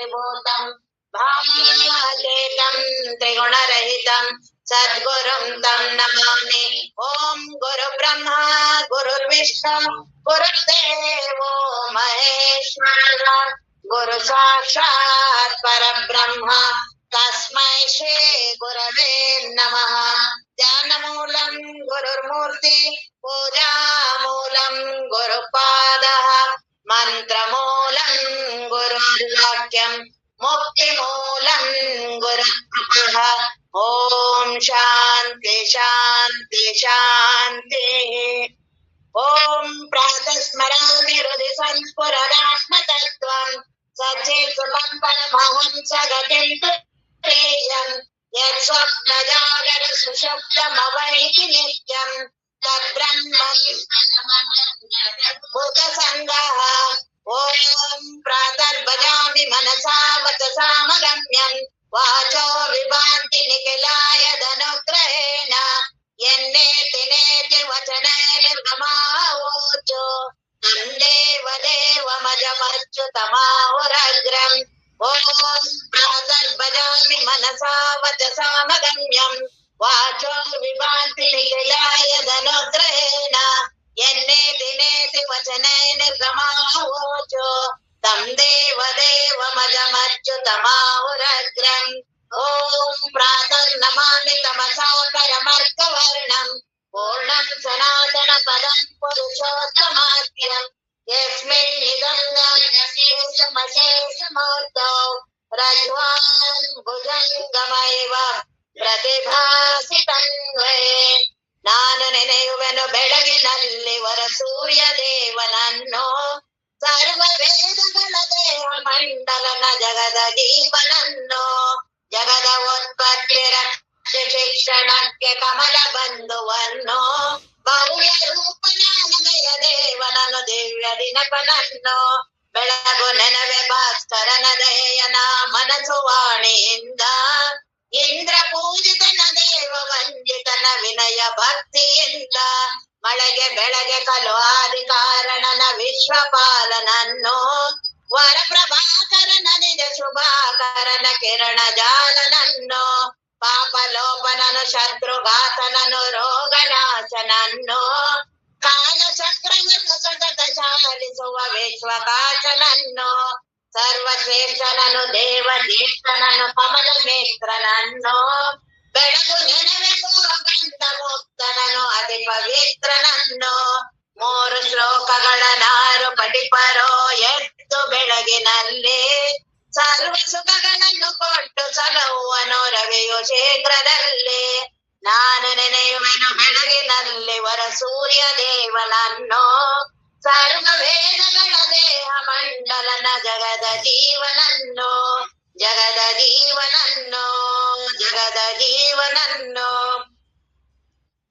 साक्षिभूतं भावातीतं त्रिगुणरहितं सद्गुरुं तं नमामि। ओम गुरु ब्रह्मा गुरुर्विष्णु गुरुर्देवो महेश्वरः गुरु साक्षात् परब्रह्म तस्मै श्री गुरवे नमः। ध्यानमूलं गुरुर्मूर्ति पूजामूलं गुरुपादः मंत्रमूलं गुरुर्वाक्यं मुक्तिमूलं गुरुकृपः। ओम शांति शांति शांति। ओम प्रातस्मरामि हृदि संस्फुरदात्मतत्त्वं सच्चित्सुखं परमहं सगतिं तुरीयं यत्स्वप्नजागर सुषुप्तमवैति नित्यं तद्ब्रह्म भूतसङ्गः। ओम प्रातर्भजामि मनसा वचसामगम्यं वाचो विभान्ति निखिलाय धनुग्रहेण यन्नेति नेति वचनेन निर्गमावोचो तं देवदेवमजमच्युतमाहुरग्रम्। ओम प्रातर्भजामि मनसा वचसामगम्यं वाचो विभान्ति निखिलाय धनुग्रहेण यन्नेति नेति वचनेन निर्गमावोचो तं देवदेवमजमच्युतमाहुरग्रम्। ओम प्रातर्नमामि तमसा परमर्कवर्णं पूर्णं सनातनपदं पुरुषोत्तमाख्यं यस्मिन्निदं ज्ञानशेषमशेषमूर्तौ रज्ज्वान् भुजङ्गमैव ಪ್ರತಿಭಾಸಿತನ್ವಯೇ ನಾನು ನೆನೆಯುವೆನು ಬೆಳಗಿನಲ್ಲಿ ವರಸೂರ್ಯ ದೇವನನ್ನು ಸರ್ವ ವೇದಗಳ ದೇಹ ಮಂಡಲನ ಜಗದ ಜೀವನನ್ನು ಜಗದ ಉತ್ಪತ್ತಿ ರಕ್ಷೆ ಶಿಕ್ಷಣಕ್ಕೆ ಕಮಲ ಬಂಧುವನ್ನು ಭವ್ಯ ರೂಪನಾಮಯ ದೇವನನ್ನು ದಿವ್ಯ ದಿನಪನನ್ನು ಬೆಳಗು ನೆನವೆ ಭಾಸ್ಕರನ ದಯೆಯನ ಮನಸ್ಸು ವಾಣಿಯಿಂದ ಇಂದ್ರ ಪೂಜಿತನ ದೇವ ವಂದಿತನ ವಿನಯ ಭಕ್ತಿಯಿಂದ ಮಳೆಗೆ ಬೆಳಗ್ಗೆ ಕಲು ಆದಿ ಕಾರಣನ ವಿಶ್ವಪಾಲನನ್ನು ವರ ಪ್ರಭಾಕರನ ನಿಜ ಶುಭಾಕರನ ಕಿರಣ ಜಾಲನನ್ನು ಪಾಪಲೋಪನನು ಶತ್ರುಘಾತನನು ರೋಗನಾಶನನ್ನು ಕಾಲ ಚಕ್ರವನ್ನು ಸತತ ಚಾಲಿಸುವ ವಿಶ್ವಕಾಶನನ್ನು ಸರ್ವಶ್ರೇಷ್ಠನನು ದೇವ ಜ್ಯೇಷ್ಠನನು ಕಮಲ ನೇತ್ರನನ್ನು ಬೆಳಗು ನೆನವೆ ಗೋಗಂಧ ಮುಕ್ತನನು ಅತಿ ಪವಿತ್ರನನ್ನು ಮೂರು ಶ್ಲೋಕಗಳ ನಾರು ಪಠಿಪರೋ ಎದ್ದು ಬೆಳಗಿನಲ್ಲಿ ಸರ್ವ ಸುಖಗಳನ್ನು ಕೊಟ್ಟು ಸಲಹುವನು ರವಿಯು ಶೀಘ್ರದಲ್ಲಿ ನಾನು ನೆನೆಯುವೆನು ಬೆಳಗಿನಲ್ಲಿ ವರ ಸೂರ್ಯ ದೇವನನ್ನು ಸರ್ವ ವೇದಗಳ ದೇಹ ಮಂಡಲನ ಜಗದ ಜೀವನನ್ನು ಜಗದ ಜೀವನನ್ನು ಜಗದ ಜೀವನನ್ನು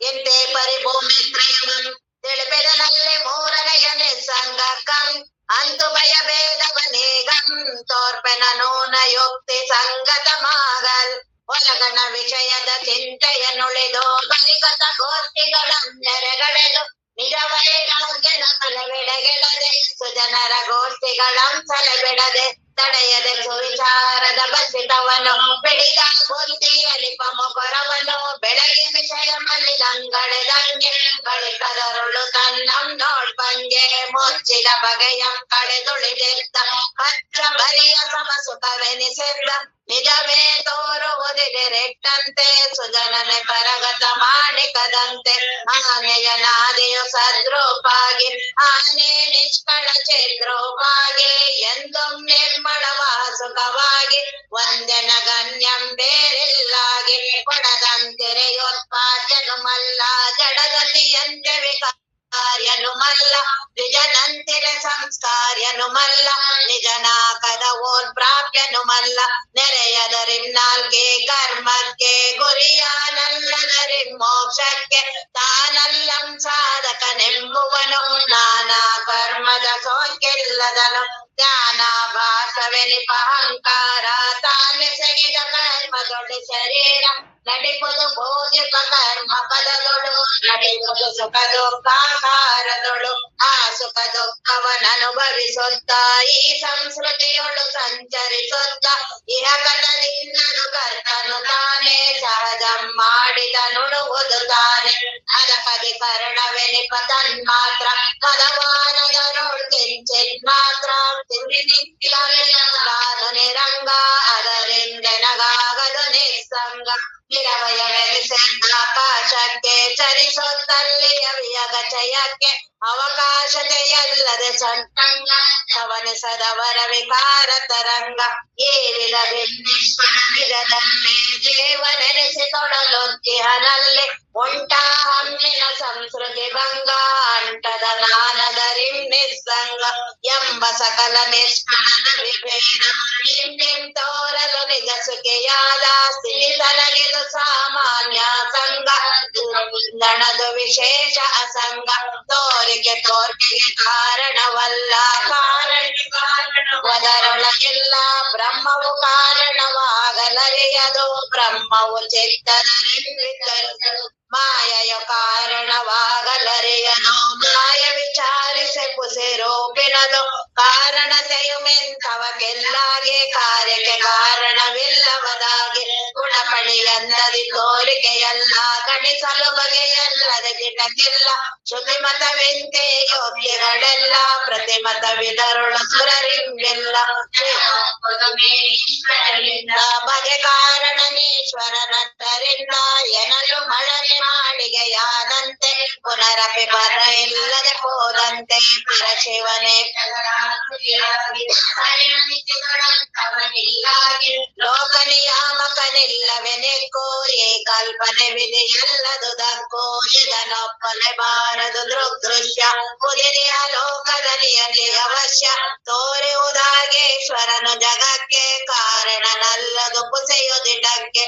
ಎಂತೆ ಪರಿಭೂಮಿ ತ್ರಯಮಂ ತಿಳಿಬೆದನಲ್ಲಿ ಮೂರನೆಯ ನಿಸ್ಸಂಗಕಂ ಅಂತು ಭಯ ಭೇದವನೇಗಂ ತೋರ್ಪೆನ ನೂನ ಯುಕ್ತಿ ಸಂಗತಮಾಗಲ್ ಒಲಗಣ ವಿಷಯದ ಚಿಂತೆಯನ್ನುಳಿದು ಬಲಿಕತ ಗೋಷ್ಠಿಗಳನ್ನೆರೆಗಡೆದು ನಿಜ ವೈರಾಗ್ಯದ ಕಲವೆಡೆಗೆಳದೆ ಸುಜನರ ಗೋಷ್ಠಿಗಳಂ ಸಲಬಿಡದೆ ತಡೆಯದೆ ಸುವಿಚಾರದ ಬಸಿತವನು ಬೆಳಿದ ಬುದ್ಧಿಯಲ್ಲಿ ಪಮುಕೊರವನು ಬೆಳಗ್ಗೆ ವಿಷಯ ಮಲ್ಲಿದಂಗಳೆದಂಗೆ ಬಳಿಕದರುಳು ತನ್ನಂ ನೋಡ್ಬಂಗೆ ಮುಚ್ಚಿದ ಬಗೆಯಂ ಕಳೆದುಳಿದಿದ್ದ ಕಚ್ಚ ಬರಿಯ ಸಮಸುಖವೆನಿಸಿದ್ದ ನಿಜವೇ ತೋರುವುದಿರೆಟ್ಟಂತೆ ಸುಜನನೆ ಕರಗತ ಮಾಡಿಕದಂತೆ ಆನೆಯ ನಾದಿಯು ಸದ್ರೂಪಾಗಿ ಆನೆ ನಿಷ್ಕಳ ಚೇದ್ರೂಪಾಗಿ ಎಂದೂ ನಿರ್ಮಳವ ಸುಖವಾಗಿ ವಂದನ ಗಣ್ಯಂ ಬೇರಿಲ್ಲಾಗಿ ಕೊಡದಂತೆರೆಯೋತ್ಪಾದ್ಯನು ಮಲ್ಲ ಜಡಗತಿಯಂತೆ ವಿಕಾರ್ಯನು ಮಲ್ಲ ನಿಜನಂತಿರೆ ಸಂಸ್ಕಾರ್ಯನು ಮಲ್ಲ ನಿಜನಾಕದ ಓನ್ ಪ್ರಾಪ್ಯನು ಮಲ್ಲ ನೆರೆಯದರಿನ್ನಾಲ್ಕೆ ಕರ್ಮಕ್ಕೆ ಗುರಿಯಾನಲ್ಲದರಿ ಮೋಕ್ಷಕ್ಕೆ ತಾನಲ್ಲಂ ಸಾಧಕನೆಂಬುವನು ನಾನಾ ಕರ್ಮದ ಸೋಂಕಿಲ್ಲದನು ಜ್ಞಾನಾಭಾಸವೆನಿಪಹಂಕಾರ ತಾನೆ ಸಗಿದ ಕರ್ಮದೊಳು ಶರೀರ ನಟಿಪುದು ಬೋಧಿಪ ಕರ್ಮ ಪದದೊಳು ಸುಖ ದುಃಖಾಕಾರದೊಳು ಆ ಸುಖ ದುಃಖವನ್ನನುಭವಿಸುತ್ತ ಈ ಸಂಸ್ಕೃತಿಯೊಳು ಸಂಚರಿಸುತ್ತ ಇಹಕಥದಿಂದನು ಕರ್ತನು ತಾನೇ ಸಹಜ ಮಾಡಿದ ನುಡುವುದು ತಾನೆ ಅದಕಧಿಕರಣವೆನಿಪ ತನ್ಮಾತ್ರ ಪದವಾನದನೊಳ್ ಕಿಂಚಿತ್ ಮಾತ್ರ ನಾನು ನಿರಂಗ ಅದರಿಂದೆನಗಾಗದು ನಿಸ್ಸಂಗ ನಿರವಯವೆನಿಸಿದ್ದ ಆಕಾಶಕ್ಕೆ ಚರಿಸುತ್ತಲ್ಲಿಯ ವಿಯಗಚಯಕ್ಕೆ ಅವಕಾಶತೆಯಲ್ಲದೆ ಸಂತಂಗ ಸವನಿಸದವರ ವಿಕಾರ ತರಂಗ ಈ ವಿಧದಲ್ಲಿ ದೇವನೆನಿಸಿಕೊಡಲೊತ್ತಿಹನಲ್ಲಿ ಉಂಟ ಹಮ್ಮಿನ ಸಂಸ್ಕೃತಿ ಭಂಗ ಅಂಟದ ನಾನದರಿಂ ನಿಸ್ಸಂಗ ಎಂಬ ಸಕಲ ನಿಷ್ಫಲದ ವಿಭೇದ ತೋರಲು ನಿಜ ಸುಖಿಯಾದ ಸ್ಥಿತಿ ತನಗಿದು ಸಾಮಾನ್ಯ ಸಂಗ ನಣದು ವಿಶೇಷ ಅಸಂಗ ತೋರಿಕೆಗೆ ಕಾರಣವಲ್ಲ ಕಾರಣವದರೊಳಗಿಲ್ಲ ಬ್ರಹ್ಮವು ಕಾರಣವಾಗಲರಿಯದು ಬ್ರಹ್ಮವು ಚಿತ್ತದರಿಂದಿದ್ದರು ಮಾಯೆಯ ಕಾರಣವಾಗಲರಿಯದು ಮಾಯ ವಿಚಾರಿಸಿ ಪುಸಿರೋಪಿನದು ಕಾರಣತೆಯು ಮೆಂತವಕ್ಕೆಲ್ಲಾಗೆ ಕಾರ್ಯಕ್ಕೆ ಕಾರಣವಿಲ್ಲವದಾಗಿ ಗುಣಪಡಿಯಲ್ಲದಿ ತೋರಿಕೆಯಲ್ಲ ಗಣಿಸಲು ಬಗೆಯಲ್ಲದೆ ಗಿಟಕ್ಕಿಲ್ಲ ಶ್ರುತಿಮತವೆಂತೆ ಯೋಗ್ಯಗಳೆಲ್ಲ ಪ್ರತಿಮತವಿದರುಳು ಸುರರಿಂಗೆಲ್ಲ ಬಗೆ ಕಾರಣನೀಶ್ವರನದ್ದರಿಂದ ಎನಲು ಮಳನೆ ಮಾಡಿಗೆಯಾದಂತೆ ಪುನರಪಿ ಪರ ಇಲ್ಲದೆ ಹೋದಂತೆ ಪರಶಿವನೇ ಲೋಕ ನಿಯಾಮಕನಿಲ್ಲವೆನೆಕ್ಕೋ ಈ ಕಲ್ಪನೆ ವಿಧಿಯಲ್ಲದುದಕ್ಕೋ ಇದನ್ನೊಪ್ಪಲೆ ಬಾರದು ದೃಗ್ದೃಶ್ಯ ಉದಿರಿಯ ಲೋಕದಲ್ಲಿಯಲ್ಲಿ ಅವಶ್ಯ ತೋರಿಯುವುದಾಗೇಶ್ವರನು ಜಗಕ್ಕೆ ಕಾರಣನಲ್ಲದು ಪುಸೆಯುದಿಟಕ್ಕೆ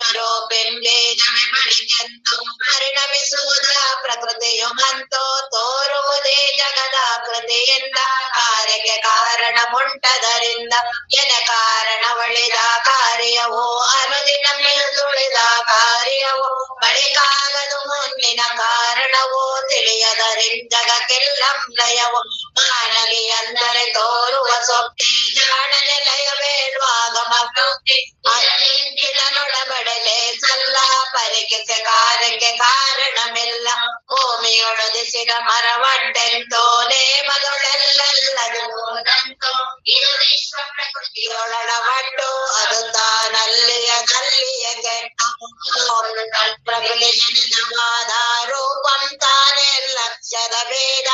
ರೋಪೆಂಬೇಜವೇ ಬಳಿಕೆಂತು ಪರಿಣಮಿಸುವುದ ಪ್ರಕೃತಿಯು ಮಂತೋ ತೋರುವುದೇ ಜಗದ ಕೃತಿಯಿಂದ ಕಾರ್ಯಕ್ಕೆ ಕಾರಣ ಮುಂಟದರಿಂದ ಎನ ಕಾರಣ ಒಳಿದ ಕಾರ್ಯವೋ ಅನುದಿನ ತುಳಿದ ಕಾರ್ಯವೋ ಬಳಿಕಾಗದು ಮುನ್ನಿನ ಕಾರಣವೋ ತಿಳಿಯದರಿಂ ಜಗಕ್ಕೆಲ್ಲಂಲಯವೋ ಮಾನವಿ ಅಂದರೆ ತೋರುವ ಸೊಪ್ಪೆ ಜಾಣನೆ ಲಯ ಬೇಡುವಾಗ ಮಕ್ಕಿ ನೊಡಬಡಲೆ ಸಲ್ಲ ಪರಿಕಿಸೆ ಕಾರ್ಯಕ್ಕೆ ಕಾರಣವಿಲ್ಲ ಭೂಮಿಯೊಳದಿಸಿದ ಮರವಡ್ಡೆಂತೋ ನೇಮದೊಳೆಲ್ಲದು ಹೋದಂತೋ ಇದು ವಿಶ್ವ ಪ್ರಕೃತಿಯೊಳವಟ್ಟು ಅದು ತಾನಲ್ಲಿಯ ಗಲ್ಲಿಯ ಕೆಟ್ಟು ಪ್ರಕೃತಿವಾದ ರೂಪಂ ತಾನೇ ಲಕ್ಷ್ಯದ ಭೇದ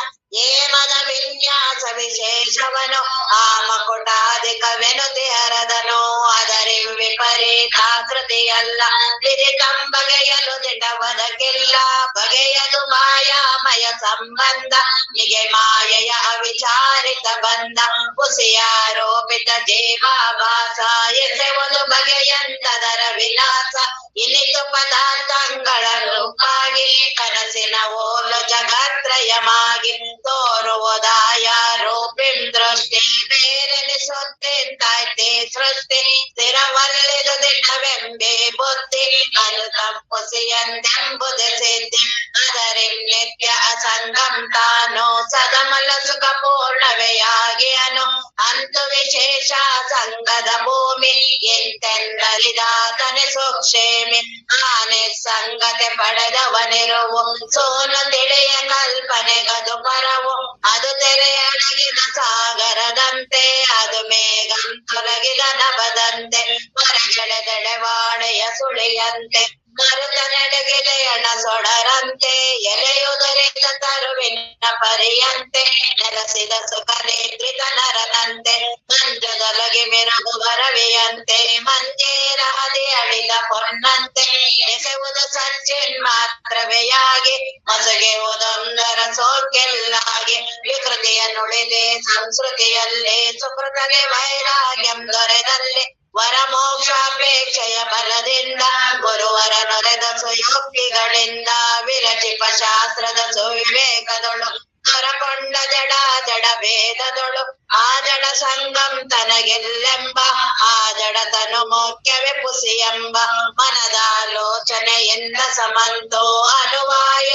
ಏಮದ ವಿನ್ಯಾಸ ವಿಶೇಷವನು ಆ ಮಕುಟಾಧಿಕವೆನುತಿ ಹರದನು ಅದರಿಂ ವಿಪರೀತಾಕೃತಿಯಲ್ಲ ವಿದಿತಂ ಬಗೆಯಲು ದಿಟವದಕ್ಕಿಲ್ಲ ಬಗೆಯದು ಮಾಯಾಮಯ ಸಂಬಂಧ ನಿಗೆ ಮಾಯೆಯ ಅವಿಚಾರಿತ ಬಂಧ ಕುಸಿಯಾರೋಪಿತ ಜೀವಾಭಾಸ ಎಸೆವುದು ಬಗೆಯಂತದರ ವಿಲಾಸ ಇನಿತು ಪದಾರ್ಥಗಳ ರೂಪಾಗಿ ಕನಸಿನ ಓಲು ಜಗತ್ರಯಮಾಗಿ ತೋರುವುದಾಯ ರೂಪಿಂ ದೃಷ್ಟಿ ಬೇರೆನಿಸುತ್ತೆಂತಾಯ್ತೆ ಸೃಷ್ಟಿ ಸ್ಥಿರವಲ್ಲಿದು ದಿಟವೆಂಬೆ ಬುದ್ಧಿ ಅನುತಂಪುಸಿಯಂದೆಂಬುದು ಸಿದ್ಧಿ ಅದರಿಂ ನಿತ್ಯ ಅಸಂಗಂ ತಾನು ಸದಮಲ ಸುಖ ಪೂರ್ಣವೆಯಾಗಿ ಅನು ಅಂತು ವಿಶೇಷ ಸಂಗದ ಭೂಮಿ ಎಂತೆಂದರಿದಾತನೆ ಸುಕ್ಷೇಮಿ ಆನೆ ಸಂಗತೆ ಪಡೆದವನಿರುವು ಸೋನು ತಿಳಿಯ ಕಲ್ಪನೆಗದು ಪರವು ಅದು ತೆರೆಯಡಗಿದ ಸಾಗರದಂತೆ ಅದು ಮೇಘಂ ತೊಲಗಿದ ನಭದಂತೆ ಹೊರಗೆಳೆದೆಳೆವಾಡೆಯ ಸುಳಿಯಂತೆ ಮರುತ ನಡೆಗೆಲೆಯಣ ಸೊಡರಂತೆ ಎಲೆಯುದರಿದ ತರುವಿನ ಪರಿಯಂತೆ ನೆಲಸಿದ ಸುಖ ನೇತ್ರಿತ ನರನಂತೆ ಮಂಜುದೊಲಗಿ ಮಿರುಗು ಬರವಿಯಂತೆ ಮಂಜೇರ ಹದಿ ಅಳಿದ ಪೊನ್ನಂತೆ ಎಸೆವುದು ಸಚ್ಚಿನ್ ಮಾತ್ರವೆಯಾಗಿ ಮಸುಗೆವುದೊಂದರ ಸೋಕೆಲ್ಲಾಗಿ ವಿಕೃತಿಯ ನುಳಿದೆ ಸಂಸ್ಕೃತಿಯಲ್ಲೇ ಸುಕೃತಗೆ ವೈರಾಗ್ಯಂ ದೊರೆದಲ್ಲಿ ವರ ಮೋಕ್ಷಾಪೇಕ್ಷೆಯ ಬಲದಿಂದ ಗುರುವರ ನೊರೆದ ಸುಯೋಕ್ತಿಗಳಿಂದ ವಿರಚಿಪ ಶಾಸ್ತ್ರದ ಸುವಿವೇಕದೊಳು ಹೊರಕೊಂಡ ಜಡ ಜಡ ಭೇದದೊಳು ಆ ಜಡ ಸಂಗಂ ತನಗೆಲ್ಲೆಂಬ ಆ ಜಡ ತನು ಮುಖ್ಯವೇ ಪುಸಿ ಎಂಬ ಮನದಾಲೋಚನೆಯಿಂದ ಸಮಂತೋ ಅನುವಾಯ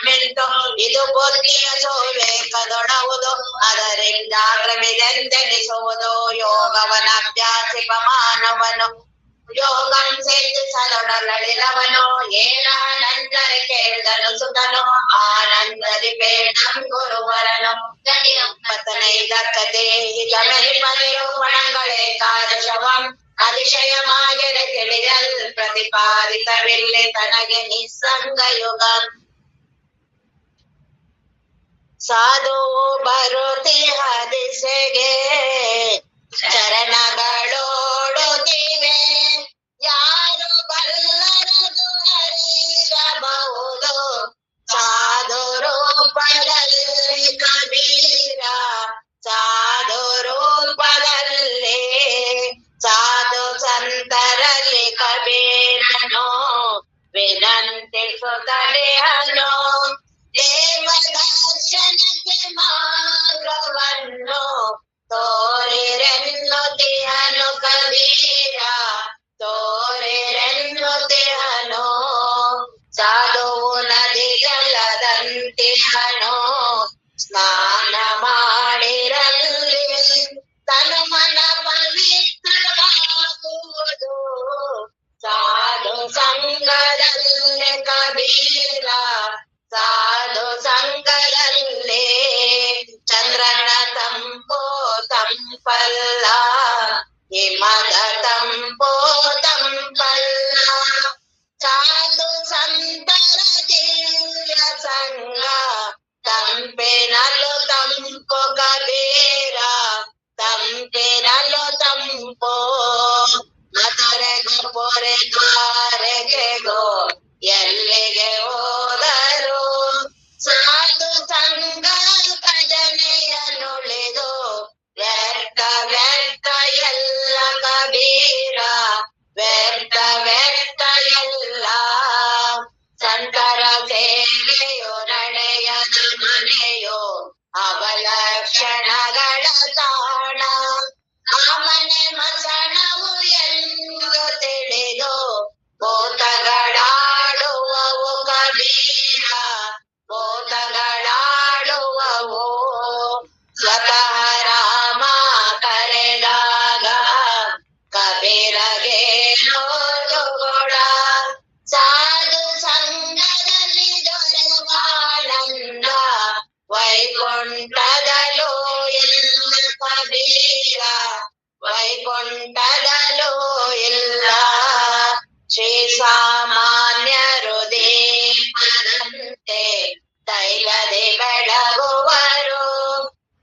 ಮಿಂಟು ಇದು ಬುದ್ಧಿಯ ಸೋವೇಕದೊಡವುದು ಅದರಿಂದ ಕ್ರಮಿದೆಂದೆನಿಸುವುದು ಯೋಗವನಭ್ಯಾಸಿಪ ಮಾನವನು ಯೋಗಂ ಸಿದ್ಧಿಸದೊಡಲಳಿದವನು ಏನಾನಂದರೆ ಕೇಳಿದನು ಸುತನು ಆನಂದದಿ ಬೇಡಂ ಗುರುವರನು ಪತನೈದಕ್ಕತೆ ಹಿತಮೆನಿಪನಿರೂಪಣಗಳೇ ಕಾದಶವಂ ಅತಿಶಯಮಾಗೆಡೆ ತಿಳಿಯಲ್ ಪ್ರತಿಪಾದಿತವಿಲ್ಲಿ ತನಗೆ ನಿಸ್ಸಂಗ ಯುಗ ಸಾಧು ಬರುತ್ತಿಹ ದಿಸೆಗೆ ಚರಣಗಳೋಡುತ್ತಿವೆ ಯಾರು ಬಲ್ಲರದು ಅರಿಯಬಹುದು ಸಾಧು ರೂಪದಲ್ಲಿ ಕಬೀರ ಸಾಧು ರೂಪದಲ್ಲಿ ಸಾಧು ಸಂತರಲ್ಲಿ ಕಬೀರನು ವಿನಂತಿಸುತ್ತಲೆಯನು ದೇವದರ್ಶನಕ್ಕೆ ಮಾರ್ಗವನ್ನು ತೋರಿರೆನ್ನುತಿಹನು ಕಬೀರ ತೋರಿರೆನ್ನುತಿಹನು ಸಾಧುವು ನದಿ ಜಲದಂತಿಹನು ಸ್ನಾನ ಮಾಡಿರಲ್ಲಿ ತನು ಮನ ಪವಿತ್ರವಾಗುವುದು ಸಾಧು ಸಂಗದಲ್ಲೇ ಕಬೀರ ಸಾಧು ಸಂಗದಲ್ಲೇ ಚಂದ್ರನ ತಂಪೋ ತಂಪಲ್ಲ ಹಿಮದ ತಂಪೋ ತಂಪಲ್ಲ ಸಾಧು ಸಂತರ ದಿವ್ಯ ಸಂಗ ತಂಪಿನಲು ತಂಪು ಕಬೀರ ತಂಪಿನಲು ತಂಪೋ ಮಧುರೆಗೋ ಪೊರೆ ದ್ವಾರೆಗೆಗೋ ಎಲ್ಲಿಗೆ ಹೋದರು ಸಾಧು ಸಂಗ ಭಜನೆಯನ್ನುಳಿದು ವ್ಯರ್ಥ ವ್ಯರ್ಥ ಎಲ್ಲ ಕಬೀರ ವ್ಯರ್ಥ ವ್ಯರ್ಥ ಎಲ್ಲ ಸಂತರ ಸೇವೆಯೋ ನಡೆಯದ ಮನೆಯೋ ಅವಲಕ್ಷಣಗಳ ತಾಣ ಆ ಮನೆ ಮಸಣವು ಎಂದು ತಿಳಿದು ಭೂತಗಳಾಡುವವು ಕಬೀರ ಭೂತಗಳಾಡುವವು ಸ್ವತಃ ರಾಮ ಕರೆದಾಗ ಕಬೀರಗೆ ನೋಡುಗೊಡ ಸಾಧು ಸಂಗದಲ್ಲಿ ದೊರೆವಾನಂದ ವೈಕುಂಠದಲ್ಲೂ ಇಲ್ಲ ಕಬೀರ ವೈಕುಂಠದಲ್ಲೂ ಇಲ್ಲ ಶ್ರೀ ಸಾಮಾನ್ಯರು ದೀಪದಂತೆ ತೈಲದೆ ಬೆಳಗುವರು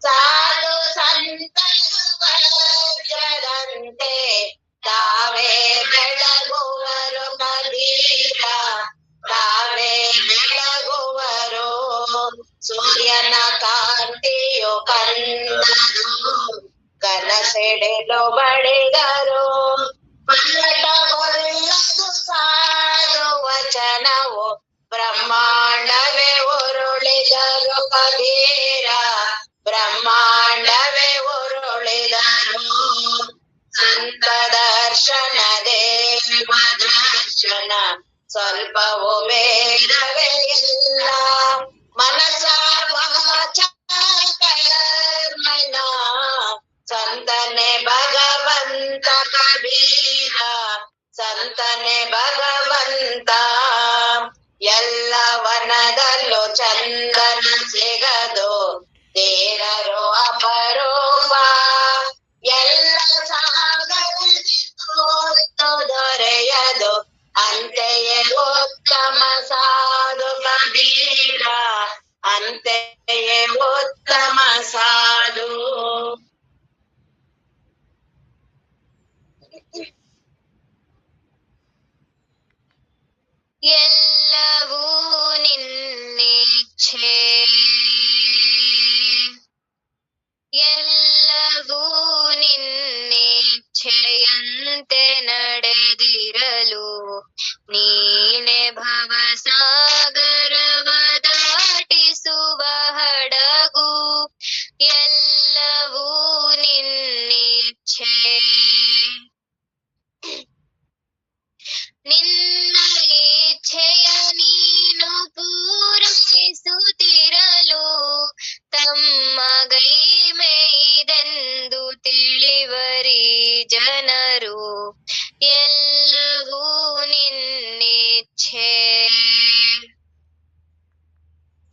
ಸಾಧು ಸಂತರು ವಜ್ರದಂತೆ ತಾವೇ ಬೆಳಗುವರು ಕಬೀರ ತಾವೇ ಬೆಳಗುವರು ಸೂರ್ಯನ ಕಾಂತಿಯು ಕಂದನು ಕನಸೆಡೆಲು ಬಳಿದರು ಪಲ್ಲಟಗೊಳ್ಳದು ಸಾಧು ವಚನವು ಬ್ರಹ್ಮಾಂಡವೇ ಉರುಳಿದರು ಕಬೀರ ಬ್ರಹ್ಮಾಂಡವೇ ಉರುಳಿದರು ಸಂತ ದರ್ಶನ ದೇವ ದರ್ಶನ ಸ್ವಲ್ಪವೂ ಬೇಡವೇ ಇಲ್ಲ ಮನಸ ವಾಚ ಕರ್ಮಣ ಸಂತನೆ ಭಗವಂತ ಕಬೀರ ಸಂತನೆ ಭಗವಂತ ಎಲ್ಲ ವನದಲ್ಲೂ ಚಂದನ ಸಿಗದು ತೀರರು ಅಪರೂಪ ಎಲ್ಲ ಸಾಗರದಲ್ಲಿ ದೊರೆಯದು ಅಂತೆಯೇ ಉತ್ತಮ ಸಾಧು ಕಬೀರ ಅಂತೆಯೇ ಉತ್ತಮ ಸಾಧು ಎಲ್ಲವೂ ನಿನ್ನಿಚ್ಛೆ ಎಲ್ಲವೂ ನಿನ್ನಿಚ್ಛೆಯಂತೆ ನಡೆದಿರಲು ನೀನೆ ಭವಸಾಗರವ ದಾಟಿಸುವ ಹಡಗು ಎಲ್ಲವೂ ನಿನ್ನಿಚ್ಛೆ ನಿನ್ನ ಇಚ್ಛೆಯ ನೀನು ಪೂರೈಸಿ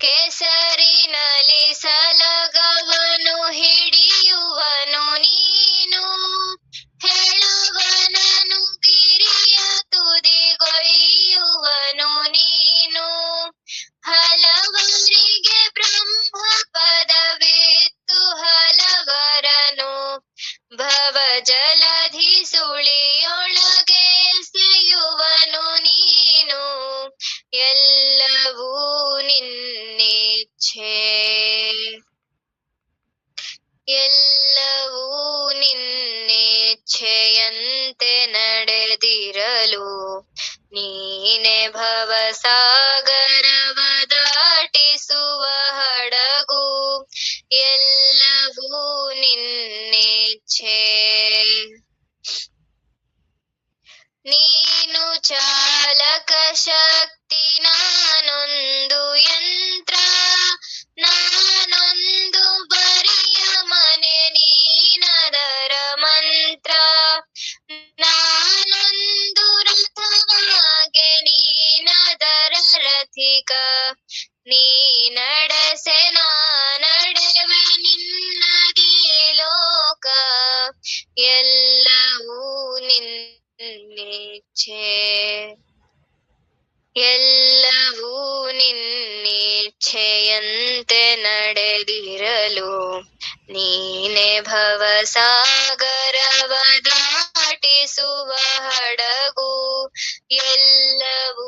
ಕೆಸರಿನಲ್ಲಿ ಸಲಗವನು ಹಿಡಿಯುವನು ನೀನು, ಹೇಳುವನನು ಗಿರಿಯ ತುದಿಗೊಯ್ಯುವನು ನೀನು. ಹಲವರಿಗೆ ಬ್ರಹ್ಮ ಪದವಿತ್ತು ಹಲವರನು ಭವ ಜಲಧಿ ಸುಳಿಯೊಳಗೆ ಎಸೆಯುವನು ನೀನು. ಎಲ್ಲವೂ ನಿನ್ನಿಚ್ಛೆ, ಎಲ್ಲವೂ ನಿನ್ನಿಚ್ಛೆಯಂತೆ ನಡೆದಿರಲು ನೀನೆ ಭವಸಾಗರವ ದಾಟಿಸುವ ಹಡಗು. ಎಲ್ಲವೂ ನಿನ್ನಿಚ್ಛೆ, ನೀನು ಚಾಲಕ ಶಕ್ತಿ ನಾನೊಂದು ಯಂತ್ರ, ನಾನೊಂದು ಬರಿಯ ಮನೆ ನೀನದರ ಮಂತ್ರ. ನಾನೊಂದು ರಥವಾಗೆ ನೀನದರ ರಥಿಕ, ನೀ ನಡೆಸೆ ನಾನಡೆವೆ ನಿನ್ನದೇ ಲೋಕ. ಎಲ್ಲವೂ ನಿನ್ನಿಚ್ಛೆ, ಎಲ್ಲವೂ ನಿನ್ನಿಚ್ಛೆಯಂತೆ ನಡೆದಿರಲು ನೀನೆ ಭವಸಾಗರವ ದಾಟಿಸುವ ಹಡಗು. ಎಲ್ಲವೂ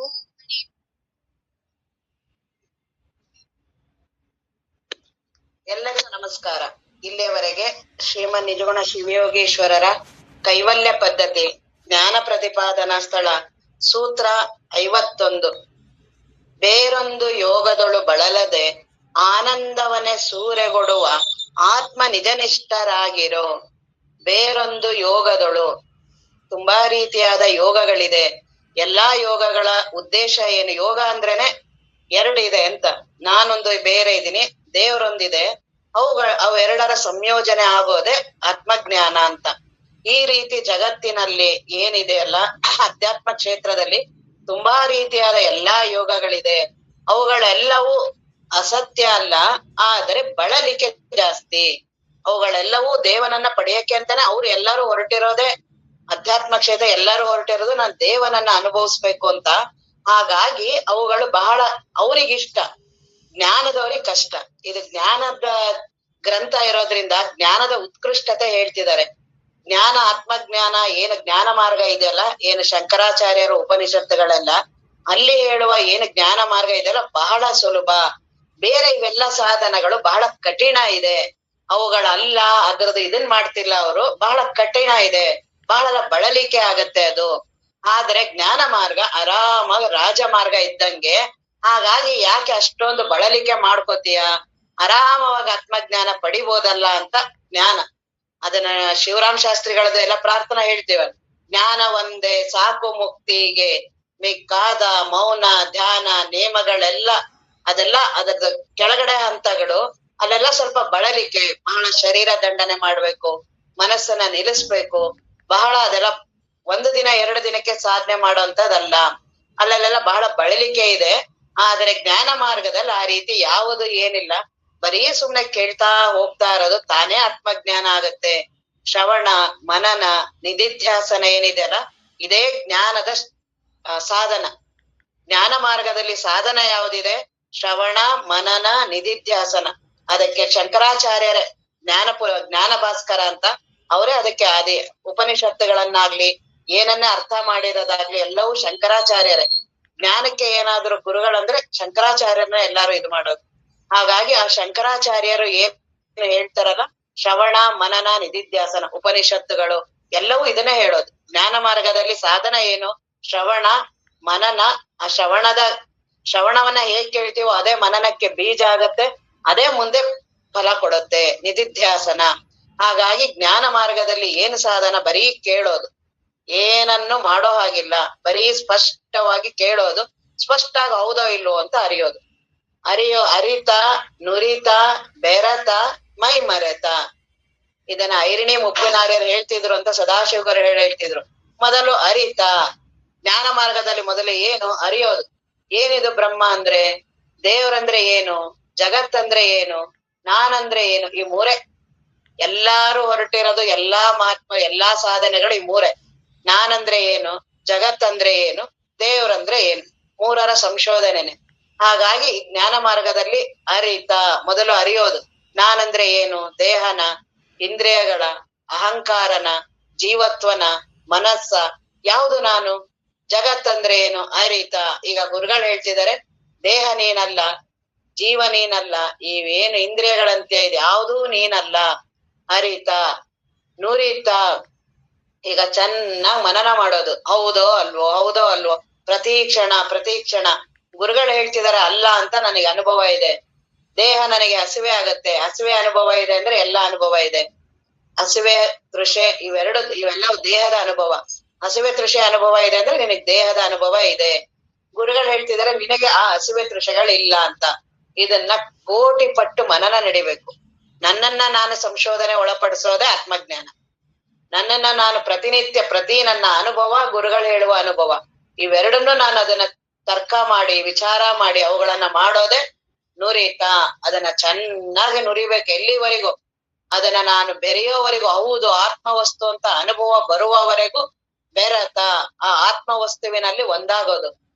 ಎಲ್ಲರಿಗೂ ನಮಸ್ಕಾರ. ಇಲ್ಲಿಯವರೆಗೆ ಶ್ರೀಮನ್ ನಿಜಗುಣ ಶಿವಯೋಗೀಶ್ವರರ ಕೈವಲ್ಯ ಪದ್ಧತಿ ಜ್ಞಾನ ಪ್ರತಿಪಾದನಾ ಸ್ಥಳ ಸೂತ್ರ 51. ಬೇರೊಂದು ಯೋಗದೊಳು ಬಳಲದೆ ಆನಂದವನ್ನೇ ಸೂರೆಗೊಡುವ ಆತ್ಮ ನಿಜನಿಷ್ಠರಾಗಿರೋ. ಬೇರೊಂದು ಯೋಗದೊಳು, ತುಂಬಾ ರೀತಿಯಾದ ಯೋಗಗಳಿದೆ. ಎಲ್ಲಾ ಯೋಗಗಳ ಉದ್ದೇಶ ಏನು? ಯೋಗ ಅಂದ್ರೇನೆ ಎರಡು ಇದೆ ಅಂತ. ನಾನೊಂದು ಬೇರೆ ಇದ್ದೀನಿ, ದೇವರೊಂದಿದೆ. ಅವೆರಡರ ಸಂಯೋಜನೆ ಆಗೋದೆ ಆತ್ಮಜ್ಞಾನ ಅಂತ. ಈ ರೀತಿ ಜಗತ್ತಿನಲ್ಲಿ ಏನಿದೆ ಅಲ್ಲ, ಅಧ್ಯಾತ್ಮ ಕ್ಷೇತ್ರದಲ್ಲಿ ತುಂಬಾ ರೀತಿಯಾದ ಎಲ್ಲಾ ಯೋಗಗಳಿದೆ. ಅವುಗಳೆಲ್ಲವೂ ಅಸತ್ಯ ಅಲ್ಲ, ಆದರೆ ಬಳಲಿಕೆ ಜಾಸ್ತಿ. ಅವುಗಳೆಲ್ಲವೂ ದೇವನನ್ನ ಪಡೆಯಕ್ಕೆ ಅಂತಾನೆ ಅವ್ರು ಎಲ್ಲರೂ ಹೊರಟಿರೋದೇ. ಅಧ್ಯಾತ್ಮ ಕ್ಷೇತ್ರ ಎಲ್ಲರೂ ಹೊರಟಿರೋದು ನಾನು ದೇವನನ್ನ ಅನುಭವಿಸ್ಬೇಕು ಅಂತ. ಹಾಗಾಗಿ ಅವುಗಳು ಬಹಳ ಅವ್ರಿಗಿಷ್ಟ, ಜ್ಞಾನದವ್ರಿಗೆ ಕಷ್ಟ. ಇದು ಜ್ಞಾನದ ಗ್ರಂಥ ಇರೋದ್ರಿಂದ ಜ್ಞಾನದ ಉತ್ಕೃಷ್ಟತೆ ಹೇಳ್ತಿದ್ದಾರೆ. ಜ್ಞಾನ, ಆತ್ಮಜ್ಞಾನ, ಏನು ಜ್ಞಾನ ಮಾರ್ಗ ಇದೆಯಲ್ಲ, ಏನು ಶಂಕರಾಚಾರ್ಯರ ಉಪನಿಷತ್ತುಗಳೆಲ್ಲ ಅಲ್ಲಿ ಹೇಳುವ ಏನು ಜ್ಞಾನ ಮಾರ್ಗ ಇದೆಯಲ್ಲ ಬಹಳ ಸುಲಭ. ಬೇರೆ ಇವೆಲ್ಲ ಸಾಧನಗಳು ಬಹಳ ಕಠಿಣ ಇದೆ. ಅವುಗಳಲ್ಲ, ಅದ್ರದ್ದು ಇದನ್ ಮಾಡ್ತಿಲ್ಲ ಅವರು, ಬಹಳ ಕಠಿಣ ಇದೆ, ಬಹಳ ಬಳಲಿಕೆ ಆಗತ್ತೆ ಅದು. ಆದ್ರೆ ಜ್ಞಾನ ಮಾರ್ಗ ಆರಾಮಾಗಿ ರಾಜಮಾರ್ಗ ಇದ್ದಂಗೆ. ಹಾಗಾಗಿ ಯಾಕೆ ಅಷ್ಟೊಂದು ಬಳಲಿಕೆ ಮಾಡ್ಕೋತೀಯ, ಆರಾಮವಾಗಿ ಆತ್ಮಜ್ಞಾನ ಪಡಿಬೋದಲ್ಲ ಅಂತ ಜ್ಞಾನ. ಅದನ್ನ ಶಿವರಾಮ್ ಶಾಸ್ತ್ರಿಗಳದ್ದು ಎಲ್ಲ ಪ್ರಾರ್ಥನಾ ಹೇಳ್ತೀವಲ್ಲ, ಜ್ಞಾನ ಒಂದೇ ಸಾಕು ಮುಕ್ತಿಗೆ, ಮಿಕ್ಕಾದ ಮೌನ ಧ್ಯಾನ ನೇಮಗಳೆಲ್ಲ ಅದೆಲ್ಲ ಅದರ ಕೆಳಗಡೆ ಹಂತಗಳು. ಅಲ್ಲೆಲ್ಲ ಸ್ವಲ್ಪ ಬಳಲಿಕೆ, ಬಹಳ ಶರೀರ ದಂಡನೆ ಮಾಡ್ಬೇಕು, ಮನಸ್ಸನ್ನ ನಿಲ್ಲಿಸ್ಬೇಕು, ಬಹಳ ಅದೆಲ್ಲ ಒಂದು ದಿನ ಎರಡು ದಿನಕ್ಕೆ ಸಾಧನೆ ಮಾಡೋಂಥದ್ದಲ್ಲ. ಅಲ್ಲೆಲ್ಲ ಬಹಳ ಬಳಲಿಕೆ ಇದೆ. ಆದ್ರೆ ಜ್ಞಾನ ಮಾರ್ಗದಲ್ಲಿ ಆ ರೀತಿ ಯಾವುದು ಏನಿಲ್ಲ, ಬರೀ ಸುಮ್ನೆ ಕೇಳ್ತಾ ಹೋಗ್ತಾ ಇರೋದು, ತಾನೇ ಆತ್ಮಜ್ಞಾನ ಆಗತ್ತೆ. ಶ್ರವಣ ಮನನ ನಿಧಿಧ್ಯಾಸನ ಏನಿದೆಯಲ್ಲ, ಇದೇ ಜ್ಞಾನದ ಸಾಧನ. ಜ್ಞಾನ ಮಾರ್ಗದಲ್ಲಿ ಸಾಧನ ಯಾವುದಿದೆ? ಶ್ರವಣ ಮನನ ನಿಧಿಧ್ಯಾಸನ. ಅದಕ್ಕೆ ಶಂಕರಾಚಾರ್ಯರ ಜ್ಞಾನ ಭಾಸ್ಕರ ಅಂತ ಅವರೇ ಅದಕ್ಕೆ ಆದಿ. ಉಪನಿಷತ್ತುಗಳನ್ನಾಗ್ಲಿ ಏನನ್ನೇ ಅರ್ಥ ಮಾಡಿರೋದಾಗ್ಲಿ ಎಲ್ಲವೂ ಶಂಕರಾಚಾರ್ಯರೇ. ಜ್ಞಾನಕ್ಕೆ ಏನಾದ್ರು ಗುರುಗಳಂದ್ರೆ ಶಂಕರಾಚಾರ್ಯರನ್ನ ಎಲ್ಲಾರು ಇದು ಮಾಡೋದು. ಹಾಗಾಗಿ ಆ ಶಂಕರಾಚಾರ್ಯರು ಏನ್ ಹೇಳ್ತಾರಲ್ಲ, ಶ್ರವಣ ಮನನ ನಿಧಿಧ್ಯಾಸನ ಉಪನಿಷತ್ತುಗಳು ಎಲ್ಲವೂ ಇದನ್ನೇ ಹೇಳೋದು. ಜ್ಞಾನ ಮಾರ್ಗದಲ್ಲಿ ಸಾಧನ ಏನು? ಶ್ರವಣ ಮನನ. ಆ ಶ್ರವಣವನ್ನ ಹೇಗ್ ಕೇಳ್ತೀವೋ ಅದೇ ಮನನಕ್ಕೆ ಬೀಜ ಆಗತ್ತೆ, ಅದೇ ಮುಂದೆ ಫಲ ಕೊಡುತ್ತೆ, ನಿಧಿಧ್ಯಾಸನ. ಹಾಗಾಗಿ ಜ್ಞಾನ ಮಾರ್ಗದಲ್ಲಿ ಏನು ಸಾಧನ? ಬರೀ ಕೇಳೋದು, ಏನನ್ನು ಮಾಡೋ ಹಾಗಿಲ್ಲ, ಬರೀ ಸ್ಪಷ್ಟವಾಗಿ ಕೇಳೋದು, ಸ್ಪಷ್ಟಾಗಿ ಹೌದೋ ಇಲ್ವೋ ಅಂತ ಅರಿಯೋದು. ಅರಿತ ನುರಿತ ಬೆರತ ಮೈ ಮರೆತ. ಇದನ್ನ ಐರಿಣಿ ಮುಪ್ಪಿನಾರ್ಯರು ಹೇಳ್ತಿದ್ರು ಅಂತ ಸದಾಶಿವಕರು ಹೇಳ್ತಿದ್ರು. ಮೊದಲು ಅರಿತ, ಜ್ಞಾನ ಮಾರ್ಗದಲ್ಲಿ ಮೊದಲು ಏನು? ಅರಿಯೋದು. ಏನಿದು ಬ್ರಹ್ಮ ಅಂದ್ರೆ? ದೇವ್ರಂದ್ರೆ ಏನು, ಜಗತ್ತಂದ್ರೆ ಏನು, ನಾನಂದ್ರೆ ಏನು, ಈ ಮೂರೇ. ಎಲ್ಲಾರು ಹೊರಟಿರೋದು, ಎಲ್ಲಾ ಮಹಾತ್ಮ, ಎಲ್ಲಾ ಸಾಧನೆಗಳು ಈ ಮೂರೇ. ನಾನಂದ್ರೆ ಏನು, ಜಗತ್ತಂದ್ರೆ ಏನು, ದೇವ್ರಂದ್ರೆ ಏನು, ಮೂರರ ಸಂಶೋಧನೆನೆ. ಹಾಗಾಗಿ ಈ ಜ್ಞಾನ ಮಾರ್ಗದಲ್ಲಿ ಮೊದಲು ಅರಿಯೋದು. ನಾನಂದ್ರೆ ಏನು, ದೇಹನ, ಇಂದ್ರಿಯಗಳ, ಅಹಂಕಾರನ, ಜೀವತ್ವನ, ಮನಸ್ಸ, ಯಾವುದು ನಾನು, ಜಗತ್ತಂದ್ರೆ ಏನು ಈಗ ಗುರುಗಳು ಹೇಳ್ತಿದ್ದಾರೆ, ದೇಹ ನೀನಲ್ಲ, ಜೀವ ನೀನಲ್ಲ, ಇವೇನು ಇಂದ್ರಿಯಗಳಂತೆ ಇದೆ ಯಾವುದೂ ನೀನಲ್ಲ, ನುರಿತಾ. ಈಗ ಚೆನ್ನಾಗ್ ಮನನ ಮಾಡೋದು, ಹೌದೋ ಅಲ್ವೋ, ಹೌದೋ ಅಲ್ವೋ, ಪ್ರತಿ ಕ್ಷಣ ಗುರುಗಳು ಹೇಳ್ತಿದಾರೆ ಅಲ್ಲ ಅಂತ ನನಗೆ ಅನುಭವ ಇದೆ. ದೇಹ ನನಗೆ ಹಸಿವೆ ಆಗತ್ತೆ, ಹಸಿವೆ ಅನುಭವ ಇದೆ ಅಂದ್ರೆ ಎಲ್ಲ ಅನುಭವ ಇದೆ. ಹಸಿವೆ ತೃಷೆ ಇವೆಲ್ಲ ದೇಹದ ಅನುಭವ. ಹಸಿವೆ ತೃಷೆ ಅನುಭವ ಇದೆ ಅಂದ್ರೆ ನಿನಗೆ ದೇಹದ ಅನುಭವ ಇದೆ. ಗುರುಗಳು ಹೇಳ್ತಿದಾರೆ ನಿನಗೆ ಆ ಹಸಿವೆ ತೃಷೆಗಳಿಲ್ಲ ಅಂತ. ಇದನ್ನ ಕೋಟಿ ಪಟ್ಟು ಮನನ ನಡಿಬೇಕು. ನನ್ನನ್ನ ನಾನು ಸಂಶೋಧನೆ ಒಳಪಡಿಸೋದೇ ಆತ್ಮಜ್ಞಾನ. ನನ್ನನ್ನ ನಾನು ಪ್ರತಿ ನನ್ನ ಅನುಭವ, ಗುರುಗಳು ಹೇಳುವ ಅನುಭವ, ಇವೆರಡನ್ನೂ ನಾನು ಅದನ್ನ ತರ್ಕ ಮಾಡಿ, ವಿಚಾರ ಮಾಡಿ, ಅವುಗಳನ್ನ ಮಾಡೋದೇ ನುರಿತ. ಅದನ್ನ ಚೆನ್ನಾಗಿ ನುರಿಬೇಕು ಎಲ್ಲಿವರೆಗೂ, ಅದನ್ನ ನಾನು ಬೆರೆಯೋವರೆಗೂ, ಹೌದು ಆತ್ಮವಸ್ತು ಅಂತ ಅನುಭವ ಬರುವವರೆಗೂ ಬೆರತ, ಆ ಆತ್ಮವಸ್ತುವಿನಲ್ಲಿ ಒಂದಾಗೋದು.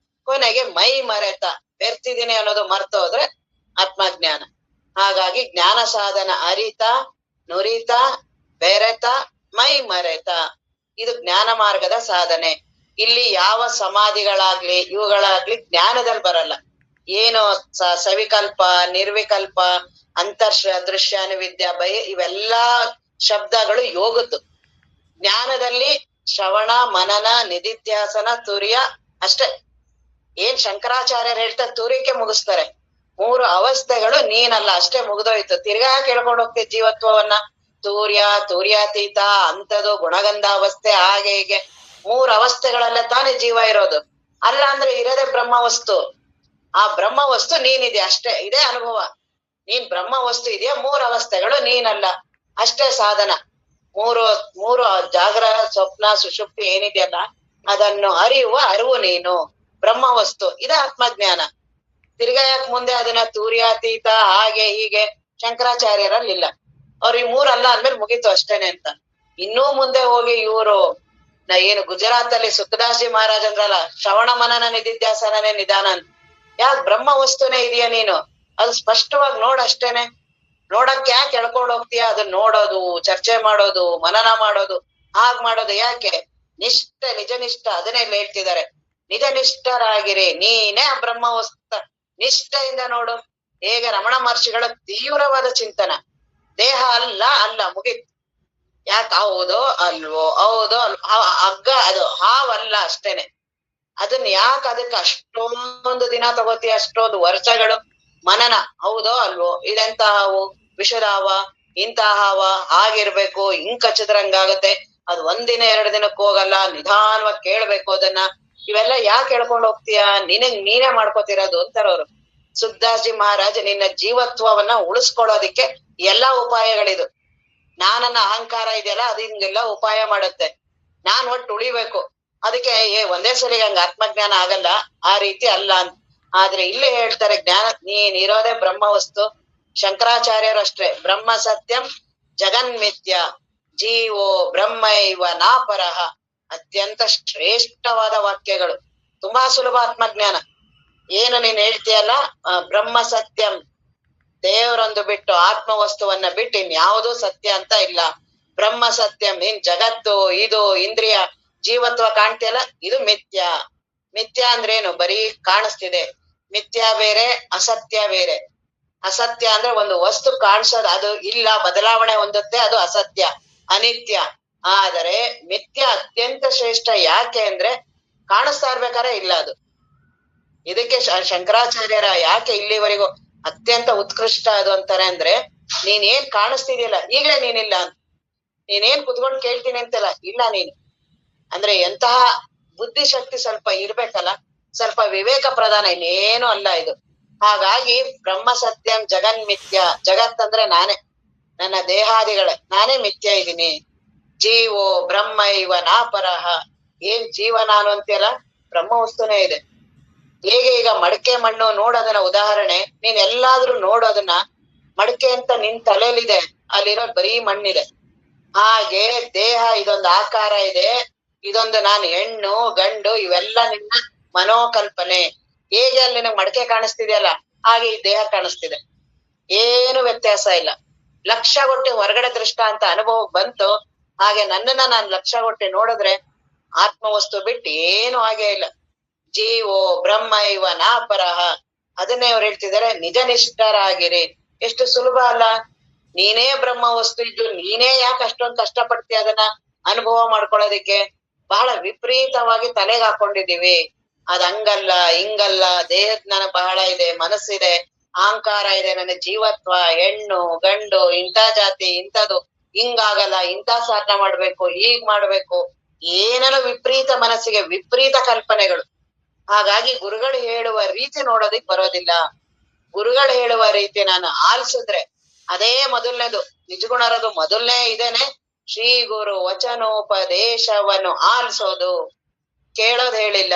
ಕೊನೆಗೆ ಮೈ ಮರೆತ, ಬೆರ್ತಿದ್ದೀನಿ ಅನ್ನೋದು ಮರ್ತೋದ್ರೆ ಆತ್ಮಜ್ಞಾನ. ಹಾಗಾಗಿ ಜ್ಞಾನ ಸಾಧನ ನುರಿತ, ಬೆರೆತ, ಮೈ ಮರೆತ, ಇದು ಜ್ಞಾನ ಮಾರ್ಗದ ಸಾಧನೆ. ಇಲ್ಲಿ ಯಾವ ಸಮಾಧಿಗಳಾಗ್ಲಿ ಇವುಗಳಾಗ್ಲಿ ಜ್ಞಾನದಲ್ಲಿ ಬರಲ್ಲ. ಏನು ಸವಿಕಲ್ಪ, ನಿರ್ವಿಕಲ್ಪ, ದೃಶ್ಯಾನುವಿದ್ಯ, ಇವೆಲ್ಲಾ ಶಬ್ದಗಳು ಯೋಗದ್ದು. ಜ್ಞಾನದಲ್ಲಿ ಶ್ರವಣ, ಮನನ, ನಿಧಿಧ್ಯಾಸನ, ತುರ್ಯ ಅಷ್ಟೇ. ಏನ್ ಶಂಕರಾಚಾರ್ಯರು ಹೇಳ್ತಾರೆ, ತುರಿಕೆ ಮುಗಿಸ್ತಾರೆ. 3 ಅವಸ್ಥೆಗಳು ನೀನಲ್ಲ, ಅಷ್ಟೇ, ಮುಗ್ದೋಯ್ತು. ತಿರ್ಗಾ ಕೇಳ್ಕೊಂಡು ಹೋಗ್ತೀವಿ ಜೀವತ್ವವನ್ನ. ತುರ್ಯಾತೀತ, ಅಂಥದ್ದು, ಗುಣಗಂಧಾವಸ್ಥೆ, ಹಾಗೆ ಹೀಗೆ 3 ಅವಸ್ಥೆಗಳಲ್ಲೇ ತಾನೇ ಜೀವ ಇರೋದು. ಅಲ್ಲ ಅಂದ್ರೆ ಇರೋದೇ ಬ್ರಹ್ಮವಸ್ತು. ಆ ಬ್ರಹ್ಮವಸ್ತು ನೀನಿದೆ ಅಷ್ಟೇ, ಇದೇ ಅನುಭವ. ನೀನ್ ಬ್ರಹ್ಮವಸ್ತು ಇದೆಯಾ, 3 ಅವಸ್ಥೆಗಳು ನೀನಲ್ಲ, ಅಷ್ಟೇ ಸಾಧನ. ಮೂರು ಜಾಗ್ರಹ, ಸ್ವಪ್ನ, ಸುಷುಪ್ತಿ ಏನಿದೆಯಲ್ಲ ಅದನ್ನು ಅರಿಯುವ ಅರಿವು ನೀನು, ಬ್ರಹ್ಮವಸ್ತು. ಇದೇ ಆತ್ಮಜ್ಞಾನ. ತಿರ್ಗಾ ಯಾಕೆ ಮುಂದೆ ಅದನ್ನ ತುರ್ಯಾತೀತ, ಹಾಗೆ ಹೀಗೆ ಶಂಕರಾಚಾರ್ಯರಲ್ಲಿಲ್ಲ. ಅವ್ರು ಈ 3 ಅಲ್ಲ ಅಂದ್ಮೇಲೆ ಮುಗೀತು ಅಷ್ಟೇನೆ ಅಂತ. ಇನ್ನೂ ಮುಂದೆ ಹೋಗಿ ಇವರು ಏನು ಗುಜರಾತ್ ಅಲ್ಲಿ ಸುಖದಾಸಿ ಮಹಾರಾಜ್ ಅಂದ್ರಲ್ಲ, ಶ್ರವಣ ಮನನ ನಿಧಿಧ್ಯಾಸನೇ ನಿಧಾನ ಅಂತ. ಯಾಕೆ ಬ್ರಹ್ಮ ವಸ್ತುನೇ ಇದೆಯಾ ನೀನು, ಅದು ಸ್ಪಷ್ಟವಾಗಿ ನೋಡಷ್ಟೇನೆ. ನೋಡಕ್ ಯಾಕೆ ಎಳ್ಕೊಂಡು ಹೋಗ್ತೀಯ, ಅದನ್ನ ನೋಡೋದು, ಚರ್ಚೆ ಮಾಡೋದು, ಮನನ ಮಾಡೋದು, ಹಾಗ್ ಮಾಡೋದು ಯಾಕೆ? ನಿಜನಿಷ್ಠ ಅದನ್ನೇ ಹೇಳ್ತಿದ್ದಾರೆ. ನಿಜನಿಷ್ಠರಾಗಿರಿ, ನೀನೇ ಆ ಬ್ರಹ್ಮ ವಸ್ತು ನಿಷ್ಠೆಯಿಂದ ನೋಡು. ಹೇಗೆ ರಮಣ ಮಹರ್ಷಿಗಳ ತೀವ್ರವಾದ ಚಿಂತನ, ದೇಹ ಅಲ್ಲ ಮುಗಿತ್. ಯಾಕೆ ಹೌದೋ ಅಲ್ವೋ, ಹಗ್ಗ ಅದು ಹಾವಲ್ಲ ಅಷ್ಟೇನೆ. ಅದನ್ನ ಯಾಕೆ ಅದಕ್ಕೆ ಅಷ್ಟೊಂದು ದಿನ ತಗೋತೀಯ, ಅಷ್ಟೊಂದು ವರ್ಷಗಳು ಮನನ, ಹೌದೋ ಅಲ್ವೋ, ಇದೆಂತ ಹಾವು, ವಿಷದ ಹಾವ, ಇಂತಹ ಹಾವ, ಹಾಗಿರ್ಬೇಕು, ಹಿಂಗ್ ಕಚ್ಚಿದ್ರಂಗಾಗತ್ತೆ, ಅದು 1 ದಿನ 2 ದಿನಕ್ಕೆ ಹೋಗಲ್ಲ, ನಿಧಾನವಾಗಿ ಕೇಳ್ಬೇಕು ಅದನ್ನ. ಇವೆಲ್ಲ ಯಾಕೆ ಹೇಳ್ಕೊಂಡು ಹೋಗ್ತೀಯ, ನೀನೇ ಮಾಡ್ಕೋತಿರೋದು ಅಂತಾರವ್ರು. ಸುಖದಾಸ್ಜಿ ಮಹಾರಾಜ್ ನಿನ್ನ ಜೀವತ್ವವನ್ನ ಉಳಿಸ್ಕೊಳ್ಳೋದಿಕ್ಕೆ ಎಲ್ಲಾ ಉಪಾಯಗಳಿದು. ನಾನನ್ನ ಅಹಂಕಾರ ಇದೆಯಲ್ಲ, ಅದು ಹಿಂಗೆಲ್ಲ ಉಪಾಯ ಮಾಡುತ್ತೆ. ನಾನ್ ಒಟ್ಟು ಉಳಿಬೇಕು, ಅದಕ್ಕೆ ಒಂದೇ ಸಲಿಗೆ ಹಂಗ ಆತ್ಮಜ್ಞಾನ ಆಗಲ್ಲ, ಆ ರೀತಿ ಅಲ್ಲ ಅಂತ. ಆದ್ರೆ ಇಲ್ಲಿ ಹೇಳ್ತಾರೆ, ಜ್ಞಾನ ನೀನಿರೋದೇ ಬ್ರಹ್ಮವಸ್ತು. ಶಂಕರಾಚಾರ್ಯರು ಅಷ್ಟೇ, ಬ್ರಹ್ಮ ಸತ್ಯಂ ಜಗನ್ಮಿಥ್ಯ ಜೀವೋ ಬ್ರಹ್ಮೈವ ನಾಪರಹ. ಅತ್ಯಂತ ಶ್ರೇಷ್ಠವಾದ ವಾಕ್ಯಗಳು, ತುಂಬಾ ಸುಲಭ ಆತ್ಮಜ್ಞಾನ. ಏನು ನೀನ್ ಹೇಳ್ತೀಯಲ್ಲ, ಬ್ರಹ್ಮ ಸತ್ಯಂ, ದೇವರೊಂದು ಬಿಟ್ಟು, ಆತ್ಮವಸ್ತುವನ್ನ ಬಿಟ್ಟು ಇನ್ಯಾವುದೂ ಸತ್ಯ ಅಂತ ಇಲ್ಲ. ಬ್ರಹ್ಮ ಸತ್ಯಂ, ನೀನ್ ಜಗತ್ತು, ಇದು ಇಂದ್ರಿಯ ಜೀವತ್ವ ಕಾಣ್ತಿಯಲ್ಲ, ಇದು ಮಿಥ್ಯ. ಮಿಥ್ಯ ಅಂದ್ರೇನು, ಬರೀ ಕಾಣಿಸ್ತಿದೆ. ಮಿಥ್ಯ ಬೇರೆ, ಅಸತ್ಯ ಬೇರೆ. ಅಸತ್ಯ ಅಂದ್ರೆ ಒಂದು ವಸ್ತು ಕಾಣಿಸೋದು, ಅದು ಇಲ್ಲ, ಬದಲಾವಣೆ ಹೊಂದುತ್ತೆ, ಅದು ಅಸತ್ಯ, ಅನಿತ್ಯ. ಆದರೆ ಮಿಥ್ಯ ಅತ್ಯಂತ ಶ್ರೇಷ್ಠ. ಯಾಕೆ ಅಂದ್ರೆ ಕಾಣಿಸ್ತಾ ಇರ್ಬೇಕಾದ್ರೆ ಇಲ್ಲ ಅದು. ಇದಕ್ಕೆ ಶಂಕರಾಚಾರ್ಯರ ಯಾಕೆ ಇಲ್ಲಿವರೆಗೂ ಅತ್ಯಂತ ಉತ್ಕೃಷ್ಟ ಅದು ಅಂತಾರೆ ಅಂದ್ರೆ, ನೀನೇನ್ ಕಾಣಿಸ್ತಿದ್ಯಲ್ಲ ಈಗಲೇ ನೀನಿಲ್ಲ ಅಂತ. ನೀನೇನ್ ಕುತ್ಕೊಂಡು ಕೇಳ್ತೀನಿ ಅಂತಲ್ಲ, ಇಲ್ಲ ನೀನು ಅಂದ್ರೆ ಎಂತಹ ಬುದ್ಧಿಶಕ್ತಿ ಸ್ವಲ್ಪ ಇರ್ಬೇಕಲ್ಲ, ಸ್ವಲ್ಪ ವಿವೇಕ ಪ್ರಧಾನ, ಇನ್ನೇನು ಅಲ್ಲ ಇದು. ಹಾಗಾಗಿ ಬ್ರಹ್ಮ ಸತ್ಯಂ ಜಗನ್ಮಿಥ್ಯ, ಜಗತ್ತಂದ್ರೆ ನಾನೇ, ನನ್ನ ದೇಹಾದಿಗಳೇ, ನಾನೇ ಮಿಥ್ಯ ಇದ್ದೀನಿ. ಜೀವೋ ಬ್ರಹ್ಮ ಇವ ನಾಪರಹ, ಏನ್ ಜೀವ ನಾನು ಅಂತೀಯಲ್ಲ, ಬ್ರಹ್ಮ ವಸ್ತುನೇ ಇದೆ. ಹೇಗೆ ಈಗ ಮಡಕೆ ಮಣ್ಣು ನೋಡೋದನ್ನ ಉದಾಹರಣೆ, ನೀನ್ ಎಲ್ಲಾದ್ರೂ ನೋಡೋದನ್ನ, ಮಡಕೆ ಅಂತ ನಿನ್ ತಲೆಯಲ್ಲಿದೆ, ಅಲ್ಲಿರೋ ಬರೀ ಮಣ್ಣಿದೆ. ಹಾಗೆ ದೇಹ ಇದೊಂದು ಆಕಾರ ಇದೆ, ಇದೊಂದು ನಾನು ಹೆಣ್ಣು ಗಂಡು ಇವೆಲ್ಲ ನಿನ್ನ ಮನೋಕಲ್ಪನೆ. ಹೇಗೆ ಅಲ್ಲಿ ನಿನಗ್ ಮಡಕೆ ಕಾಣಿಸ್ತಿದೆಯಲ್ಲ, ಹಾಗೆ ಈ ದೇಹ ಕಾಣಿಸ್ತಿದೆ. ಏನು ವ್ಯತ್ಯಾಸ ಇಲ್ಲ. ಲಕ್ಷಗೊಟ್ಟೆ ಹೊರಗಡೆ ದೃಷ್ಟಾಂತ ಅನುಭವ ಬಂತು. ಹಾಗೆ ನನ್ನನ್ನ ನಾನು ಲಕ್ಷಗೊಟ್ಟೆ ನೋಡಿದ್ರೆ ಆತ್ಮವಸ್ತು ಬಿಟ್ಟು ಏನು ಹಾಗೆ ಇಲ್ಲ. ಜೀವೋ ಬ್ರಹ್ಮ ಇವ ನಾಪರಹ. ಅದನ್ನೇ ಅವ್ರು ಹೇಳ್ತಿದ್ದಾರೆ, ನಿಜ ನಿಷ್ಠರಾಗಿರಿ. ಎಷ್ಟು ಸುಲಭ ಅಲ್ಲ. ನೀನೇ ಬ್ರಹ್ಮ ವಸ್ತು ಇದ್ದು ನೀನೇ ಯಾಕೆ ಅಷ್ಟೊಂದು ಕಷ್ಟಪಡ್ತೀಯ ಅದನ್ನ ಅನುಭವ ಮಾಡ್ಕೊಳ್ಳೋದಿಕ್ಕೆ? ಬಹಳ ವಿಪರೀತವಾಗಿ ತಲೆಗೆ ಹಾಕೊಂಡಿದೀವಿ. ಅದ್ ಹಂಗಲ್ಲ ಹಿಂಗಲ್ಲ, ದೇಹದ ನನಗ್ ಬಹಳ ಇದೆ, ಮನಸ್ಸಿದೆ, ಅಹಂಕಾರ ಇದೆ, ನನ್ನ ಜೀವತ್ವ, ಹೆಣ್ಣು ಗಂಡು, ಇಂಥ ಜಾತಿ ಇಂಥದ್ದು, ಹಿಂಗಾಗಲ್ಲ, ಇಂಥ ಸಾಧನ ಮಾಡ್ಬೇಕು, ಹೀಗ್ ಮಾಡ್ಬೇಕು, ಏನೇನೋ ವಿಪರೀತ ಮನಸ್ಸಿಗೆ ವಿಪರೀತ ಕಲ್ಪನೆಗಳು. ಹಾಗಾಗಿ ಗುರುಗಳು ಹೇಳುವ ರೀತಿ ನೋಡೋದಿಕ್ ಬರೋದಿಲ್ಲ. ಗುರುಗಳು ಹೇಳುವ ರೀತಿ ನಾನು ಆಲಿಸಿದ್ರೆ ಅದೇ ಮೊದಲನೇದು. ನಿಜಗುಣರದು ಮೊದಲನೇ ಇದೇನೆ, ಶ್ರೀ ಗುರು ವಚನೋಪದೇಶವನ್ನು ಆಲಿಸೋದು. ಕೇಳೋದ್ ಹೇಳಿಲ್ಲ,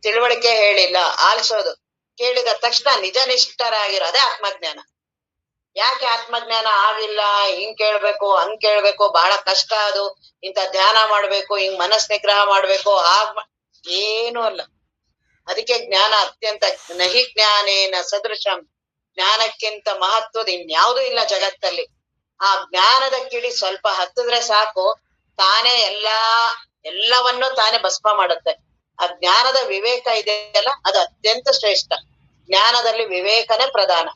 ತಿಳುವಳಿಕೆ ಹೇಳಿಲ್ಲ, ಆಲಿಸೋದು. ಕೇಳಿದ ತಕ್ಷಣ ನಿಜ ನಿಷ್ಠರಾಗಿರೋ ಅದೇ ಆತ್ಮಜ್ಞಾನ. ಯಾಕೆ ಆತ್ಮಜ್ಞಾನ ಆಗಿಲ್ಲ? ಹಿಂಗ್ ಕೇಳ್ಬೇಕು ಹಂಗ್ ಕೇಳ್ಬೇಕು, ಬಹಳ ಕಷ್ಟ ಅದು, ಇಂಥ ಧ್ಯಾನ ಮಾಡ್ಬೇಕು, ಹಿಂಗ್ ಮನಸ್ ನಿಗ್ರಹ ಮಾಡ್ಬೇಕು, ಏನು ಅಲ್ಲ. ಅದಕ್ಕೆ ಜ್ಞಾನ ಅತ್ಯಂತ ನಹಿ ಜ್ಞಾನೇನ ಸದೃಶಂ. ಜ್ಞಾನಕ್ಕಿಂತ ಮಹತ್ವದ ಇನ್ಯಾವುದೂ ಇಲ್ಲ ಜಗತ್ತಲ್ಲಿ. ಆ ಜ್ಞಾನದ ಕಿಡಿ ಸ್ವಲ್ಪ ಹತ್ತಿದ್ರೆ ಸಾಕು, ತಾನೇ ಎಲ್ಲವನ್ನೂ ತಾನೇ ಭಸ್ಮ ಮಾಡುತ್ತೆ. ಆ ಜ್ಞಾನದ ವಿವೇಕ ಇದೆಯಲ್ಲ, ಅದು ಅತ್ಯಂತ ಶ್ರೇಷ್ಠ. ಜ್ಞಾನದಲ್ಲಿ ವಿವೇಕನೇ ಪ್ರಧಾನ.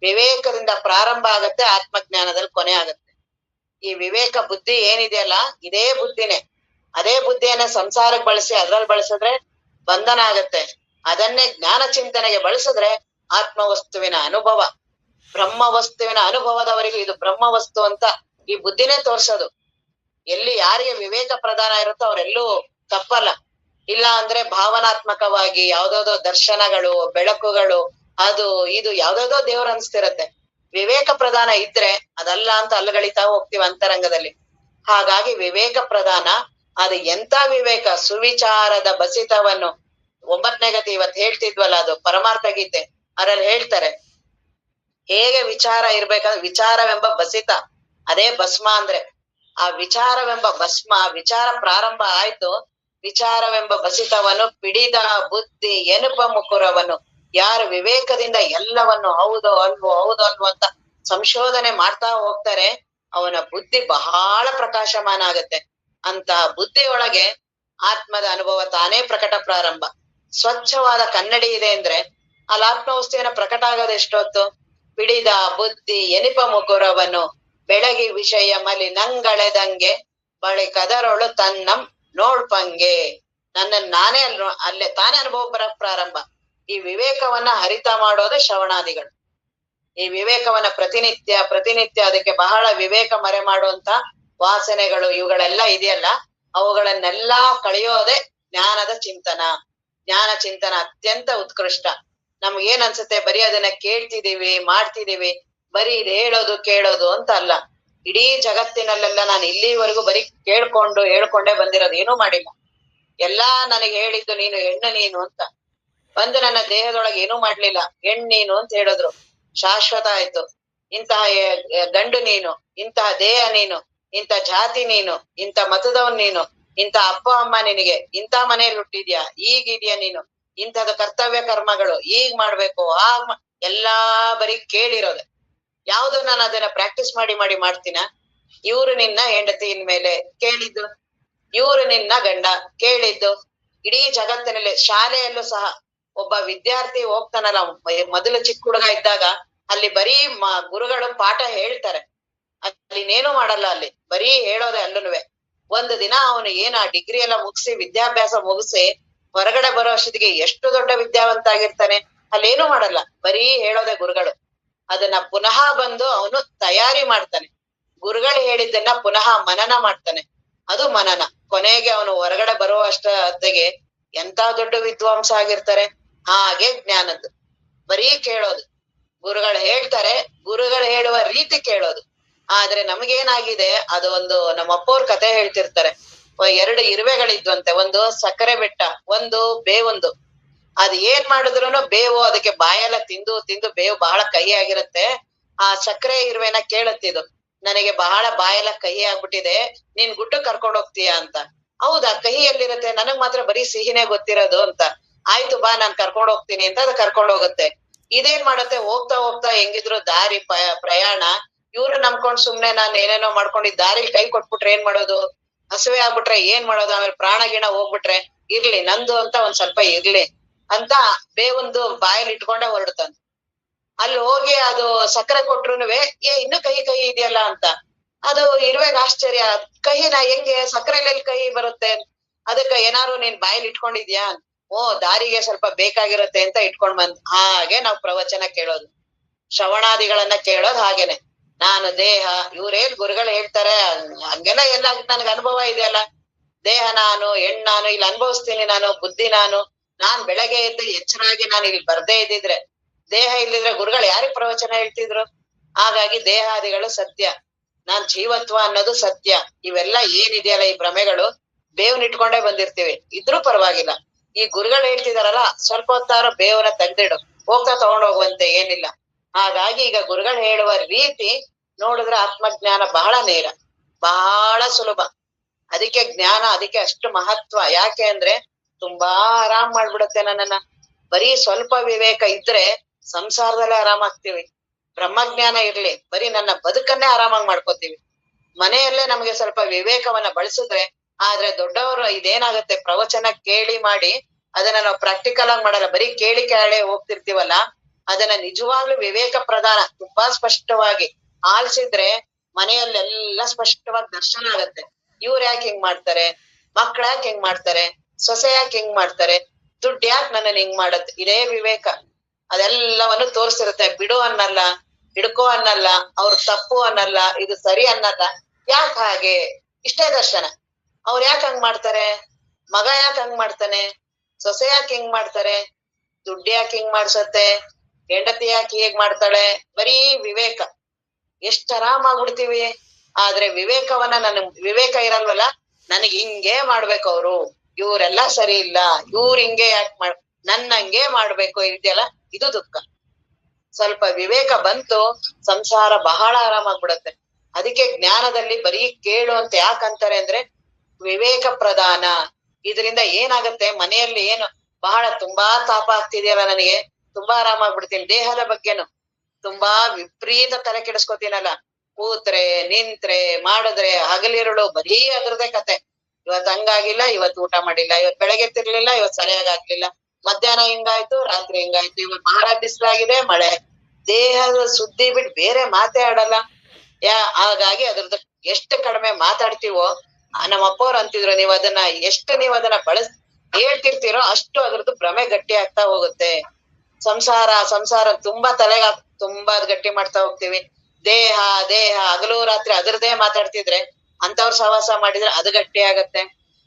ವಿವೇಕದಿಂದ ಪ್ರಾರಂಭ ಆಗತ್ತೆ, ಆತ್ಮಜ್ಞಾನದಲ್ಲಿ ಕೊನೆ ಆಗತ್ತೆ. ಈ ವಿವೇಕ ಬುದ್ಧಿ ಏನಿದೆಯಲ್ಲ, ಇದೇ ಬುದ್ಧಿನೇ. ಅದೇ ಬುದ್ಧಿಯನ್ನ ಸಂಸಾರಕ್ಕೆ ಬಳಸಿ ಅದ್ರಲ್ಲಿ ಬಳಸಿದ್ರೆ ಬಂಧನ ಆಗತ್ತೆ. ಅದನ್ನೇ ಜ್ಞಾನ ಚಿಂತನೆಗೆ ಬಳಸಿದ್ರೆ ಆತ್ಮವಸ್ತುವಿನ ಅನುಭವ, ಬ್ರಹ್ಮ ವಸ್ತುವಿನ ಅನುಭವದವರೆಗೆ ಇದು ಬ್ರಹ್ಮ ವಸ್ತು ಅಂತ ಈ ಬುದ್ಧಿನೇ ತೋರ್ಸೋದು. ಎಲ್ಲಿ ಯಾರಿಗೆ ವಿವೇಕ ಪ್ರಧಾನ ಇರುತ್ತೋ ಅವರೆಲ್ಲೂ ತಪ್ಪಲ್ಲ. ಇಲ್ಲ ಅಂದ್ರೆ ಭಾವನಾತ್ಮಕವಾಗಿ ಯಾವ್ದಾವ್ದೋ ದರ್ಶನಗಳು, ಬೆಳಕುಗಳು, ಅದು ಇದು ಯಾವ್ದಾವ್ದೋ ದೇವ್ರ ಅನ್ಸ್ತಿರತ್ತೆ. ವಿವೇಕ ಪ್ರಧಾನ ಇದ್ರೆ ಅದಲ್ಲ ಅಂತ ಅಲ್ಲಗಳಿತಾ ಹೋಗ್ತೀವಿ ಅಂತರಂಗದಲ್ಲಿ. ಹಾಗಾಗಿ ವಿವೇಕ ಪ್ರಧಾನ. ಅದು ಎಂತ ವಿವೇಕ? ಸುವಿಚಾರದ ಬಸಿತವನ್ನು 9ನೇ ಗತಿ ಇವತ್ತು ಹೇಳ್ತಿದ್ವಲ್ಲ, ಅದು ಪರಮಾರ್ಥ ಗೀತೆ, ಅದ್ರಲ್ಲಿ ಹೇಳ್ತಾರೆ ಹೇಗೆ ವಿಚಾರ ಇರ್ಬೇಕಂದ್ರೆ, ವಿಚಾರವೆಂಬ ಬಸಿತ ಅದೇ ಭಸ್ಮ ಅಂದ್ರೆ. ಆ ವಿಚಾರವೆಂಬ ಭಸ್ಮ, ವಿಚಾರ ಪ್ರಾರಂಭ ಆಯ್ತು, ವಿಚಾರವೆಂಬ ಬಸಿತವನ್ನು ಪಿಡಿದ ಬುದ್ಧಿ ಎನುಪ ಮುಕುರವನ್ನು. ಯಾರು ವಿವೇಕದಿಂದ ಎಲ್ಲವನ್ನು ಹೌದೋ ಅಲ್ವೋ ಅಂತ ಸಂಶೋಧನೆ ಮಾಡ್ತಾ ಹೋಗ್ತಾರೆ, ಅವನ ಬುದ್ಧಿ ಬಹಳ ಪ್ರಕಾಶಮಾನ ಆಗತ್ತೆ. ಅಂತ ಬುದ್ಧಿಯೊಳಗೆ ಆತ್ಮದ ಅನುಭವ ತಾನೇ ಪ್ರಕಟ ಪ್ರಾರಂಭ. ಸ್ವಚ್ಛವಾದ ಕನ್ನಡಿ ಇದೆ ಅಂದ್ರೆ ಅಲ್ಲಿ ಆತ್ಮವಸ್ತುವಿನ ಪ್ರಕಟ ಆಗೋದು ಎಷ್ಟೊತ್ತು? ಪಿಡಿದ ಬುದ್ಧಿ ಎನಿಪ ಮುಕುರವನ್ನು ಬೆಳಗಿ ವಿಷಯ ಮಲಿ ನಂಗಳೆದಂಗೆ ಬಳಿಕದರೊಳು ತನ್ನಂ ನೋಡ್ಪಂಗೆ. ನನ್ನನ್ನು ನಾನೇ ಅಲ್ಲೇ ತಾನೇ ಅನುಭವ ಬರಕ್ ಪ್ರಾರಂಭ. ಈ ವಿವೇಕವನ್ನ ಹರಿತ ಮಾಡೋದೇ ಶ್ರವಣಾದಿಗಳು. ಈ ವಿವೇಕವನ್ನ ಪ್ರತಿನಿತ್ಯ ಅದಕ್ಕೆ ಬಹಳ ವಿವೇಕ ಮರೆ ಮಾಡುವಂತ ವಾಸನೆಗಳು ಇವುಗಳೆಲ್ಲ ಇದೆಯಲ್ಲ, ಅವುಗಳನ್ನೆಲ್ಲಾ ಕಳೆಯೋದೇ ಜ್ಞಾನದ ಚಿಂತನ. ಜ್ಞಾನ ಚಿಂತನ ಅತ್ಯಂತ ಉತ್ಕೃಷ್ಟ. ನಮ್ಗೇನ್ ಅನ್ಸುತ್ತೆ, ಬರೀ ಅದನ್ನ ಕೇಳ್ತಿದೀವಿ ಮಾಡ್ತಿದೀವಿ, ಬರೀ ಇದು ಹೇಳೋದು ಕೇಳೋದು ಅಂತ ಅಲ್ಲ. ಇಡೀ ಜಗತ್ತಿನಲ್ಲೆಲ್ಲ ನಾನು ಇಲ್ಲಿವರೆಗೂ ಬರೀ ಹೇಳ್ಕೊಂಡೇ ಬಂದಿರೋದು, ಏನೂ ಮಾಡಿಲ್ಲ. ಎಲ್ಲಾ ನನಗೆ ಹೇಳಿದ್ದು ನೀನು ಹೆಣ್ಣು ನೀನು ಅಂತ. ಬಂದು ನನ್ನ ದೇಹದೊಳಗೆ ಏನೂ ಮಾಡ್ಲಿಲ್ಲ, ಹೆಣ್ಣು ನೀನು ಅಂತ ಹೇಳಿದ್ರು, ಶಾಶ್ವತ ಆಯ್ತು. ಇಂತಹ ಗಂಡು ನೀನು, ಇಂತಹ ದೇಹ ನೀನು, ಇಂಥ ಜಾತಿ ನೀನು, ಇಂಥ ಮತದವನ್ ನೀನು, ಇಂಥ ಅಪ್ಪ ಅಮ್ಮ ನಿನಗೆ, ಇಂಥ ಮನೆಯಲ್ಲಿ ಹುಟ್ಟಿದ್ಯಾ, ಈಗಿದ್ಯಾ ನೀನು, ಇಂಥದ್ದು ಕರ್ತವ್ಯ ಕರ್ಮಗಳು ಈಗ್ ಮಾಡ್ಬೇಕು, ಎಲ್ಲಾ ಬರೀ ಕೇಳಿರೋದೆ. ಯಾವ್ದು ನಾನು ಅದನ್ನ ಪ್ರಾಕ್ಟೀಸ್ ಮಾಡಿ ಮಾಡ್ತೀನ? ಇವ್ರು ನಿನ್ನ ಹೆಂಡತಿ ಇನ್ಮೇಲೆ ಕೇಳಿದ್ದು, ಇವ್ರು ನಿನ್ನ ಗಂಡ ಕೇಳಿದ್ದು. ಇಡೀ ಜಗತ್ತಿನಲ್ಲಿ ಶಾಲೆಯಲ್ಲೂ ಸಹ ಒಬ್ಬ ವಿದ್ಯಾರ್ಥಿ ಹೋಗ್ತಾನಲ್ಲ, ಮೊದಲು ಚಿಕ್ಕ ಹುಡುಗ ಇದ್ದಾಗ ಅಲ್ಲಿ ಬರೀ ಗುರುಗಳು ಪಾಠ ಹೇಳ್ತಾರೆ, ಅಲ್ಲಿನೇನು ಮಾಡಲ್ಲ, ಅಲ್ಲಿ ಬರೀ ಹೇಳೋದೆ ಅಲ್ಲೂನುವೆ. ಒಂದು ದಿನ ಅವನು ಏನ ಡಿಗ್ರಿ ಎಲ್ಲ ಮುಗಿಸಿ ವಿದ್ಯಾಭ್ಯಾಸ ಮುಗಿಸಿ ಹೊರಗಡೆ ಬರೋ ಅಷ್ಟೊತ್ತಿಗೆ ಎಷ್ಟು ದೊಡ್ಡ ವಿದ್ಯಾವಂತ ಆಗಿರ್ತಾನೆ. ಅಲ್ಲೇನು ಮಾಡಲ್ಲ, ಬರೀ ಹೇಳೋದೆ ಗುರುಗಳು. ಅದನ್ನ ಪುನಃ ಬಂದು ಅವನು ತಯಾರಿ ಮಾಡ್ತಾನೆ, ಗುರುಗಳು ಹೇಳಿದ್ದನ್ನ ಪುನಃ ಮನನ ಮಾಡ್ತಾನೆ. ಅದು ಮನನ. ಕೊನೆಗೆ ಅವನು ಹೊರಗಡೆ ಬರುವ ಅಷ್ಟೊತ್ತಿಗೆ ಎಂತ ದೊಡ್ಡ ವಿದ್ವಾಂಸ ಆಗಿರ್ತಾರೆ. ಹಾಗೆ ಜ್ಞಾನದ್ದು ಬರೀ ಕೇಳೋದು, ಗುರುಗಳು ಹೇಳ್ತಾರೆ, ಗುರುಗಳು ಹೇಳುವ ರೀತಿ ಕೇಳೋದು. ಆದ್ರೆ ನಮಗೇನಾಗಿದೆ, ಅದು ಒಂದು ನಮ್ಮ ಅಪ್ಪವ್ರ ಕತೆ ಹೇಳ್ತಿರ್ತಾರೆ. 2 ಇರುವೆಗಳಿದ್ವಂತೆ, ಒಂದು ಸಕ್ಕರೆ ಬೆಟ್ಟ, ಒಂದು ಬೇವೊಂದು. ಅದ್ ಏನ್ ಮಾಡಿದ್ರುನು ಬೇವು ಅದಕ್ಕೆ ಬಾಯೆಲ್ಲ ತಿಂದು ತಿಂದು ಬೇವು ಬಹಳ ಕಹಿ ಆಗಿರುತ್ತೆ. ಆ ಸಕ್ಕರೆ ಇರುವೆನ ಕೇಳತ್ತಿದು, ನನಗೆ ಬಹಳ ಬಾಯೆಲ್ಲ ಕಹಿ ಆಗ್ಬಿಟ್ಟಿದೆ, ನೀನ್ ಗುಡ್ಡಕ್ ಕರ್ಕೊಂಡ್ ಹೋಗ್ತೀಯಾ ಅಂತ. ಹೌದಾ, ಕಹಿ ಎಲ್ಲಿರುತ್ತೆ, ನನಗ್ ಮಾತ್ರ ಬರೀ ಸಿಹಿನೇ ಗೊತ್ತಿರೋದು ಅಂತ. ಆಯ್ತು ಬಾ, ನಾನ್ ಕರ್ಕೊಂಡ್ ಹೋಗ್ತೀನಿ ಅಂತ ಅದು ಕರ್ಕೊಂಡ್ ಹೋಗುತ್ತೆ. ಇದೇನ್ ಮಾಡತ್ತೆ, ಹೋಗ್ತಾ ಹೋಗ್ತಾ ಹೆಂಗಿದ್ರು ದಾರಿ ಪ್ರಯಾಣ, ಇವ್ರು ನಂಬ್ಕೊಂಡ್ ಸುಮ್ನೆ ನಾನ್ ಏನೇನೋ ಮಾಡ್ಕೊಂಡು ಈ ದಾರಿಲಿ ಕೈ ಕೊಟ್ಬಿಟ್ರೆ ಏನ್ ಮಾಡೋದು, ಹಸುವೆ ಆಗ್ಬಿಟ್ರೆ ಏನ್ ಮಾಡೋದು, ಆಮೇಲೆ ಪ್ರಾಣ ಗಿಣ ಹೋಗ್ಬಿಟ್ರೆ ಇರ್ಲಿ ನಂದು ಅಂತ ಒಂದ್ ಸ್ವಲ್ಪ ಇರ್ಲಿ ಅಂತ ಬೇವೊಂದು ಬಾಯಲ್ಲಿ ಇಟ್ಕೊಂಡೆ ಹೊರಡ್ತಾನೆ. ಅಲ್ಲಿ ಹೋಗಿ ಅದು ಸಕ್ಕರೆ ಕೊಟ್ರುನುವೆ ಇನ್ನು ಕಹಿ ಕಹಿ ಇದೆಯಲ್ಲ ಅಂತ. ಅದು ಇರುವೆಗ್ ಆಶ್ಚರ್ಯ, ಕಹಿನ ಹೆಂಗೆ, ಸಕ್ಕರೆಲೆಲ್ಲಿ ಕಹಿ ಬರುತ್ತೆ, ಅದಕ್ಕ ಏನಾರು ನೀನ್ ಬಾಯಲ್ಲಿ ಇಟ್ಕೊಂಡಿದ್ಯಾ, ಓ ದಾರಿಗೆ ಸ್ವಲ್ಪ ಬೇಕಾಗಿರುತ್ತೆ ಅಂತ ಇಟ್ಕೊಂಡ್ ಬಂದ್. ಹಾಗೆ ನಾವ್ ಪ್ರವಚನ ಕೇಳೋದು, ಶ್ರವಣಾದಿಗಳನ್ನ ಕೇಳೋದ್ ಹಾಗೇನೆ. ನಾನು ದೇಹ, ಇವ್ರೇನ್ ಗುರುಗಳು ಹೇಳ್ತಾರೆ ಹಂಗೆಲ್ಲ ಎಲ್ಲ ನನ್ಗೆ ಅನುಭವ ಇದೆಯಲ್ಲ, ದೇಹ ನಾನು, ನಾನು ಇಲ್ಲಿ ಅನುಭವಿಸ್ತೀನಿ, ನಾನು ಬುದ್ಧಿ ನಾನ್ ಬೆಳಗ್ಗೆ ಎದ್ದು ಎಚ್ಚರಾಗಿ ನಾನು ಇಲ್ಲಿ ಬರ್ದೇ ಇದ್ದಿದ್ರೆ, ದೇಹ ಇಲ್ಲಿದ್ರೆ ಗುರುಗಳು ಯಾರಿಗ್ ಪ್ರವಚನ ಹೇಳ್ತಿದ್ರು. ಹಾಗಾಗಿ ದೇಹಾದಿಗಳು ಸತ್ಯ, ನಾನ್ ಜೀವತ್ವ ಅನ್ನೋದು ಸತ್ಯ. ಇವೆಲ್ಲ ಏನಿದೆಯಲ್ಲ ಈ ಭ್ರಮೆಗಳು ಬೇವ್ನ ಇಟ್ಕೊಂಡೇ ಬಂದಿರ್ತೀವಿ, ಇದ್ರೂ ಪರವಾಗಿಲ್ಲ. ಈ ಗುರುಗಳು ಹೇಳ್ತಿದಾರಲ್ಲ, ಸ್ವಲ್ಪ ಹೊತ್ತಾರು ಬೇವನ್ನ ತೆಗ್ದಿಡು, ಹೋಗ್ತಾ ತಗೊಂಡೋಗುವಂತೆ ಏನಿಲ್ಲ. ಹಾಗಾಗಿ ಈಗ ಗುರುಗಳು ಹೇಳುವ ರೀತಿ ನೋಡಿದ್ರೆ ಆತ್ಮಜ್ಞಾನ ಬಹಳ ನೇರ, ಬಹಳ ಸುಲಭ. ಅದಕ್ಕೆ ಜ್ಞಾನ, ಅದಕ್ಕೆ ಅಷ್ಟು ಮಹತ್ವ. ಯಾಕೆ ಅಂದ್ರೆ ತುಂಬಾ ಆರಾಮ್ ಮಾಡ್ಬಿಡುತ್ತೆ ನನ್ನನ್ನ. ಬರೀ ಸ್ವಲ್ಪ ವಿವೇಕ ಇದ್ರೆ ಸಂಸಾರದಲ್ಲೇ ಆರಾಮಾಗ್ತೀವಿ. ಬ್ರಹ್ಮಜ್ಞಾನ ಇರ್ಲಿ, ಬರೀ ನನ್ನ ಬದುಕನ್ನೇ ಆರಾಮಾಗಿ ಮಾಡ್ಕೋತೀವಿ. ಮನೆಯಲ್ಲೇ ನಮ್ಗೆ ಸ್ವಲ್ಪ ವಿವೇಕವನ್ನ ಬಳಸಿದ್ರೆ, ಆದ್ರೆ ದೊಡ್ಡವರು ಇದೇನಾಗತ್ತೆ, ಪ್ರವಚನ ಕೇಳಿ ಮಾಡಿ ಅದನ್ನ ನಾವು ಪ್ರಾಕ್ಟಿಕಲ್ ಆಗಿ ಮಾಡಲ್ಲ, ಬರೀ ಕೇಳಿ ಕೇಳಿ ಹೋಗ್ತಿರ್ತೀವಲ್ಲ, ಅದನ್ನ ನಿಜವಾಗ್ಲೂ ವಿವೇಕ ಪ್ರಧಾನ ತುಂಬಾ ಸ್ಪಷ್ಟವಾಗಿ ಆಲಿಸಿದ್ರೆ ಮನೆಯಲ್ಲೆಲ್ಲ ಸ್ಪಷ್ಟವಾಗಿ ದರ್ಶನ ಆಗತ್ತೆ. ಇವ್ರು ಯಾಕೆ ಹಿಂಗ್ ಮಾಡ್ತಾರೆ, ಮಕ್ಳ ಯಾಕೆ ಹಿಂಗ್ ಮಾಡ್ತಾರೆ, ಸೊಸೆ ಯಾಕೆ ಹಿಂಗ್ ಮಾಡ್ತಾರೆ, ದುಡ್ಡು ಯಾಕೆ ನನ್ನನ್ ಹಿಂಗ್ ಮಾಡತ್, ಇದೇ ವಿವೇಕ ಅದೆಲ್ಲವನ್ನು ತೋರಿಸಿರುತ್ತೆ. ಬಿಡು ಅನ್ನಲ್ಲ, ಹಿಡ್ಕೋ ಅನ್ನಲ್ಲ, ಅವ್ರ ತಪ್ಪು ಅನ್ನಲ್ಲ, ಇದು ಸರಿ ಅನ್ನಲ್ಲ. ಯಾಕೆ ಹಾಗೆ, ಇಷ್ಟೇ ದರ್ಶನ. ಅವ್ರು ಯಾಕೆ ಹಂಗ್ ಮಾಡ್ತಾರೆ, ಮಗ ಯಾಕೆ ಹಂಗ್ ಮಾಡ್ತಾನೆ, ಸೊಸೆ ಯಾಕೆ ಹಿಂಗ್ ಮಾಡ್ತಾರೆ, ದುಡ್ಡು ಯಾಕೆ ಹಿಂಗ್ ಮಾಡ್ಸತ್ತೆ, ಹೆಂಡತಿ ಯಾಕೆ ಹೇಗ್ ಮಾಡ್ತಾಳೆ, ಬರೀ ವಿವೇಕ. ಎಷ್ಟ್ ಆರಾಮಾಗ್ಬಿಡ್ತೀವಿ. ಆದ್ರೆ ವಿವೇಕವನ್ನ, ವಿವೇಕ ಇರಲ್ವಲ್ಲ, ನನಗ್ ಹಿಂಗೇ ಮಾಡ್ಬೇಕು ಅವ್ರು, ಇವ್ರೆಲ್ಲ ಸರಿ ಇಲ್ಲ, ಇವ್ರು ಹಿಂಗೆ ಯಾಕೆ ನನ್ನಂಗೆ ಮಾಡ್ಬೇಕು ಇದೆಯಲ್ಲ, ಇದು ದುಃಖ. ಸ್ವಲ್ಪ ವಿವೇಕ ಬಂತು, ಸಂಸಾರ ಬಹಳ ಆರಾಮಾಗ್ಬಿಡತ್ತೆ. ಅದಕ್ಕೆ ಜ್ಞಾನದಲ್ಲಿ ಬರೀ ಕೇಳು ಅಂತ ಯಾಕಂತಾರೆ ಅಂದ್ರೆ ವಿವೇಕ ಪ್ರಧಾನ. ಇದರಿಂದ ಏನಾಗತ್ತೆ, ಮನೆಯಲ್ಲಿ ಏನು ಬಹಳ ತುಂಬಾ ತಾಪ ಆಗ್ತಿದೆಯಲ್ಲ, ನನಗೆ ತುಂಬಾ ಆರಾಮಾಗ್ಬಿಡ್ತೀನಿ. ದೇಹದ ಬಗ್ಗೆನು ತುಂಬಾ ವಿಪರೀತ ತಲೆ ಕೆಡಿಸ್ಕೊತೀನಲ್ಲ, ಕೂತ್ರೆ ನಿಂತ್ರೆ ಮಾಡಿದ್ರೆ ಹಗಲಿರುಳು ಬರೀ ಅದ್ರದೇ ಕತೆ. ಇವತ್ ಹಂಗಾಗಿಲ್ಲ, ಇವತ್ ಊಟ ಮಾಡಿಲ್ಲ, ಇವತ್ ಬೆಳಗ್ಗೆ ತಿರ್ಲಿಲ್ಲ, ಇವತ್ ಸರಿಯಾಗಿ ಆಗ್ಲಿಲ್ಲ, ಮಧ್ಯಾಹ್ನ ಹಿಂಗಾಯ್ತು, ರಾತ್ರಿ ಹಿಂಗಾಯ್ತು, ಇವತ್ ಬಹಳ ಬಿಸಿಲಾಗಿದೆ, ಮಳೆ. ದೇಹದ ಸುದ್ದಿ ಬಿಟ್ಟು ಬೇರೆ ಮಾತೇ ಆಡಲ್ಲ. ಹಾಗಾಗಿ ಅದ್ರದ್ದು ಎಷ್ಟು ಕಡಿಮೆ ಮಾತಾಡ್ತೀವೋ, ನಮ್ಮ ಅಪ್ಪವ್ರು ಅಂತಿದ್ರು, ನೀವ್ ಅದನ್ನ ಹೇಳ್ತಿರ್ತೀರೋ ಅಷ್ಟು ಅದ್ರದ್ದು ಭ್ರಮೆ ಗಟ್ಟಿ ಆಗ್ತಾ ಹೋಗುತ್ತೆ. ಸಂಸಾರ ತುಂಬಾ ತುಂಬಾ ಗಟ್ಟಿ ಮಾಡ್ತಾ ಹೋಗ್ತೀವಿ. ದೇಹ ಹಗಲು ರಾತ್ರಿ ಅದ್ರದ್ದೇ ಮಾತಾಡ್ತಿದ್ರೆ, ಅಂತವ್ರ ಸಹವಾಸ ಮಾಡಿದ್ರೆ ಅದು ಗಟ್ಟಿ ಆಗತ್ತೆ.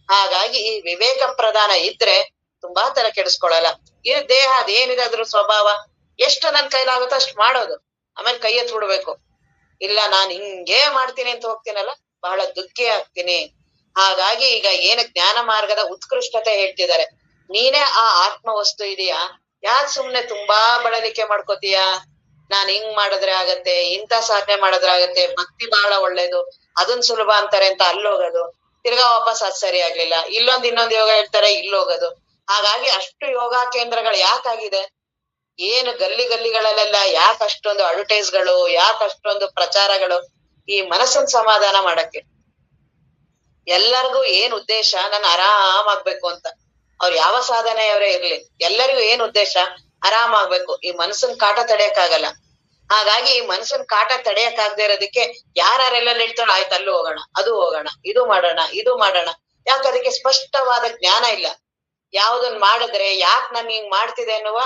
ಹಾಗಾಗಿ ಈ ವಿವೇಕ ಪ್ರಧಾನ ಇದ್ರೆ ತುಂಬಾ ತಲೆ ಕೆಡಿಸ್ಕೊಳಲ್ಲ. ಈ ದೇಹ ಅದೇನಿದೆ ಅದ್ರ ಸ್ವಭಾವ, ಎಷ್ಟು ನನ್ ಕೈಲಾಗುತ್ತೋ ಅಷ್ಟು ಮಾಡೋದು, ಆಮೇಲೆ ಕೈ ಎತ್ ಬಿಡ್ಬೇಕು. ಇಲ್ಲ ನಾನ್ ಹಿಂಗೇ ಮಾಡ್ತೀನಿ ಅಂತ ಹೋಗ್ತೀನಲ್ಲ, ಬಹಳ ದುಃಖಿ ಆಗ್ತೀನಿ. ಹಾಗಾಗಿ ಈಗ ಏನು ಜ್ಞಾನ ಮಾರ್ಗದ ಉತ್ಕೃಷ್ಟತೆ ಹೇಳ್ತಿದ್ದಾರೆ, ನೀನೇ ಆ ಆತ್ಮ ವಸ್ತು ಇದೆಯಾ, ಯಾಕ್ ಸುಮ್ನೆ ತುಂಬಾ ಬಳಲಿಕೆ ಮಾಡ್ಕೋತೀಯ, ನಾನ್ ಹಿಂಗ್ ಮಾಡಿದ್ರೆ ಆಗತ್ತೆ, ಇಂಥ ಸಾಧನೆ ಮಾಡಿದ್ರೆ ಆಗತ್ತೆ, ಭಕ್ತಿ ಬಹಳ ಒಳ್ಳೇದು, ಅದನ್ ಸುಲಭ ಅಂತಾರೆ ಅಂತ ಅಲ್ಲೋಗೋದು, ತಿರ್ಗಾ ವಾಪಸ್ ಅದ್ ಸರಿ ಆಗ್ಲಿಲ್ಲ, ಇನ್ನೊಂದ್ ಯೋಗ ಹೇಳ್ತಾರೆ ಇಲ್ಲೋಗೋದು. ಹಾಗಾಗಿ ಅಷ್ಟು ಯೋಗ ಕೇಂದ್ರಗಳು ಯಾಕಾಗಿದೆ, ಏನು ಗಲ್ಲಿಗಳಲ್ಲೆಲ್ಲ ಯಾಕೆ ಅಷ್ಟೊಂದು ಅಡ್ವರ್ಟೈಸ್ಗಳು, ಯಾಕೆ ಅಷ್ಟೊಂದು ಪ್ರಚಾರಗಳು, ಈ ಮನಸ್ಸನ್ ಸಮಾಧಾನ ಮಾಡಕ್ಕೆ. ಎಲ್ಲರಿಗೂ ಏನ್ ಉದ್ದೇಶ, ನಾನು ಆರಾಮಾಗ್ಬೇಕು ಅಂತ. ಅವ್ರು ಯಾವ ಸಾಧನೆಯವರೇ ಇರ್ಲಿ, ಎಲ್ಲರಿಗೂ ಏನ್ ಉದ್ದೇಶ, ಆರಾಮಾಗ್ಬೇಕು. ಈ ಮನಸ್ಸನ್ ಕಾಟ ತಡೆಯಕ್ಕಾಗಲ್ಲ. ಹಾಗಾಗಿ ಈ ಮನಸ್ಸನ್ ಕಾಟ ತಡೆಯಕ್ಕಾಗದೆ ಇರೋದಕ್ಕೆ ಯಾರೆಲ್ಲ ಹೇಳ್ತಾರೋ, ಆಯ್ತು ಅಲ್ಲಿ ಹೋಗೋಣ, ಅದು ಹೋಗೋಣ, ಇದು ಮಾಡೋಣ. ಯಾಕೆ ಅದಕ್ಕೆ ಸ್ಪಷ್ಟವಾದ ಜ್ಞಾನ ಇಲ್ಲ. ಯಾವ್ದನ್ ಮಾಡಿದ್ರೆ ಯಾಕೆ ನನ್ ಹಿಂಗ್ ಮಾಡ್ತಿದೆ ಅನ್ನುವ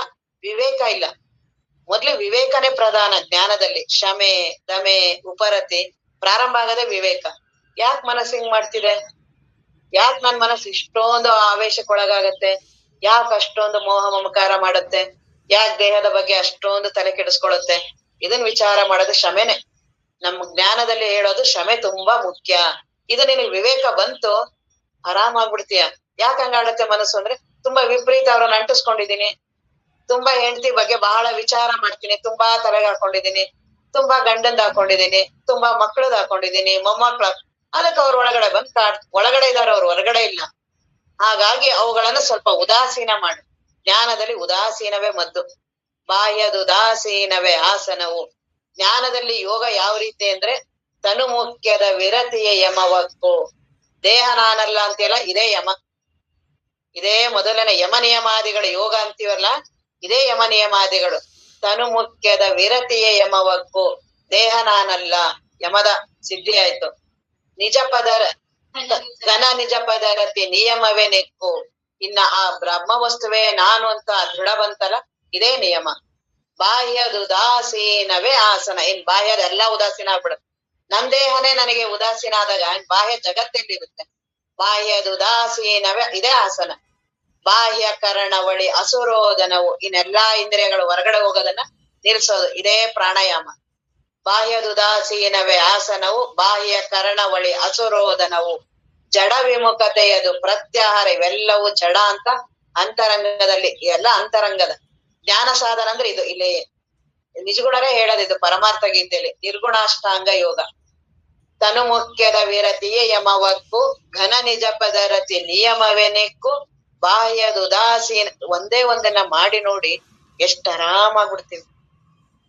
ವಿವೇಕ ಇಲ್ಲ. ಮೊದ್ಲು ವಿವೇಕನೇ ಪ್ರಧಾನ ಜ್ಞಾನದಲ್ಲಿ. ಶಮೆ ದಮೆ ಉಪರತಿ ಪ್ರಾರಂಭ ಆಗದೆ ವಿವೇಕ. ಯಾಕ್ ಮನಸ್ಸು ಹಿಂಗ್ ಮಾಡ್ತಿದೆ, ಯಾಕ್ ನನ್ ಮನಸ್ಸು ಇಷ್ಟೊಂದು ಆವೇಶಕ್ಕೊಳಗಾಗತ್ತೆ, ಯಾಕೆ ಅಷ್ಟೊಂದು ಮೋಹ ಮಮಕಾರ ಮಾಡತ್ತೆ, ಯಾಕೆ ದೇಹದ ಬಗ್ಗೆ ಅಷ್ಟೊಂದು ತಲೆ ಕೆಡಿಸ್ಕೊಳತ್ತೆ, ಇದನ್ ವಿಚಾರ ಮಾಡೋದು ಶಮೆನೆ. ನಮ್ ಜ್ಞಾನದಲ್ಲಿ ಹೇಳೋದು ಶಮೆ ತುಂಬಾ ಮುಖ್ಯ. ಇದು ನಿನಗ್ ವಿವೇಕ ಬಂತು, ಆರಾಮಾಗ್ಬಿಡ್ತೀಯ. ಯಾಕೆ ಹಂಗಾಡತ್ತೆ ಮನಸ್ಸು ಅಂದ್ರೆ ತುಂಬಾ ವಿಪರೀತ ಅವ್ರನ್ನ ಅಂಟಿಸ್ಕೊಂಡಿದೀನಿ, ತುಂಬಾ ಹೆಂಡತಿ ಬಗ್ಗೆ ಬಹಳ ವಿಚಾರ ಮಾಡ್ತೀನಿ, ತುಂಬಾ ತಲೆಗೆ ಹಾಕೊಂಡಿದೀನಿ, ತುಂಬಾ ಗಂಡಂದ್ ಹಾಕೊಂಡಿದೀನಿ, ತುಂಬಾ ಮಕ್ಳದ್ ಹಾಕೊಂಡಿದೀನಿ, ಮೊಮ್ಮಕ್ಳ, ಅದಕ್ಕೆ ಅವ್ರ ಒಳಗಡೆ ಬಂದ್ ಒಳಗಡೆ ಇದಾರೆ, ಅವ್ರು ಹೊರಗಡೆ ಇಲ್ಲ. ಹಾಗಾಗಿ ಅವುಗಳನ್ನ ಸ್ವಲ್ಪ ಉದಾಸೀನ ಮಾಡು. ಜ್ಞಾನದಲ್ಲಿ ಉದಾಸೀನವೇ ಮದ್ದು. ಬಾಹ್ಯದುದಾಸೀನವೇ ಆಸನವು. ಜ್ಞಾನದಲ್ಲಿ ಯೋಗ ಯಾವ ರೀತಿ ಅಂದ್ರೆ ತನು ಮುಖ್ಯದ ವಿರತಿಯ ಯಮವಕ್ಕು. ದೇಹ ನಾನಲ್ಲ ಅಂತೀಯಲ್ಲ, ಇದೇ ಯಮ. ಇದೇ ಮೊದಲನೇ ಯಮ ನಿಯಮಾದಿಗಳು. ಯೋಗ ಅಂತೀವಲ್ಲ, ಇದೇ ಯಮ ನಿಯಮಾದಿಗಳು. ತನು ಮುಖ್ಯದ ವಿರತಿಯ ಯಮವಕ್ಕು. ದೇಹ ನಾನಲ್ಲ, ಯಮದ ಸಿದ್ಧಿ ಆಯ್ತು. ನಿಜ ಪದರ ಘನ ನಿಜ ಪದರತಿ ನಿಯಮವೇ ನೆಕ್ಕು. ಇನ್ನ ಆ ಬ್ರಹ್ಮ ವಸ್ತುವೇ ನಾನು ಅಂತ ದೃಢ ಬಂತಲ್ಲ, ಇದೇ ನಿಯಮ. ಬಾಹ್ಯದುದಾಸೀನವೇ ಆಸನ. ಇನ್ ಬಾಹ್ಯದ ಎಲ್ಲಾ ಉದಾಸೀನ ಆಗ್ಬಿಡುತ್ತೆ. ನನ್ ದೇಹನೇ ನನಗೆ ಉದಾಸೀನ ಆದಾಗ ಬಾಹ್ಯ ಜಗತ್ತೆಲ್ಲಿರುತ್ತೆ? ಬಾಹ್ಯದುದಾಸೀನವೇ ಇದೇ ಆಸನ. ಬಾಹ್ಯ ಕರಣವಳಿ ಅಸುರೋಧನವು. ಇನ್ನೆಲ್ಲಾ ಇಂದ್ರಿಯಗಳು ಹೊರಗಡೆ ಹೋಗೋದನ್ನ ನಿಲ್ಸೋದು, ಇದೇ ಪ್ರಾಣಾಯಾಮ. ಬಾಹ್ಯದುದಾಸೀನವೇ ಆಸನವು. ಬಾಹ್ಯ ಕರಣವಳಿ ಅಸುರೋಧನವು. ಜಡ ವಿಮುಖತೆಯದು ಪ್ರತ್ಯಾಹಾರ. ಇವೆಲ್ಲವೂ ಜಡ ಅಂತ ಅಂತರಂಗದಲ್ಲಿ, ಎಲ್ಲ ಅಂತರಂಗದ ಜ್ಞಾನ ಸಾಧನ ಅಂದ್ರೆ ಇದು. ಇಲ್ಲಿ ನಿಜಗುಣರೇ ಹೇಳೋದಿದು ಪರಮಾರ್ಥ ಗೀತೆಯಲ್ಲಿ, ನಿರ್ಗುಣಾಷ್ಟಾಂಗ ಯೋಗ. ತನು ಮುಖ್ಯದ ವಿರತಿಯೇ ಯಮವಕ್ಕು. ಘನ ನಿಜ ಪದರತಿ ನಿಯಮವೇ ನೆಕ್ಕು. ಬಾಹ್ಯದುದಾಸೀನ. ಒಂದೇ ಒಂದನ್ನ ಮಾಡಿ ನೋಡಿ ಎಷ್ಟು ಆರಾಮಾಗ್ಬಿಡ್ತೀವಿ.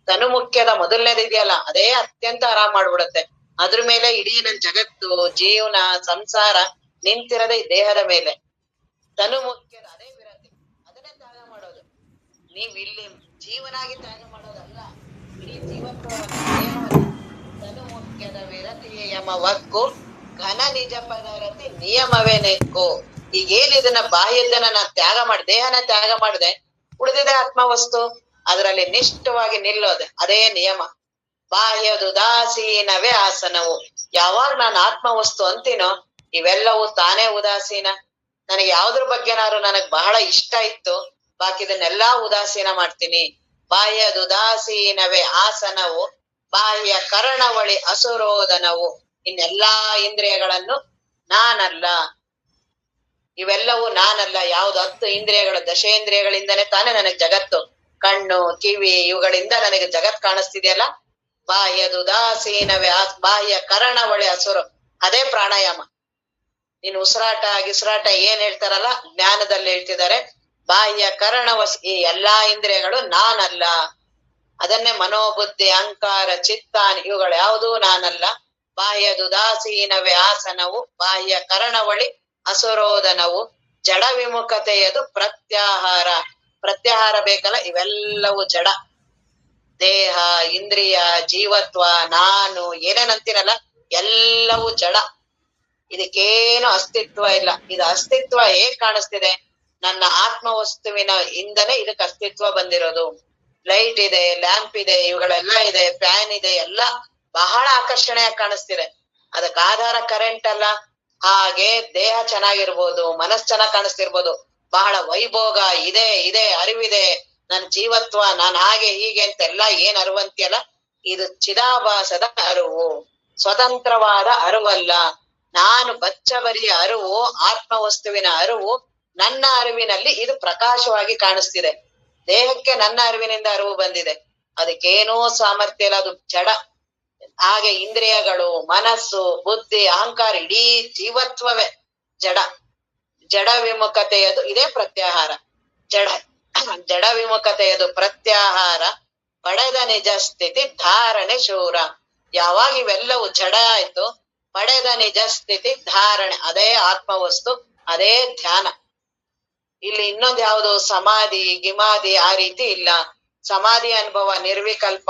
ತನು ಮುಖ್ಯದ ಮೊದಲನೇದಿದೆಯಲ್ಲ, ಅದೇ ಅತ್ಯಂತ ಆರಾಮ್ ಮಾಡ್ಬಿಡುತ್ತೆ. ಅದ್ರ ಮೇಲೆ ಇಡೀ ನನ್ ಜಗತ್ತು, ಜೀವನ, ಸಂಸಾರ ನಿಂತಿರದೆ ಈ ದೇಹದ ಮೇಲೆ. ತನು ಮುಖ್ಯದ ಅದೇ ವಿರತಿ, ಅದನ್ನೇ ತ್ಯಾಗ ಮಾಡೋದು. ನೀವ್ ಇಲ್ಲಿ ಜೀವನಾಗಿ ತ್ಯಾಗ ಮಾಡೋದಲ್ಲ, ಇಡೀ ಜೀವತ್ವವನ್ನು, ತನು ಮುಖ್ಯದ ವಿರತಿಯ ಯಮವಕ್ಕು. ಘನ ನಿಜ ಪದರತಿ ನಿಯಮವೇ ನೆಕ್ಕು. ಈಗೇನ್ ಇದನ್ನ ಬಾಹ್ಯದನ್ನ ನಾ ತ್ಯಾಗ ಮಾಡಿ, ದೇಹನ ತ್ಯಾಗ ಮಾಡಿದೆ, ಉಳಿದಿದೆ ಆತ್ಮವಸ್ತು. ಅದರಲ್ಲಿ ನಿಷ್ಠವಾಗಿ ನಿಲ್ಲೋದೆ, ಅದೇ ನಿಯಮ. ಬಾಹ್ಯದುದಾಸೀನವೇ ಆಸನವು. ಯಾವಾಗ ನಾನು ಆತ್ಮವಸ್ತು ಅಂತೀನೋ ಇವೆಲ್ಲವೂ ತಾನೇ ಉದಾಸೀನ. ನನಗೆ ಯಾವ್ದ್ರ ಬಗ್ಗೆನಾದ್ರು ನನಗ್ ಬಹಳ ಇಷ್ಟ ಇತ್ತು, ಬಾಕಿದನ್ನೆಲ್ಲಾ ಉದಾಸೀನ ಮಾಡ್ತೀನಿ. ಬಾಹ್ಯದುದಾಸೀನವೇ ಆಸನವು. ಬಾಹ್ಯ ಕರ್ಣವಳಿ ಅಸುರೋಧನವು. ಇನ್ನೆಲ್ಲಾ ಇಂದ್ರಿಯಗಳನ್ನು ನಾನಲ್ಲ, ಇವೆಲ್ಲವೂ ನಾನಲ್ಲ. ಯಾವ್ದು 10 ಇಂದ್ರಿಯಗಳು, ದಶೇಂದ್ರಿಯಗಳಿಂದನೇ ತಾನೇ ನನಗ್ ಜಗತ್ತು. ಕಣ್ಣು, ಕಿವಿ, ಇವುಗಳಿಂದ ನನಗೆ ಜಗತ್ ಕಾಣಿಸ್ತಿದೆಯಲ್ಲ. ಬಾಹ್ಯದುದಾಸೀನವೇ ಬಾಹ್ಯ ಕರ್ಣವಳಿ ಅಸುರ. ಅದೇ ಪ್ರಾಣಾಯಾಮ. ನೀನು ಉಸಿರಾಟ ಗಿಸಿರಾಟ ಏನ್ ಹೇಳ್ತಾರಲ್ಲ, ಜ್ಞಾನದಲ್ಲಿ ಹೇಳ್ತಿದ್ದಾರೆ ಬಾಹ್ಯ ಕರ್ಣವಸ್. ಈ ಎಲ್ಲಾ ಇಂದ್ರಿಯಗಳು ನಾನಲ್ಲ. ಅದನ್ನೇ ಮನೋಬುದ್ಧಿ ಅಹಂಕಾರ ಚಿತ್ತಾನ್ ಇವುಗಳು ಯಾವುದೂ ನಾನಲ್ಲ. ಬಾಹ್ಯದುದಾಸೀನವೇ ಆಸನವು. ಬಾಹ್ಯ ಕರ್ಣವಳಿ ಅಸುರೋಧನವು. ಜಡ ವಿಮುಖತೆಯದು ಪ್ರತ್ಯಾಹಾರ. ಪ್ರತ್ಯಾಹಾರ ಬೇಕಲ್ಲ, ಇವೆಲ್ಲವೂ ಜಡ. ದೇಹ, ಇಂದ್ರಿಯ, ಜೀವತ್ವ, ನಾನು ಏನೇನಂತೀನಲ್ಲ, ಎಲ್ಲವೂ ಜಡ. ಇದಕ್ಕೇನು ಅಸ್ತಿತ್ವ ಇಲ್ಲ. ಇದು ಅಸ್ತಿತ್ವ ಹೇಗ್ ಕಾಣಿಸ್ತಿದೆ? ನನ್ನ ಆತ್ಮವಸ್ತುವಿನ ಇಂದನೇ ಇದಕ್ಕೆ ಅಸ್ತಿತ್ವ ಬಂದಿರೋದು. ಲೈಟ್ ಇದೆ, ಲ್ಯಾಂಪ್ ಇದೆ, ಇವುಗಳೆಲ್ಲ ಇದೆ, ಫ್ಯಾನ್ ಇದೆ, ಎಲ್ಲ ಬಹಳ ಆಕರ್ಷಣೆಯಾಗಿ ಕಾಣಿಸ್ತಿದೆ. ಅದಕ್ಕೆ ಆಧಾರ ಕರೆಂಟ್ ಅಲ್ಲ. ಹಾಗೆ ದೇಹ ಚೆನ್ನಾಗಿರ್ಬೋದು, ಮನಸ್ ಚೆನ್ನಾಗ್ ಕಾಣಿಸ್ತಿರ್ಬೋದು, ಬಹಳ ವೈಭೋಗ ಇದೆ, ಅರಿವಿದೆ, ನನ್ ಜೀವತ್ವ, ನಾನ್ ಹಾಗೆ ಹೀಗೆ ಅಂತೆಲ್ಲ ಏನ್ ಅರಿವಂತಿಯಲ್ಲ, ಇದು ಚಿದಾಭಾಸದ ಅರಿವು, ಸ್ವತಂತ್ರವಾದ ಅರಿವಲ್ಲ. ನಾನು ಬಚ್ಚಬರಿಯ ಅರಿವು, ಆತ್ಮವಸ್ತುವಿನ ಅರಿವು. ನನ್ನ ಅರಿವಿನಲ್ಲಿ ಇದು ಪ್ರಕಾಶವಾಗಿ ಕಾಣಿಸ್ತಿದೆ. ದೇಹಕ್ಕೆ ನನ್ನ ಅರಿವಿನಿಂದ ಅರಿವು ಬಂದಿದೆ, ಅದಕ್ಕೇನೋ ಸಾಮರ್ಥ್ಯ ಇಲ್ಲ, ಅದು ಜಡ. ಹಾಗೆ ಇಂದ್ರಿಯಗಳು, ಮನಸ್ಸು, ಬುದ್ಧಿ, ಅಹಂಕಾರ, ಇಡೀ ಜೀವತ್ವವೇ ಜಡ. ಜಡ ವಿಮುಖತೆಯದು ಇದೇ ಪ್ರತ್ಯಾಹಾರ. ಜಡ ವಿಮುಖತೆಯದು ಪ್ರತ್ಯಾಹಾರ. ಪಡೆದ ನಿಜ ಸ್ಥಿತಿ ಧಾರಣೆ ಶೂರ. ಯಾವಾಗ ಇವೆಲ್ಲವೂ ಜಡ ಆಯ್ತು, ಪಡೆದ ನಿಜ ಸ್ಥಿತಿ ಧಾರಣೆ, ಅದೇ ಆತ್ಮವಸ್ತು, ಅದೇ ಧ್ಯಾನ. ಇಲ್ಲಿ ಇನ್ನೊಂದು ಯಾವುದು ಸಮಾಧಿ ಗಿಮಾದಿ ಆ ರೀತಿ ಇಲ್ಲ. ಸಮಾಧಿ ಅನುಭವ, ನಿರ್ವಿಕಲ್ಪ,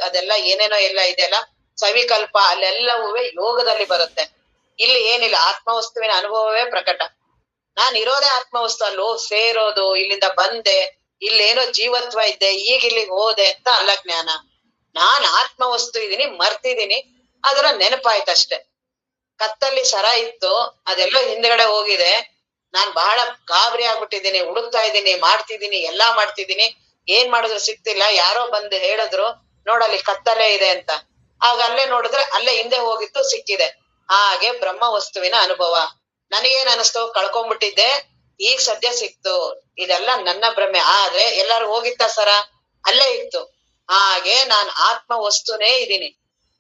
ಅದೆಲ್ಲ ಏನೇನೋ ಎಲ್ಲ ಇದೆಯಲ್ಲ, ಸವಿಕಲ್ಪ, ಅಲ್ಲೆಲ್ಲವೂ ಯೋಗದಲ್ಲಿ ಬರುತ್ತೆ. ಇಲ್ಲಿ ಏನಿಲ್ಲ, ಆತ್ಮವಸ್ತುವಿನ ಅನುಭವವೇ ಪ್ರಕಟ. ನಾನ್ ಇರೋದೇ ಆತ್ಮವಸ್ತು. ಅಲ್ಲಿ ಸೇರೋದು, ಇಲ್ಲಿಂದ ಬಂದೆ, ಇಲ್ಲೇನೋ ಜೀವತ್ವ ಇದ್ದೆ, ಈಗ ಇಲ್ಲಿಗೆ ಹೋದೆ ಅಂತ ಅಲ್ಲ ಜ್ಞಾನ. ನಾನ್ ಆತ್ಮವಸ್ತು ಇದೀನಿ, ಮರ್ತಿದೀನಿ, ಅದರ ನೆನಪಾಯ್ತಷ್ಟೆ. ಕತ್ತಲ್ಲಿ ಸರ ಇತ್ತು, ಅದೆಲ್ಲೋ ಹಿಂದ್ಗಡೆ ಹೋಗಿದೆ. ನಾನ್ ಬಹಳ ಗಾಬರಿ ಆಗ್ಬಿಟ್ಟಿದ್ದೀನಿ, ಹುಡುಕ್ತಾ ಇದ್ದೀನಿ, ಮಾಡ್ತಿದ್ದೀನಿ, ಎಲ್ಲಾ ಮಾಡ್ತಿದ್ದೀನಿ, ಏನ್ ಮಾಡಿದ್ರು ಸಿಕ್ತಿಲ್ಲ. ಯಾರೋ ಬಂದು ಹೇಳಿದ್ರು, ನೋಡಲ್ಲಿ ಕತ್ತಲೆ ಇದೆ ಅಂತ. ಆಗ ಅಲ್ಲೇ ನೋಡಿದ್ರೆ ಅಲ್ಲೇ ಹಿಂದೆ ಹೋಗಿತ್ತು, ಸಿಕ್ಕಿದೆ. ಹಾಗೆ ಬ್ರಹ್ಮ ವಸ್ತುವಿನ ಅನುಭವ. ನನಗೇನ್ ಅನಿಸ್ತು, ಕಳ್ಕೊಂಡ್ಬಿಟ್ಟಿದ್ದೆ, ಈಗ ಸದ್ಯ ಸಿಕ್ತು, ಇದೆಲ್ಲ ನನ್ನ ಭ್ರಮೆ. ಆದ್ರೆ ಎಲ್ಲಾರು ಹೋಗಿತ್ತ ಸರ? ಅಲ್ಲೇ ಇತ್ತು. ಹಾಗೆ ನಾನ್ ಆತ್ಮ ವಸ್ತುನೇ ಇದೀನಿ.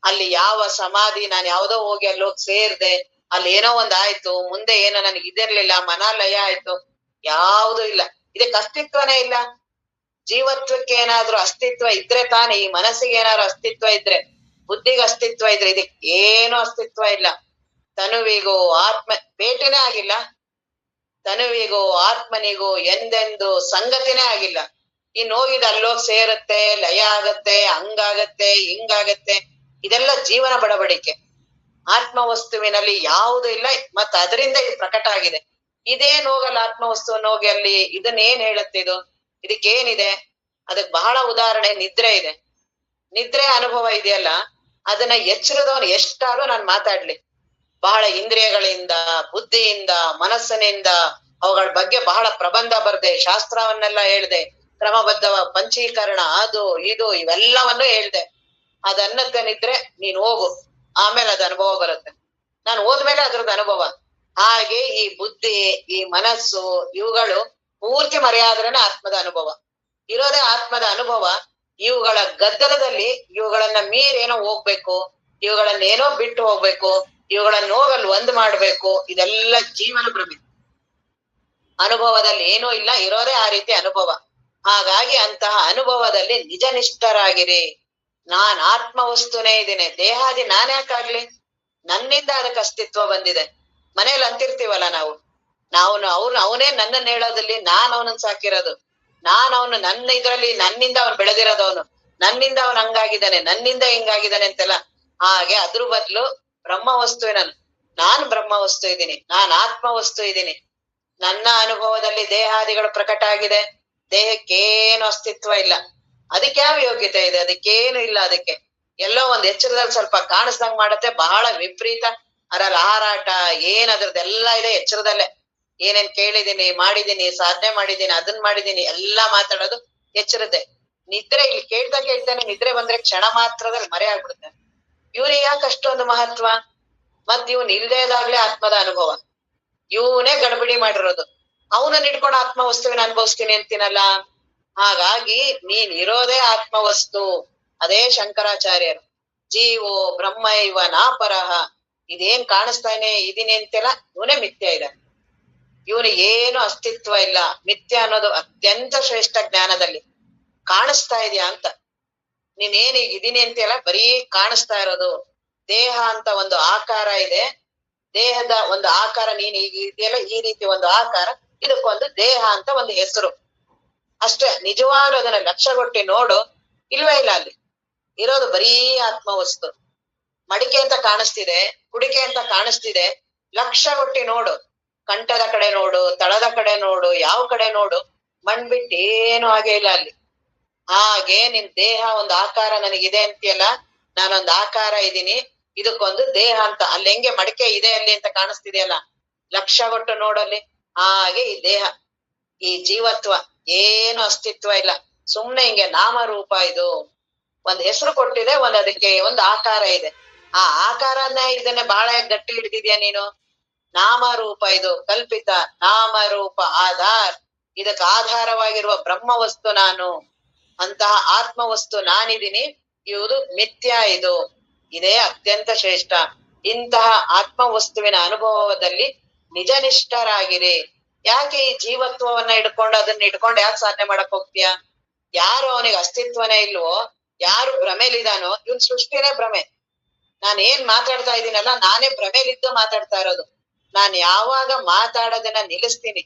ಅಲ್ಲಿ ಯಾವ ಸಮಾಧಿ, ನಾನ್ ಯಾವ್ದೋ ಹೋಗಿ ಅಲ್ಲಿ ಹೋಗಿ ಸೇರ್ದೆ, ಅಲ್ಲಿ ಏನೋ ಒಂದ್ ಆಯ್ತು, ಮುಂದೆ ಏನೋ ನನಗೆ ಇದಿರ್ಲಿಲ್ಲ, ಮನಾಲಯ ಆಯ್ತು, ಯಾವ್ದು ಇಲ್ಲ. ಇದಕ್ಕೆ ಅಸ್ತಿತ್ವನೇ ಇಲ್ಲ. ಜೀವತ್ವಕ್ಕೆ ಏನಾದ್ರೂ ಅಸ್ತಿತ್ವ ಇದ್ರೆ ತಾನೇ, ಈ ಮನಸ್ಸಿಗೆ ಏನಾದ್ರು ಅಸ್ತಿತ್ವ ಇದ್ರೆ, ಬುದ್ಧಿಗೆ ಅಸ್ತಿತ್ವ ಇದ್ರೆ, ಇದಕ್ಕೆ ಏನು ಅಸ್ತಿತ್ವ ಇಲ್ಲ. ತನುವಿಗೂ ಆತ್ಮ ಭೇಟಿನೇ ಆಗಿಲ್ಲ. ತನುವಿಗೂ ಆತ್ಮನಿಗೂ ಎಂದೆಂದು ಸಂಗತಿನೇ ಆಗಿಲ್ಲ. ಇನ್ ಹೋಗಿದ್ ಅಲ್ಲೋಗ್ ಸೇರುತ್ತೆ, ಲಯ ಆಗತ್ತೆ, ಹಂಗಾಗತ್ತೆ, ಹಿಂಗಾಗತ್ತೆ. ಇದೆಲ್ಲ ಜೀವನ ಬಡಬಡಿಕೆ. ಆತ್ಮ ವಸ್ತುವಿನಲ್ಲಿ ಯಾವುದು ಇಲ್ಲ, ಮತ್ತ ಅದರಿಂದ ಇದು ಪ್ರಕಟ ಆಗಿದೆ. ಇದೇನ್ ಹೋಗಲ್ಲ ಆತ್ಮ ವಸ್ತುವನ್ನ ಹೋಗಿ ಅಲ್ಲಿ. ಇದನ್ನೇನ್ ಹೇಳುತ್ತೆ ಇದು? ಇದಕ್ಕೇನಿದೆ? ಅದಕ್ ಬಹಳ ಉದಾಹರಣೆ ನಿದ್ರೆ ಇದೆ. ನಿದ್ರೆ ಅನುಭವ ಇದೆಯಲ್ಲ, ಅದನ್ನ ಎಚ್ಚರದವನು ಎಷ್ಟಾದ್ರೂ ನಾನ್ ಮಾತಾಡ್ಲಿ, ಬಹಳ ಇಂದ್ರಿಯಗಳಿಂದ, ಬುದ್ಧಿಯಿಂದ, ಮನಸ್ಸಿನಿಂದ ಅವುಗಳ ಬಗ್ಗೆ ಬಹಳ ಪ್ರಬಂಧ ಬರ್ದೆ, ಶಾಸ್ತ್ರವನ್ನೆಲ್ಲ ಹೇಳ್ದೆ, ಕ್ರಮಬದ್ಧ ಪಂಚೀಕರಣ, ಅದು ಇದು ಇವೆಲ್ಲವನ್ನು ಹೇಳ್ದೆ. ಅದನ್ನಕ್ಕನಿದ್ರೆ ನೀನ್ ಹೋಗು, ಆಮೇಲೆ ಅದ್ ಅನುಭವ ಬರುತ್ತೆ. ನಾನು ಹೋದ್ಮೇಲೆ ಅದ್ರದ್ದು ಅನುಭವ. ಹಾಗೆ ಈ ಬುದ್ಧಿ, ಈ ಮನಸ್ಸು, ಇವುಗಳು ಪೂರ್ತಿ ಮರೆಯಾದ್ರೇನೆ ಆತ್ಮದ ಅನುಭವ. ಇರೋದೇ ಆತ್ಮದ ಅನುಭವ. ಇವುಗಳ ಗದ್ದಲದಲ್ಲಿ ಇವುಗಳನ್ನ ಮೀರೇನೋ ಹೋಗ್ಬೇಕು, ಇವುಗಳನ್ನೇನೋ ಬಿಟ್ಟು ಹೋಗ್ಬೇಕು, ಇವುಗಳನ್ನ ಹೋಗಲ್ ಒಂದ್ ಮಾಡ್ಬೇಕು, ಇದೆಲ್ಲ ಜೀವನ ಭ್ರಮೆ. ಅನುಭವದಲ್ಲಿ ಏನೂ ಇಲ್ಲ, ಇರೋದೇ ಆ ರೀತಿ ಅನುಭವ. ಹಾಗಾಗಿ ಅಂತಹ ಅನುಭವದಲ್ಲಿ ನಿಜನಿಷ್ಠರಾಗಿರಿ. ನಾನ್ ಆತ್ಮ ವಸ್ತುನೇ ಇದ್ದೀನಿ, ದೇಹಾದಿ ನಾನ್ಯಾಕಾಗ್ಲಿ? ನನ್ನಿಂದ ಅದಕ್ಕೆ ಅಸ್ತಿತ್ವ ಬಂದಿದೆ. ಮನೇಲಿ ಅಂತಿರ್ತೀವಲ್ಲ ನಾವು, ಅವನೇ ನನ್ನನ್ನ ಹೇಳೋದಲ್ಲಿ, ನಾನ್ ಅವನನ್ನ ಸಾಕಿರೋದು, ನಾನ್ ಅವನು ನನ್ನ ಇದ್ರಲ್ಲಿ, ನನ್ನಿಂದ ಅವನು ಬೆಳೆದಿರೋದವನು, ನನ್ನಿಂದ ಅವನ್ ಹಂಗಾಗಿದ್ದಾನೆ, ನನ್ನಿಂದ ಹಿಂಗಾಗಿದ್ದಾನೆ ಅಂತೆಲ್ಲ. ಹಾಗೆ ಅದ್ರ ಬದ್ಲು ಬ್ರಹ್ಮ ವಸ್ತುವಿನಲ್ಲಿ ನಾನ್ ಬ್ರಹ್ಮ ವಸ್ತು ಇದ್ದೀನಿ, ನಾನ್ ಆತ್ಮ ವಸ್ತು ಇದ್ದೀನಿ. ನನ್ನ ಅನುಭವದಲ್ಲಿ ದೇಹಾದಿಗಳು ಪ್ರಕಟ ಆಗಿದೆ, ದೇಹಕ್ಕೇನು ಅಸ್ತಿತ್ವ ಇಲ್ಲ. ಅದಕ್ಕೆ ಯಾವ ಯೋಗ್ಯತೆ ಇದೆ? ಅದಕ್ಕೇನು ಇಲ್ಲ. ಅದಕ್ಕೆ ಎಲ್ಲೋ ಒಂದ್ ಎಚ್ಚರದಲ್ಲಿ ಸ್ವಲ್ಪ ಕಾಣಿಸ್ದಂಗ್ ಮಾಡತ್ತೆ, ಬಹಳ ವಿಪರೀತ ಅದ್ರಲ್ಲಿ ಹಾರಾಟ, ಏನ್ ಅದ್ರದ್ದೆಲ್ಲ ಇದೆ ಎಚ್ಚರದಲ್ಲೇ. ಏನೇನ್ ಕೇಳಿದೀನಿ, ಮಾಡಿದೀನಿ, ಸಾಧನೆ ಮಾಡಿದೀನಿ, ಅದನ್ ಮಾಡಿದೀನಿ, ಎಲ್ಲಾ ಮಾತಾಡೋದು ಎಚ್ಚರದ್ದೇ. ನಿದ್ರೆ ಇಲ್ಲಿ ಕೇಳ್ತಾನೆ ನಿದ್ರೆ ಬಂದ್ರೆ ಕ್ಷಣ ಮಾತ್ರದಲ್ಲಿ ಮರೆ ಆಗ್ಬಿಡುತ್ತೆ. ಇವ್ನಿಗೆ ಯಾಕೆ ಅಷ್ಟೊಂದು ಮಹತ್ವ? ಮತ್ ಇವ್ನ್ ಇಲ್ದೇದಾಗ್ಲೇ ಆತ್ಮದ ಅನುಭವ, ಇವನೇ ಗಡಬಿಡಿ ಮಾಡಿರೋದು. ಅವನನ್ನ ಇಟ್ಕೊಂಡು ಆತ್ಮ ವಸ್ತುವಿನ ಅನುಭವಿಸ್ತೀನಿ ಅಂತೀನಲ್ಲ. ಹಾಗಾಗಿ ನೀನ್ ಇರೋದೇ ಆತ್ಮ ವಸ್ತು. ಅದೇ ಶಂಕರಾಚಾರ್ಯರು ಜೀವೋ ಬ್ರಹ್ಮ ಇವ ನಾಪರಹ. ಇದೇನ್ ಕಾಣಿಸ್ತಾನೆ ಇದೀನಿ ಅಂತೆಲ್ಲ, ಇವನೇ ಮಿಥ್ಯ ಇದೆ. ಇವನಿಗೆ ಏನು ಅಸ್ತಿತ್ವ ಇಲ್ಲ. ಮಿಥ್ಯ ಅನ್ನೋದು ಅತ್ಯಂತ ಶ್ರೇಷ್ಠ ಜ್ಞಾನದಲ್ಲಿ. ಕಾಣಿಸ್ತಾ ಇದೆಯಾ ಅಂತ, ನೀನೇನೀಗ ಇದೀನಿ ಅಂತೆಲ್ಲ ಬರೀ ಕಾಣಿಸ್ತಾ ಇರೋದು. ದೇಹ ಅಂತ ಒಂದು ಆಕಾರ ಇದೆ, ದೇಹದ ಒಂದು ಆಕಾರ, ನೀನ್ ಈಗ ಇದೆಯಲ್ಲ ಈ ರೀತಿ ಒಂದು ಆಕಾರ, ಇದಕ್ಕೊಂದು ದೇಹ ಅಂತ ಒಂದು ಹೆಸರು ಅಷ್ಟೇ. ನಿಜವಾಗ್ಲೂ ಅದನ್ನ ಲಕ್ಷ್ಯಗೊಟ್ಟಿ ನೋಡು, ಇಲ್ವೇ ಇಲ್ಲ. ಅಲ್ಲಿ ಇರೋದು ಬರೀ ಆತ್ಮವಸ್ತು. ಮಡಿಕೆ ಅಂತ ಕಾಣಿಸ್ತಿದೆ, ಕುಡಿಕೆ ಅಂತ ಕಾಣಿಸ್ತಿದೆ, ಲಕ್ಷ್ಯಗೊಟ್ಟಿ ನೋಡು. ಕಂಠದ ಕಡೆ ನೋಡು, ತಳದ ಕಡೆ ನೋಡು, ಯಾವ ಕಡೆ ನೋಡು, ಮಣ್ ಬಿಟ್ಟು ಏನು ಹಾಗೆ ಇಲ್ಲ ಅಲ್ಲಿ. ಹಾಗೆ ನಿನ್ ದೇಹ ಒಂದು ಆಕಾರ ನನಗಿದೆ ಅಂತೀಯಲ್ಲ, ನಾನೊಂದು ಆಕಾರ ಇದೀನಿ, ಇದಕ್ಕೊಂದು ದೇಹ ಅಂತ. ಅಲ್ಲಿ ಹೆಂಗೆ ಮಡಿಕೆ ಇದೆ ಅಲ್ಲಿ ಅಂತ ಕಾಣಿಸ್ತಿದೆಯಲ್ಲ, ಲಕ್ಷ್ಯ ಕೊಟ್ಟು ನೋಡಲ್ಲಿ. ಹಾಗೆ ಈ ದೇಹ, ಈ ಜೀವತ್ವ ಏನು ಅಸ್ತಿತ್ವ ಇಲ್ಲ, ಸುಮ್ನೆ ಹಿಂಗೆ ನಾಮರೂಪ. ಇದು ಒಂದ್ ಹೆಸರು ಕೊಟ್ಟಿದೆ, ಅದಕ್ಕೆ ಒಂದು ಆಕಾರ ಇದೆ. ಆ ಆಕಾರನ ಇದನ್ನ ಬಹಳ ಗಟ್ಟಿ ಹಿಡಿದಿದ್ಯಾ ನೀನು. ನಾಮರೂಪ ಇದು ಕಲ್ಪಿತ, ನಾಮರೂಪ ಆಧಾರ್. ಇದಕ್ಕೆ ಆಧಾರವಾಗಿರುವ ಬ್ರಹ್ಮ ವಸ್ತು ನಾನು, ಅಂತಹ ಆತ್ಮ ವಸ್ತು ನಾನಿದ್ದೀನಿ. ಇವುದು ಮಿಥ್ಯ. ಇದು ಇದೇ ಅತ್ಯಂತ ಶ್ರೇಷ್ಠ. ಇಂತಹ ಆತ್ಮ ವಸ್ತುವಿನ ಅನುಭವದಲ್ಲಿ ನಿಜನಿಷ್ಠರಾಗಿರಿ. ಯಾಕೆ ಈ ಜೀವತ್ವವನ್ನ ಅದನ್ನ ಇಟ್ಕೊಂಡು ಯಾಕೆ ಸಾಧನೆ ಮಾಡಕ್ ಹೋಗ್ತೀಯ? ಯಾರು ಅವನಿಗೆ ಅಸ್ತಿತ್ವನೇ ಇಲ್ವೋ, ಯಾರು ಭ್ರಮೆಲಿದಾನೋ, ಇವನ್ ಸೃಷ್ಟಿನೇ ಭ್ರಮೆ. ನಾನ್ ಏನ್ ಮಾತಾಡ್ತಾ ಇದ್ದೀನಲ್ಲ, ನಾನೇ ಭ್ರಮೆಲಿದ್ದು ಮಾತಾಡ್ತಾ ಇರೋದು. ನಾನ್ ಯಾವಾಗ ಮಾತಾಡೋದನ್ನ ನಿಲ್ಲಿಸ್ತೀನಿ,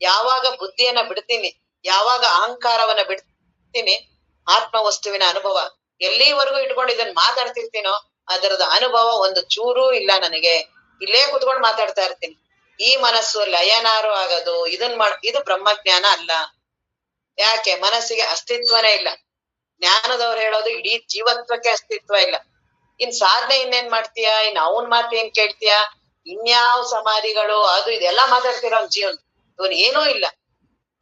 ಯಾವಾಗ ಬುದ್ಧಿಯನ್ನ ಬಿಡ್ತೀನಿ, ಯಾವಾಗ ಅಹಂಕಾರವನ್ನ ಬಿಡ್ತೀನಿ, ಆತ್ಮ ವಸ್ತುವಿನ ಅನುಭವ ಎಲ್ಲಿವರೆಗೂ ಇಟ್ಕೊಂಡು ಇದನ್ನ ಮಾತಾಡ್ತಿರ್ತೀನೋ ಅದರದ ಅನುಭವ ಒಂದು ಚೂರೂ ಇಲ್ಲ ನನಗೆ. ಇಲ್ಲೇ ಕುತ್ಕೊಂಡು ಮಾತಾಡ್ತಾ ಇರ್ತೀನಿ. ಈ ಮನಸ್ಸು ಲಯನಾರು ಆಗೋದು, ಇದು ಬ್ರಹ್ಮಜ್ಞಾನ ಅಲ್ಲ. ಯಾಕೆ? ಮನಸ್ಸಿಗೆ ಅಸ್ತಿತ್ವನೇ ಇಲ್ಲ. ಜ್ಞಾನದವ್ರು ಹೇಳೋದು ಇಡೀ ಜೀವತ್ವಕ್ಕೆ ಅಸ್ತಿತ್ವ ಇಲ್ಲ. ಇನ್ ಸಾಧನೆ ಇನ್ನೇನ್ ಮಾಡ್ತೀಯಾ? ಇನ್ ಅವನ್ ಮಾತು ಏನ್ ಕೇಳ್ತೀಯಾ? ಇನ್ಯಾವ ಸಮಾಧಿಗಳು ಅದು ಇದೆಲ್ಲ ಮಾತಾಡ್ತಿರೋ ಜೀವನ್ ಇವನ್ ಏನೂ ಇಲ್ಲ.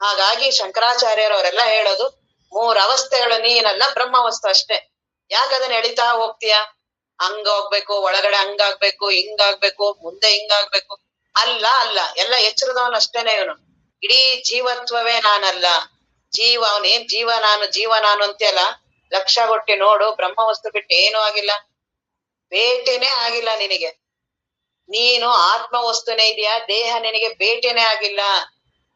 ಹಾಗಾಗಿ ಶಂಕರಾಚಾರ್ಯರು ಅವರೆಲ್ಲ ಹೇಳೋದು 3 ಅವಸ್ಥೆಗಳು ನೀನಲ್ಲ, ಬ್ರಹ್ಮಾವಸ್ಥೆ ಅಷ್ಟೇ. ಯಾಕೆ ಅದನ್ನ ಎಳಿತಾ ಹೋಗ್ತೀಯಾ? ಹಂಗ ಹೋಗ್ಬೇಕು, ಒಳಗಡೆ ಹಂಗಾಗ್ಬೇಕು, ಹಿಂಗಾಗ್ಬೇಕು, ಮುಂದೆ ಹಿಂಗಾಗ್ಬೇಕು. ಅಲ್ಲ ಎಲ್ಲ ಎಚ್ಚರದವನ್ ಅಷ್ಟೇನೆ ಇವನು. ಇಡೀ ಜೀವತ್ವವೇ ನಾನಲ್ಲ. ಅವನೇನ್ ಜೀವ ನಾನು ಅಂತೆಲ್ಲ ಲಕ್ಷ ಕೊಟ್ಟಿ ನೋಡು, ಬ್ರಹ್ಮ ವಸ್ತು ಬಿಟ್ಟು ಏನೂ ಆಗಿಲ್ಲ, ಭೇಟಿನೇ ಆಗಿಲ್ಲ ನಿನಗೆ. ನೀನು ಆತ್ಮ ವಸ್ತುನೇ ಇದೆಯಾ, ದೇಹ ನಿನಗೆ ಭೇಟಿನೇ ಆಗಿಲ್ಲ.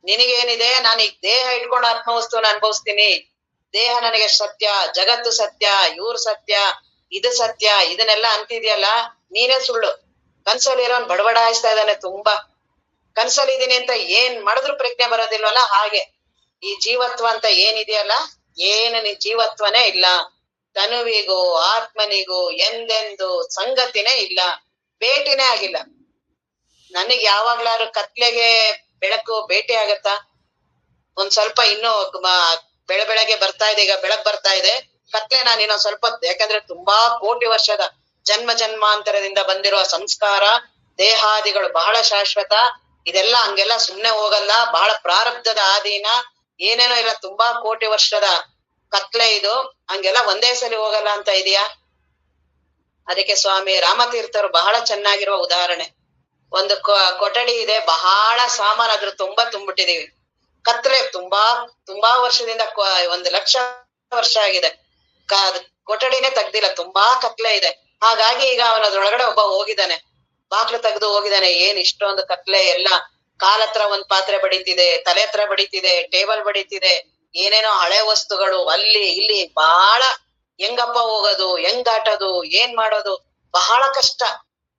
ನಿನಗೇನಿದೆ, ನಾನು ಈಗ ದೇಹ ಇಟ್ಕೊಂಡು ಆತ್ಮ ವಸ್ತುನ ಅನುಭವಿಸ್ತೀನಿ, ದೇಹ ನನಗೆ ಸತ್ಯ, ಜಗತ್ತು ಸತ್ಯ, ಇವ್ರು ಸತ್ಯ, ಇದು ಸತ್ಯ, ಇದನ್ನೆಲ್ಲ ಅಂತಿದ್ಯಲ್ಲ, ನೀನೇ ಸುಳ್ಳು. ಕನ್ಸಲ್ಲಿರೋನ್ ಬಡಬಡಾಯಿಸ್ತಾ ಇದ್ದಾನೆ ತುಂಬಾ. ಕನ್ಸಲ್ಲಿದ್ದೀನಿ ಅಂತ ಏನ್ ಮಾಡಿದ್ರು ಪ್ರಜ್ಞೆ ಬರೋದಿಲ್ವಲ್ಲ, ಹಾಗೆ ಈ ಜೀವತ್ವ ಅಂತ ಏನಿದೆಯಲ್ಲ, ಏನು ನೀ ಜೀವತ್ವನೇ ಇಲ್ಲ. ತನುವಿಗೂ ಆತ್ಮನಿಗೂ ಎಂದೆಂದು ಸಂಗತಿನೇ ಇಲ್ಲ, ಭೇಟಿನೇ ಆಗಿಲ್ಲ. ನನಗ್ ಯಾವಾಗ್ಲಾರು ಕತ್ಲೆಗೆ ಬೆಳಕು ಭೇಟಿ ಆಗತ್ತಾ? ಒಂದ್ ಸ್ವಲ್ಪ ಇನ್ನೂ ಬೆಳಗ್ಗೆ ಬರ್ತಾ ಇದೆ, ಈಗ ಬೆಳಕ್ ಬರ್ತಾ ಇದೆ, ಕತ್ಲೆ ನಾನು ಇನ್ನೊಂದ್ ಸ್ವಲ್ಪ ಹೊತ್ತು, ಯಾಕಂದ್ರೆ ತುಂಬಾ ಕೋಟಿ ವರ್ಷದ ಜನ್ಮ ಜನ್ಮಾಂತರದಿಂದ ಬಂದಿರುವ ಸಂಸ್ಕಾರ, ದೇಹಾದಿಗಳು ಬಹಳ ಶಾಶ್ವತ. ಇದೆಲ್ಲ ಹಂಗೆಲ್ಲ ಸುಮ್ನೆ ಹೋಗಲ್ಲ, ಬಹಳ ಪ್ರಾರಬ್ಧದ ಆದೀನ, ಏನೇನೋ ಇಲ್ಲ, ತುಂಬಾ ಕೋಟಿ ವರ್ಷದ ಕತ್ಲೆ ಇದು, ಹಂಗೆಲ್ಲ ಒಂದೇ ಸಲಿ ಹೋಗಲ್ಲ ಅಂತ ಇದೆಯಾ? ಅದಕ್ಕೆ ಸ್ವಾಮಿ ರಾಮತೀರ್ಥರು ಬಹಳ ಚೆನ್ನಾಗಿರುವ ಉದಾಹರಣೆ. ಒಂದು ಕೊಠಡಿ ಇದೆ, ಬಹಳ ಸಾಮಾನು ಅದ್ರ ತುಂಬಾ ತುಂಬಿಟ್ಟಿದೀವಿ, ಕತ್ಲೆ ತುಂಬಾ ವರ್ಷದಿಂದ 1,00,000 ವರ್ಷ ಆಗಿದೆ, ಕೊಠಡಿನೇ ತೆಗ್ದಿಲ್ಲ, ತುಂಬಾ ಕತ್ಲೆ ಇದೆ. ಹಾಗಾಗಿ ಈಗ ಅವನದ್ರೊಳಗಡೆ ಒಬ್ಬ ಹೋಗಿದ್ದಾನೆ, ಬಾಕ್ಲು ತೆಗ್ದು ಹೋಗಿದ್ದಾನೆ. ಏನ್ ಇಷ್ಟೊಂದು ಕತ್ಲೆ, ಎಲ್ಲ ಕಾಲ್ ಹತ್ರ ಒಂದ್ ಪಾತ್ರೆ ಬಡಿತಿದೆ, ತಲೆ ಹತ್ರ ಬಡಿತಿದೆ, ಟೇಬಲ್ ಬಡಿತಿದೆ, ಏನೇನೋ ಹಳೆ ವಸ್ತುಗಳು ಅಲ್ಲಿ ಇಲ್ಲಿ, ಬಹಳ ಹೆಂಗಪ್ಪ ಹೋಗೋದು, ಹೆಂಗ್ ದಾಟೋದು, ಏನ್ ಮಾಡೋದು, ಬಹಳ ಕಷ್ಟ.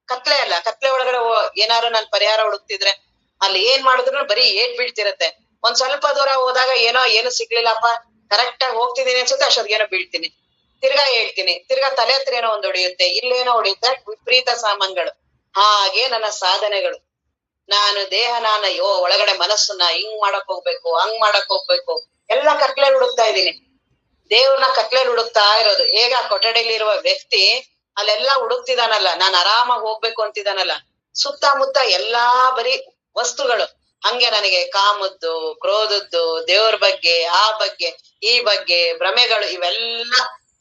ಕತ್ಲೆ ಅಲ್ಲ, ಕತ್ಲೆ ಒಳಗಡೆ ಏನಾರು ನಾನ್ ಪರಿಹಾರ ಹುಡುಕ್ತಿದ್ರೆ ಅಲ್ಲಿ ಏನ್ ಮಾಡಿದ್ರು ಬರೀ ಏಟ್ ಬೀಳ್ತಿರತ್ತೆ. ಒಂದ್ ಸ್ವಲ್ಪ ದೂರ ಹೋದಾಗ ಏನು ಸಿಗ್ಲಿಲ್ಲಪ್ಪ, ಕರೆಕ್ಟ್ ಆಗಿ ಹೋಗ್ತಿದೀನಿ ಅನ್ಸುತ್ತೆ, ಅಷ್ಟೊತ್ತಿಗೇನೋ ಬೀಳ್ತೀನಿ, ತಿರ್ಗಾ ಹೇಳ್ತೀನಿ, ತಿರ್ಗಾ ತಲೆ ಹತ್ರ ಏನೋ ಒಂದ್ ಹೊಡಿಯುತ್ತೆ, ಇಲ್ಲೇನೋ ಹೊಡಿಯುತ್ತೆ, ವಿಪರೀತ ಸಾಮಾನ್ಗಳು. ಹಾಗೆ ನನ್ನ ಸಾಧನೆಗಳು, ನಾನು ದೇಹ ಒಳಗಡೆ ಮನಸ್ಸನ್ನ ಹಿಂಗ್ ಮಾಡಕ್ ಹೋಗ್ಬೇಕು, ಹಂಗ್ ಮಾಡಕ್ ಹೋಗ್ಬೇಕು, ಎಲ್ಲ ಕತ್ಲೆಲ್ ಹುಡುಕ್ತಾ ಇದ್ದೀನಿ. ದೇವ್ರನ್ನ ಕತ್ಲೆಲ್ ಹುಡುಕ್ತಾ ಇರೋದು. ಹೇಗ ಕೊಠಡಿಲಿರುವ ವ್ಯಕ್ತಿ ಅಲ್ಲೆಲ್ಲಾ ಹುಡುಕ್ತಿದಾನಲ್ಲ, ನಾನ್ ಆರಾಮಾಗಿ ಹೋಗ್ಬೇಕು ಅಂತಿದಾನಲ್ಲ, ಸುತ್ತಮುತ್ತ ಎಲ್ಲಾ ಬರೀ ವಸ್ತುಗಳು. ಹಂಗೆ ನನಗೆ ಕಾಮದ್ದು, ಕ್ರೋಧದ್ದು, ದೇವ್ರ ಬಗ್ಗೆ, ಆ ಬಗ್ಗೆ, ಈ ಬಗ್ಗೆ ಭ್ರಮೆಗಳು, ಇವೆಲ್ಲ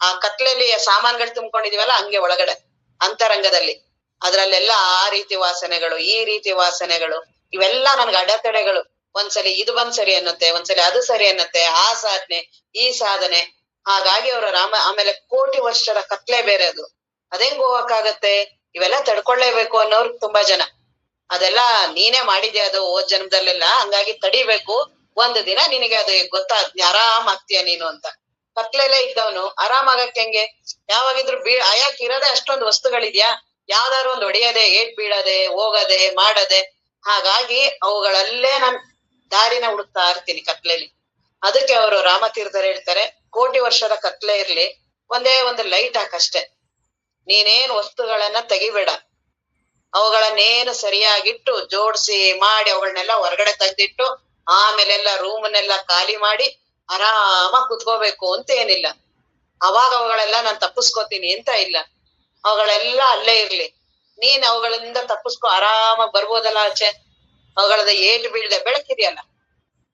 ಆ ಕತ್ಲೆಲಿ ಸಾಮಾನ್ಗಳು ತುಂಬ್ಕೊಂಡಿದೀವಲ್ಲ, ಹಂಗೆ ಒಳಗಡೆ ಅಂತರಂಗದಲ್ಲಿ ಅದ್ರಲ್ಲೆಲ್ಲ ಆ ರೀತಿ ವಾಸನೆಗಳು, ಈ ರೀತಿ ವಾಸನೆಗಳು, ಇವೆಲ್ಲ ನನ್ಗೆ ಅಡೆತಡೆಗಳು. ಒಂದ್ಸಲಿ ಇದು ಬಂದ್ ಸರಿ ಅನ್ನತ್ತೆ, ಒಂದ್ಸಲಿ ಅದು ಸರಿ ಅನ್ನತ್ತೆ, ಆ ಸಾಧನೆ, ಈ ಸಾಧನೆ. ಹಾಗಾಗಿ ಅವರು ಆಮೇಲೆ ಕೋಟಿ ವರ್ಷದ ಕತ್ಲೆ ಬೇರೆ ಅದು, ಅದೆಂಗ್ ಹೋಗಕ್ಕಾಗತ್ತೆ? ಇವೆಲ್ಲ ತಡ್ಕೊಳ್ಳೇಬೇಕು ಅನ್ನೋರು ತುಂಬಾ ಜನ. ಅದೆಲ್ಲ ನೀನೇ ಮಾಡಿದ್ಯಾ ಅದು ಹೋದ್ ಜನ್ಮದಲ್ಲೆಲ್ಲ, ಹಂಗಾಗಿ ತಡಿಬೇಕು, ಒಂದು ದಿನ ನಿನಗೆ ಅದು ಆರಾಮ್ ಆಗ್ತೀಯ ನೀನು ಅಂತ. ಕತ್ಲೆಲ್ಲೇ ಇದ್ದವನು ಆರಾಮಾಗಕ್ಕೆ ಹೆಂಗೆ? ಯಾವಾಗಿದ್ರು ಆಯಾಕ್ ಇರೋದೇ ಅಷ್ಟೊಂದು ವಸ್ತುಗಳಿದ್ಯಾ, ಯಾವ್ದಾದ್ರು ಒಂದ್ ಹೊಡಿಯದೆ, ಏಟ್ ಬೀಳದೆ, ಹೋಗದೆ, ಮಾಡದೆ. ಹಾಗಾಗಿ ಅವುಗಳಲ್ಲೇ ನಾನ್ ದಾರಿನ ಹುಡುಕ್ತಾ ಇರ್ತೀನಿ ಕತ್ಲೆಲಿ. ಅದಕ್ಕೆ ಅವರು ರಾಮತೀರ್ಥರು ಹೇಳ್ತಾರೆ, ಕೋಟಿ ವರ್ಷದ ಕತ್ಲೆ ಇರ್ಲಿ, ಒಂದೇ ಒಂದು ಲೈಟ್ ಹಾಕಷ್ಟೆ. ನೀನೇನ್ ವಸ್ತುಗಳನ್ನ ತೆಗಿಬೇಡ, ಅವುಗಳನ್ನೇನು ಸರಿಯಾಗಿಟ್ಟು ಜೋಡ್ಸಿ ಮಾಡಿ ಅವುಗಳನ್ನೆಲ್ಲ ಹೊರಗಡೆ ತೆಗ್ದಿಟ್ಟು ಆಮೇಲೆಲ್ಲ ರೂಮನ್ನೆಲ್ಲ ಖಾಲಿ ಮಾಡಿ ಆರಾಮಾಗಿ ಕುತ್ಕೋಬೇಕು ಅಂತ ಏನಿಲ್ಲ. ಅವಾಗ ಅವುಗಳೆಲ್ಲ ನಾನ್ ತಪ್ಪಿಸ್ಕೋತೀನಿ ಅಂತ ಇಲ್ಲ, ಅವುಗಳೆಲ್ಲ ಅಲ್ಲೇ ಇರ್ಲಿ. ನೀನ್ ಅವುಗಳಿಂದ ತಪ್ಪಿಸ್ಕೊ, ಆರಾಮಾಗಿ ಬರ್ಬೋದಲ್ಲ ಆಚೆ. ಅವುಗಳದ ಏಟು ಬೀಳ್ದೆ, ಬೆಳಕಿದೆಯಲ್ಲ,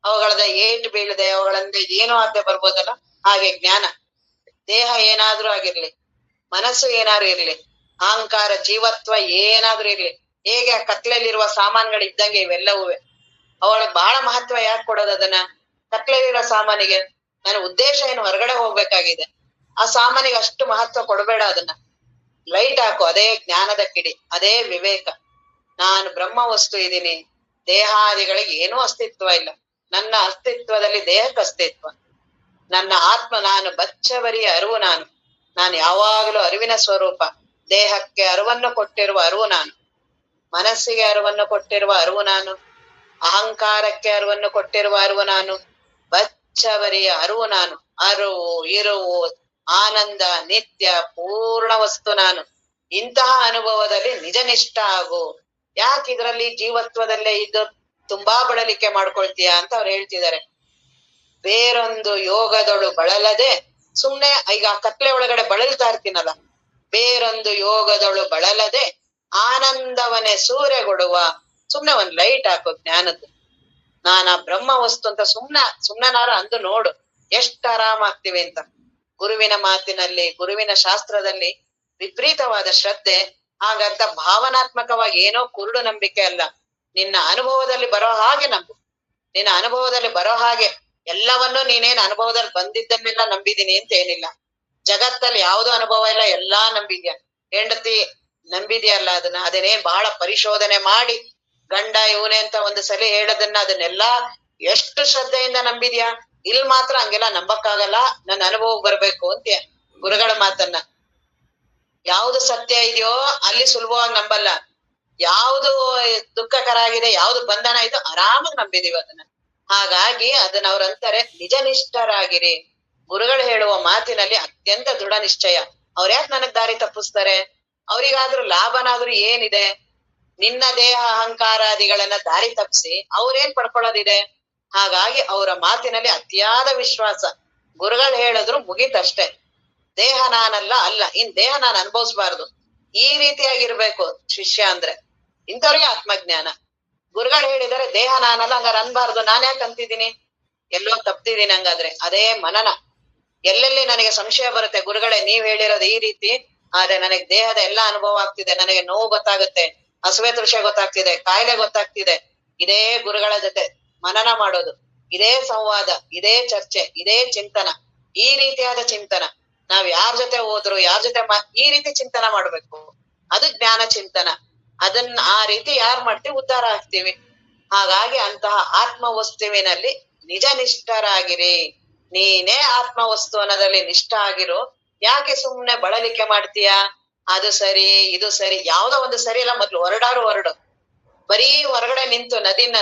ಅವುಗಳದ ಏಟು ಬೀಳದೆ, ಅವುಗಳಿಂದ ಏನೂ ಆಗದೆ ಬರ್ಬೋದಲ್ಲ. ಹಾಗೆ ಜ್ಞಾನ, ದೇಹ ಏನಾದ್ರೂ ಆಗಿರ್ಲಿ, ಮನಸ್ಸು ಏನಾದ್ರು ಇರ್ಲಿ, ಅಹಂಕಾರ ಜೀವತ್ವ ಏನಾದ್ರೂ ಇರ್ಲಿ, ಹೇಗೆ ಆ ಕತ್ಲೆಯಲ್ಲಿರುವ ಸಾಮಾನ್ಗಳು ಇದ್ದಂಗೆ ಇವೆಲ್ಲವೂ. ಅವಳಿಗೆ ಬಹಳ ಮಹತ್ವ ಯಾಕೆ ಕೊಡೋದು ಅದನ್ನ? ಕತ್ಲೆಯಲ್ಲಿರೋ ಸಾಮಾನಿಗೆ ನನ್ನ ಉದ್ದೇಶ ಏನು, ಹೊರಗಡೆ ಹೋಗ್ಬೇಕಾಗಿದೆ, ಆ ಸಾಮಾನಿಗೆ ಅಷ್ಟು ಮಹತ್ವ ಕೊಡಬೇಡ. ಅದನ್ನ ಲೈಟ್ ಹಾಕು, ಅದೇ ಜ್ಞಾನದ ಕಿಡಿ, ಅದೇ ವಿವೇಕ. ನಾನು ಬ್ರಹ್ಮ ವಸ್ತು ಇದ್ದೀನಿ, ದೇಹಾದಿಗಳಿಗೆ ಏನೂ ಅಸ್ತಿತ್ವ ಇಲ್ಲ, ನನ್ನ ಅಸ್ತಿತ್ವದಲ್ಲಿ ದೇಹಕ್ಕೆ ಅಸ್ತಿತ್ವ. ನನ್ನ ಆತ್ಮ ನಾನು, ಬಚ್ಚವರಿಯ ಅರಿವು ನಾನು ಯಾವಾಗಲೂ ಅರಿವಿನ ಸ್ವರೂಪ. ದೇಹಕ್ಕೆ ಅರಿವನ್ನು ಕೊಟ್ಟಿರುವ ಅರಿವು ನಾನು, ಮನಸ್ಸಿಗೆ ಅರಿವನ್ನು ಕೊಟ್ಟಿರುವ ಅರಿವು ನಾನು, ಅಹಂಕಾರಕ್ಕೆ ಅರಿವನ್ನು ಕೊಟ್ಟಿರುವ ಅರಿವು ನಾನು, ಬಚ್ಚವರಿಯ ಅರಿವು ನಾನು. ಅರಿವು, ಇರುವು, ಆನಂದ, ನಿತ್ಯ, ಪೂರ್ಣ ವಸ್ತು ನಾನು. ಇಂತಹ ಅನುಭವದಲ್ಲಿ ನಿಜನಿಷ್ಠ ಆಗು. ಯಾಕೆ ಇದ್ರಲ್ಲಿ ಜೀವತ್ವದಲ್ಲೇ ಇದ್ದು ತುಂಬಾ ಬಳಲಿಕೆ ಮಾಡ್ಕೊಳ್ತೀಯ ಅಂತ ಅವ್ರು ಹೇಳ್ತಿದ್ದಾರೆ. ಬೇರೊಂದು ಯೋಗದೊಳು ಬಳಲದೆ, ಸುಮ್ನೆ ಈಗ ಕತ್ಲೆ ಒಳಗಡೆ ಬಳಲ್ತಾ ಇರ್ತೀನಲ್ಲ, ಬೇರೊಂದು ಯೋಗದೊಳು ಬಳಲದೆ ಆನಂದವನೇ ಸೂರೆಗೊಡುವ. ಸುಮ್ನೆ ಒಂದ್ ಲೈಟ್ ಹಾಕು ಜ್ಞಾನದ್ದು, ನಾನ ಬ್ರಹ್ಮ ವಸ್ತು ಅಂತ ಸುಮ್ನಾರು ಅಂದು ನೋಡು, ಎಷ್ಟ್ ಆರಾಮಾಗ್ತಿವಿ ಅಂತ. ಗುರುವಿನ ಮಾತಿನಲ್ಲಿ, ಗುರುವಿನ ಶಾಸ್ತ್ರದಲ್ಲಿ ವಿಪರೀತವಾದ ಶ್ರದ್ಧೆ. ಹಾಗಂತ ಭಾವನಾತ್ಮಕವಾಗಿ ಏನೋ ಕುರುಡು ನಂಬಿಕೆ ಅಲ್ಲ, ನಿನ್ನ ಅನುಭವದಲ್ಲಿ ಬರೋ ಹಾಗೆ ನಂಬು. ನಿನ್ನ ಅನುಭವದಲ್ಲಿ ಬರೋ ಹಾಗೆ ಎಲ್ಲವನ್ನೂ ನೀನೇನ್ ಅನುಭವದಲ್ಲಿ ಬಂದಿದ್ದನ್ನೆಲ್ಲ ನಂಬಿದೀನಿ ಅಂತ ಏನಿಲ್ಲ. ಜಗತ್ತಲ್ಲಿ ಯಾವ್ದು ಅನುಭವ ಇಲ್ಲ, ಎಲ್ಲಾ ನಂಬಿದ್ಯಾ. ಹೆಂಡತಿ ನಂಬಿದ್ಯಲ್ಲ ಅದನ್ನ, ಅದನ್ನೇನ್ ಬಹಳ ಪರಿಶೋಧನೆ ಮಾಡಿ ಗಂಡ ಇವನೇ ಅಂತ ಒಂದು ಸಲ ಹೇಳೋದನ್ನ ಅದನ್ನೆಲ್ಲಾ ಎಷ್ಟು ಶ್ರದ್ಧೆಯಿಂದ ನಂಬಿದ್ಯಾ. ಇಲ್ಲಿ ಮಾತ್ರ ಹಂಗೆಲ್ಲ ನಂಬಕ್ಕಾಗಲ್ಲ, ನನ್ನ ಅನುಭವ ಬರ್ಬೇಕು ಅಂತ ಗುರುಗಳ ಮಾತನ್ನ. ಯಾವ್ದು ಸತ್ಯ ಇದೆಯೋ ಅಲ್ಲಿ ಸುಲಭವಾಗಿ ನಂಬಲ್ಲ, ಯಾವ್ದು ದುಃಖಕರ ಆಗಿದೆ, ಯಾವ್ದು ಬಂಧನ ಇದೋ ಆರಾಮಾಗಿ ನಂಬಿದೀವಿ ಅದನ್ನ. ಹಾಗಾಗಿ ಅದನ್ನ ಅವ್ರಂತಾರೆ ನಿಜನಿಷ್ಠರಾಗಿರಿ. ಗುರುಗಳು ಹೇಳುವ ಮಾತಿನಲ್ಲಿ ಅತ್ಯಂತ ದೃಢ ನಿಶ್ಚಯ. ಅವ್ರ ಯಾಕೆ ನನಗ್ ದಾರಿ ತಪ್ಪಿಸ್ತಾರೆ? ಅವ್ರಿಗಾದ್ರೂ ಲಾಭನಾದ್ರೂ ಏನಿದೆ? ನಿನ್ನ ದೇಹ ಅಹಂಕಾರಾದಿಗಳನ್ನ ದಾರಿ ತಪ್ಪಿಸಿ ಅವ್ರೇನ್ ಪಡ್ಕೊಳ್ಳೋದಿದೆ? ಹಾಗಾಗಿ ಅವರ ಮಾತಿನಲ್ಲಿ ಅತಿಯಾದ ವಿಶ್ವಾಸ. ಗುರುಗಳು ಹೇಳಿದ್ರು ಮುಗೀತಷ್ಟೇ. ದೇಹ ನಾನಲ್ಲ, ಅಲ್ಲ ಇನ್ ದೇಹ ನಾನು ಅನುಭವಿಸ್ಬಾರ್ದು, ಈ ರೀತಿಯಾಗಿರ್ಬೇಕು ಶಿಷ್ಯ ಅಂದ್ರೆ. ಇಂಥವ್ರಿಗೆ ಆತ್ಮಜ್ಞಾನ. ಗುರುಗಳು ಹೇಳಿದರೆ ದೇಹ ನಾನಲ್ಲ, ಹಂಗಾರೆ ಅನ್ಬಾರ್ದು. ನಾನ್ ಯಾಕೆ ಅಂತಿದ್ದೀನಿ? ಎಲ್ಲೋ ತಪ್ತಿದ್ದೀನಿ ಹಂಗಾದ್ರೆ. ಅದೇ ಮನನ. ಎಲ್ಲೆಲ್ಲಿ ನನಗೆ ಸಂಶಯ ಬರುತ್ತೆ, ಗುರುಗಳೇ ನೀವ್ ಹೇಳಿರೋದು ಈ ರೀತಿ, ಆದ್ರೆ ನನಗೆ ದೇಹದ ಎಲ್ಲಾ ಅನುಭವ ಆಗ್ತಿದೆ, ನನಗೆ ನೋವು ಗೊತ್ತಾಗುತ್ತೆ, ಹಸುವೆ ತೃಷೆ ಗೊತ್ತಾಗ್ತಿದೆ, ಕಾಯಿಲೆ ಗೊತ್ತಾಗ್ತಿದೆ. ಇದೇ ಗುರುಗಳ ಜೊತೆ ಮನನ ಮಾಡೋದು, ಇದೇ ಸಂವಾದ, ಇದೇ ಚರ್ಚೆ, ಇದೇ ಚಿಂತನ, ಈ ರೀತಿಯಾದ ಚಿಂತನ. ನಾವ್ ಯಾರ ಜೊತೆ ಹೋದ್ರು, ಯಾರ ಜೊತೆ ಈ ರೀತಿ ಚಿಂತನ ಮಾಡ್ಬೇಕು. ಅದು ಜ್ಞಾನ ಚಿಂತನ. ಅದನ್ನ ಆ ರೀತಿ ಯಾರ್ ಮಾಡ್ತೀವಿ ಉದ್ಧಾರ ಆಗ್ತೀವಿ. ಹಾಗಾಗಿ ಅಂತಹ ಆತ್ಮ ವಸ್ತುವಿನಲ್ಲಿ ನಿಜ ನಿಷ್ಠರಾಗಿರಿ. ನೀನೇ ಆತ್ಮ ವಸ್ತು ಅನ್ನೋದ್ರಲ್ಲಿ ನಿಷ್ಠ ಆಗಿರು. ಯಾಕೆ ಸುಮ್ನೆ ಬಳಲಿಕೆ ಮಾಡ್ತೀಯಾ? ಅದು ಸರಿ ಇದು ಸರಿ, ಯಾವ್ದೋ ಒಂದು ಸರಿ ಇಲ್ಲ. ಮೊದ್ಲು ಹೊರಡು. ಬರೀ ಹೊರಗಡೆ ನಿಂತು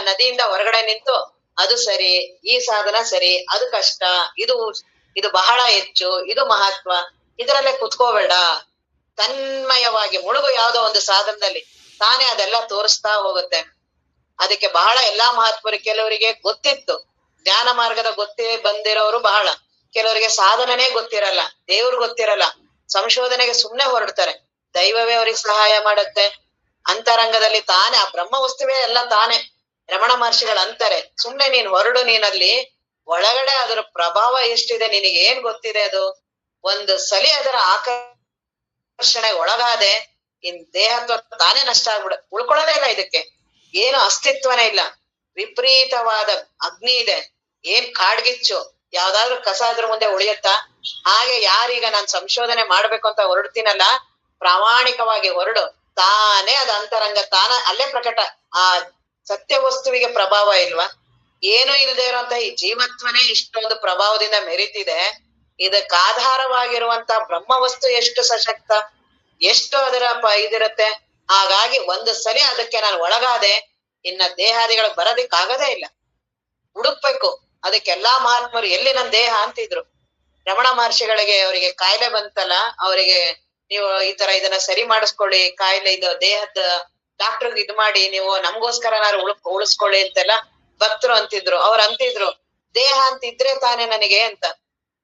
ನದಿಯಿಂದ ಹೊರಗಡೆ ನಿಂತು ಅದು ಸರಿ, ಈ ಸಾಧನ ಸರಿ, ಅದು ಕಷ್ಟ, ಇದು ಬಹಳ ಹೆಚ್ಚು, ಇದು ಮಹತ್ವ, ಇದರಲ್ಲೇ ಕುತ್ಕೋಬೇಡ. ತನ್ಮಯವಾಗಿ ಮುಳುಗು ಯಾವ್ದೋ ಒಂದು ಸಾಧನದಲ್ಲಿ, ತಾನೇ ಅದೆಲ್ಲ ತೋರಿಸ್ತಾ ಹೋಗುತ್ತೆ. ಅದಕ್ಕೆ ಬಹಳ ಎಲ್ಲಾ ಮಹತ್ವರು. ಕೆಲವರಿಗೆ ಗೊತ್ತಿತ್ತು, ಜ್ಞಾನ ಮಾರ್ಗದ ಗೊತ್ತೇ ಬಂದಿರೋರು ಬಹಳ. ಕೆಲವರಿಗೆ ಸಾಧನನೇ ಗೊತ್ತಿರಲ್ಲ, ದೇವ್ರು ಗೊತ್ತಿರಲ್ಲ, ಸಂಶೋಧನೆಗೆ ಸುಮ್ನೆ ಹೊರಡ್ತಾರೆ. ದೈವವೇ ಅವ್ರಿಗೆ ಸಹಾಯ ಮಾಡುತ್ತೆ. ಅಂತರಂಗದಲ್ಲಿ ತಾನೇ ಆ ಬ್ರಹ್ಮ ವಸ್ತುವೇ ಎಲ್ಲ ತಾನೇ. ರಮಣ ಮಹರ್ಷಿಗಳು ಅಂತಾರೆ, ಸುಮ್ನೆ ನೀನ್ ಹೊರಡು, ನೀನಲ್ಲಿ ಒಳಗಡೆ ಅದರ ಪ್ರಭಾವ ಎಷ್ಟಿದೆ ನಿನಗೆ ಏನ್ ಗೊತ್ತಿದೆ? ಅದು ಒಂದು ಸಲಿ ಅದರ ಆಕರ್ಷಣೆ ಒಳಗಾದೆ, ಇನ್ ದೇಹ ತಾನೇ ನಷ್ಟ ಆಗ್ಬಿಡ, ಉಳ್ಕೊಳ್ಳೋದೇ ಇಲ್ಲ. ಇದಕ್ಕೆ ಏನು ಅಸ್ತಿತ್ವನೇ ಇಲ್ಲ. ವಿಪರೀತವಾದ ಅಗ್ನಿ ಇದೆ, ಏನ್ ಕಾಡ್ಗಿಚ್ಚು, ಯಾವ್ದಾದ್ರು ಕಸ ಅದ್ರ ಮುಂದೆ ಉಳಿಯತ್ತಾ? ಹಾಗೆ ಯಾರೀಗ ನಾನ್ ಸಂಶೋಧನೆ ಮಾಡ್ಬೇಕು ಅಂತ ಹೊರಡ್ತೀನಲ್ಲ, ಪ್ರಾಮಾಣಿಕವಾಗಿ ಹೊರಡು. ತಾನೇ ಅದ ಅಂತರಂಗ ಅಲ್ಲೇ ಪ್ರಕಟ. ಆ ಸತ್ಯ ವಸ್ತುವಿಗೆ ಪ್ರಭಾವ ಇಲ್ವಾ? ಏನು ಇಲ್ದೇ ಇರುವಂತ ಈ ಜೀವತ್ವನೇ ಇಷ್ಟೊಂದು ಪ್ರಭಾವದಿಂದ ಮೆರಿತಿದೆ. ಇದಕ್ಕೆ ಆಧಾರವಾಗಿರುವಂತ ಬ್ರಹ್ಮ ವಸ್ತು ಎಷ್ಟು ಸಶಕ್ತ, ಎಷ್ಟು ಅದರ ಇದಿರುತ್ತೆ. ಹಾಗಾಗಿ ಒಂದು ಸರಿ ಅದಕ್ಕೆ ನಾನು ಒಳಗಾದೆ, ಇನ್ನ ದೇಹಾದಿಗಳು ಬರೋದಿಕ್ಕಾಗದೇ ಇಲ್ಲ. ಹುಡುಕ್ಬೇಕು. ಅದಕ್ಕೆಲ್ಲಾ ಮಹಾತ್ಮರು ಎಲ್ಲಿ ನನ್ ದೇಹ ಅಂತಿದ್ರು. ರಮಣ ಮಹರ್ಷಿಗಳಿಗೆ ಅವರಿಗೆ ಕಾಯಿಲೆ ಬಂತಲ್ಲ, ಅವರಿಗೆ ನೀವು ಈ ತರ ಇದನ್ನ ಸರಿ ಮಾಡಿಸ್ಕೊಳ್ಳಿ, ಕಾಯಿಲೆ ಇದು ದೇಹದ ಡಾಕ್ಟರ್ ಇದ್ ಮಾಡಿ, ನೀವು ನಮ್ಗೋಸ್ಕರನಾರು ಉಳಿಸ್ಕೊಳ್ಳಿ ಅಂತೆಲ್ಲ ಭಕ್ತರು ಅಂತಿದ್ರು. ಅವ್ರು ಅಂತಿದ್ರು, ದೇಹ ಅಂತಿದ್ರೆ ತಾನೇ ನನಗೆ ಅಂತ.